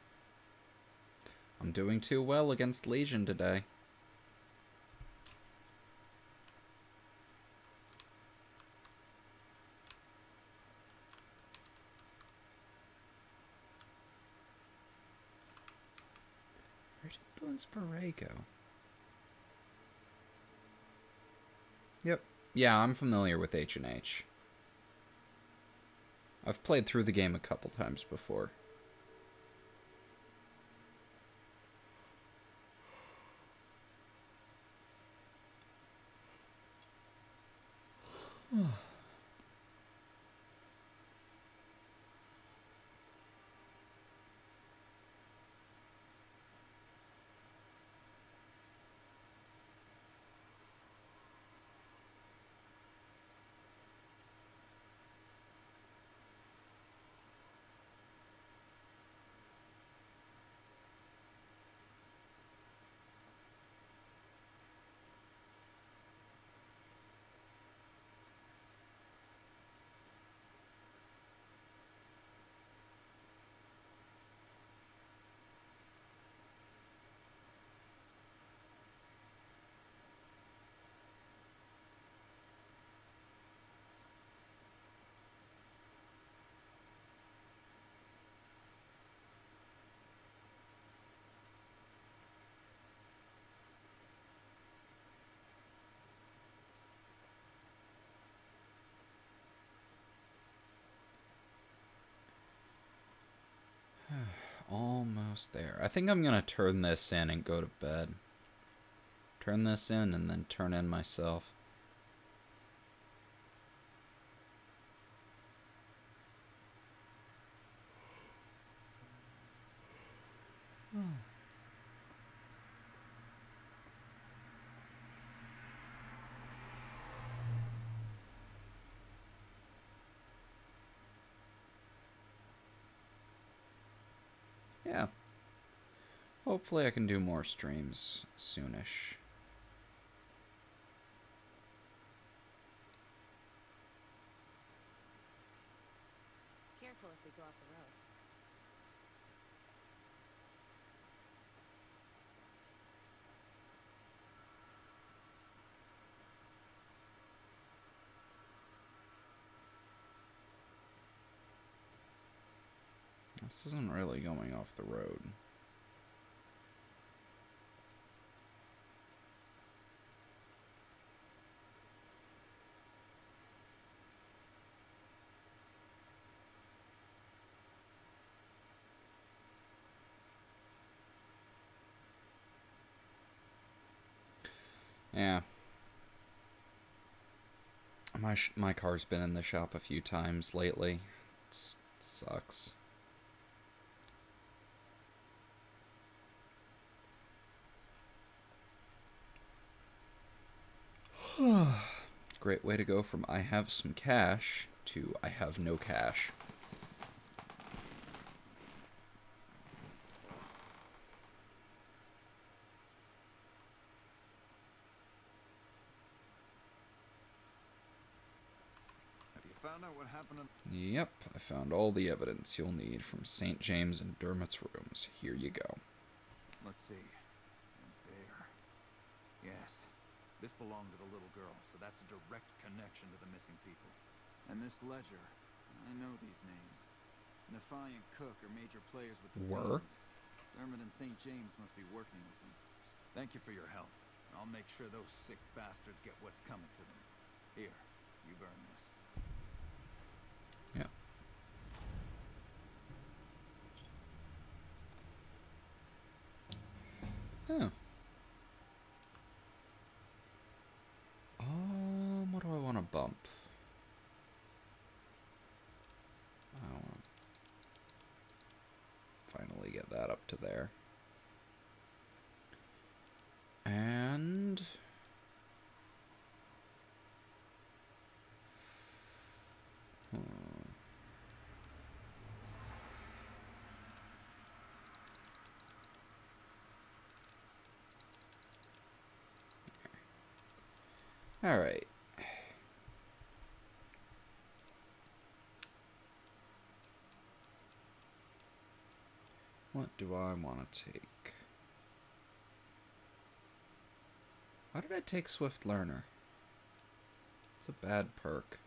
I'm doing too well against Legion today. Where did Bones Beret go? Yep. Yeah, I'm familiar with H&H. I've played through the game a couple times before. Almost there. I think I'm gonna turn this in and go to bed. Turn this in and then turn in myself. Yeah. Hopefully I can do more streams soonish. Careful if we go off the road. This isn't really going off the road. Yeah. My car's been in the shop a few times lately. It sucks. Great way to go from I have some cash to I have no cash. Found out what happened to... Yep, I found all the evidence you'll need from St. James and Dermot's rooms. Here you go. Let's see. There. Yes. This belonged to the little girl, so that's a direct connection to the missing people. And this ledger, I know these names. Nephi and Cook are major players with the Were? Fiends. Dermot and St. James must be working with them. Thank you for your help. I'll make sure those sick bastards get what's coming to them. Here, you've earned this. Yeah. Oh. What do I want to bump? I want to finally get that up to there. And all right. What do I want to take? Why did I take Swift Learner? It's a bad perk.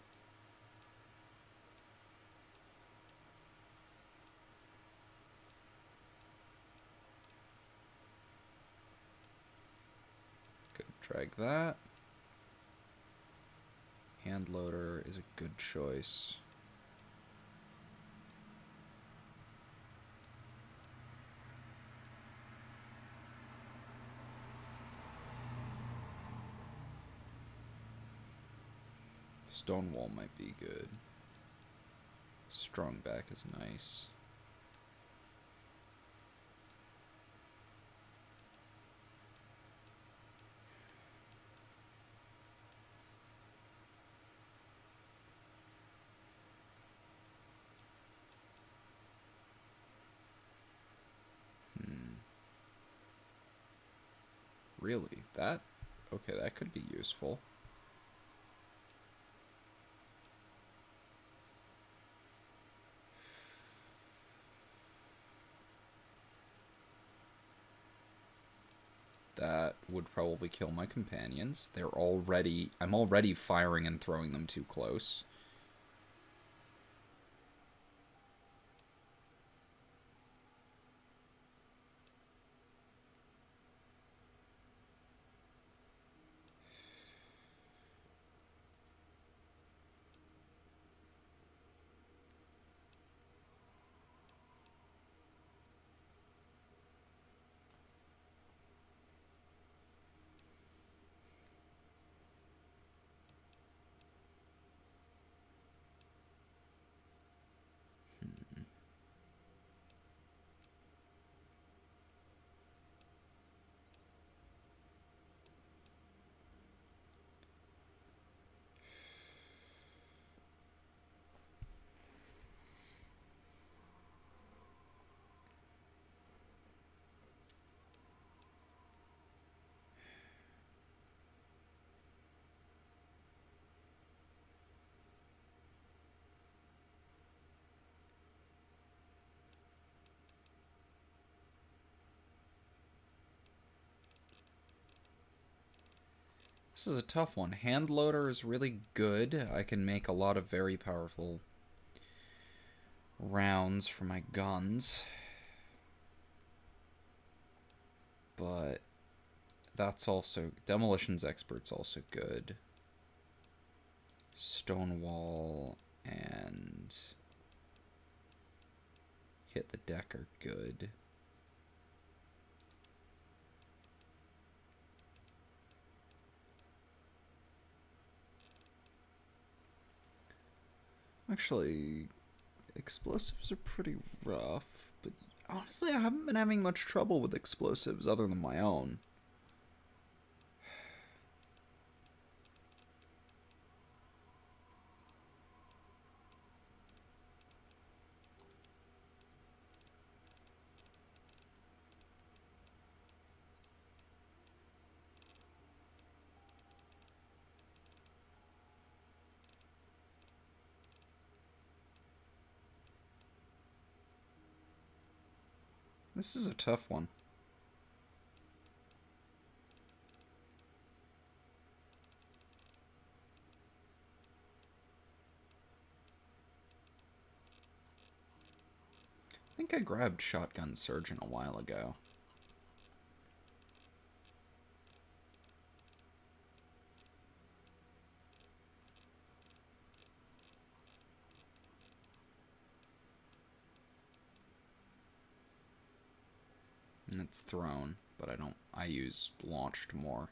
Could drag that. Hand Loader is a good choice. Stonewall might be good. Strongback is nice. Really? That? Okay, that could be useful. That would probably kill my companions. I'm already firing and throwing them too close. This is a tough one. Hand Loader is really good. I can make a lot of very powerful rounds for my guns. But that's also... Demolitions Expert's also good. Stonewall and Hit the Deck are good. Actually, explosives are pretty rough, but honestly, I haven't been having much trouble with explosives other than my own. This is a tough one. think I grabbed Shotgun Surgeon a while ago. And it's thrown, but I use launched more.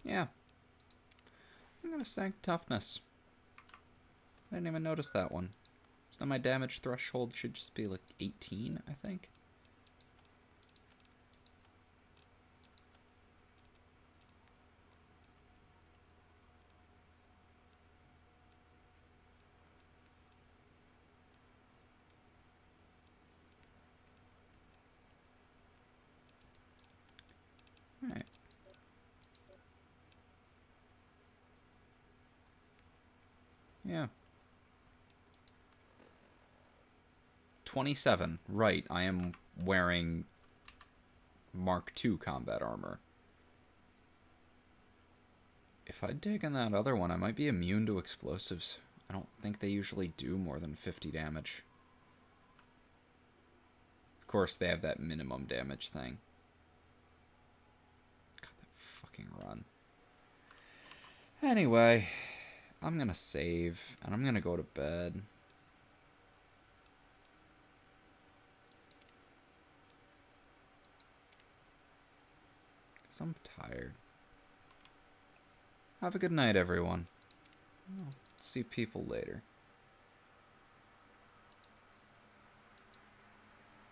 Yeah. I'm gonna sank toughness. I didn't even notice that one. So my damage threshold should just be like 18, I think. Alright. Yeah. 27. Right, I am wearing Mark II combat armor. If I'd taken that other one, I might be immune to explosives. I don't think they usually do more than 50 damage. Of course, they have that minimum damage thing. God, that fucking run. Anyway, I'm gonna save, and I'm gonna go to bed. Because I'm tired. Have a good night, everyone. I'll see people later.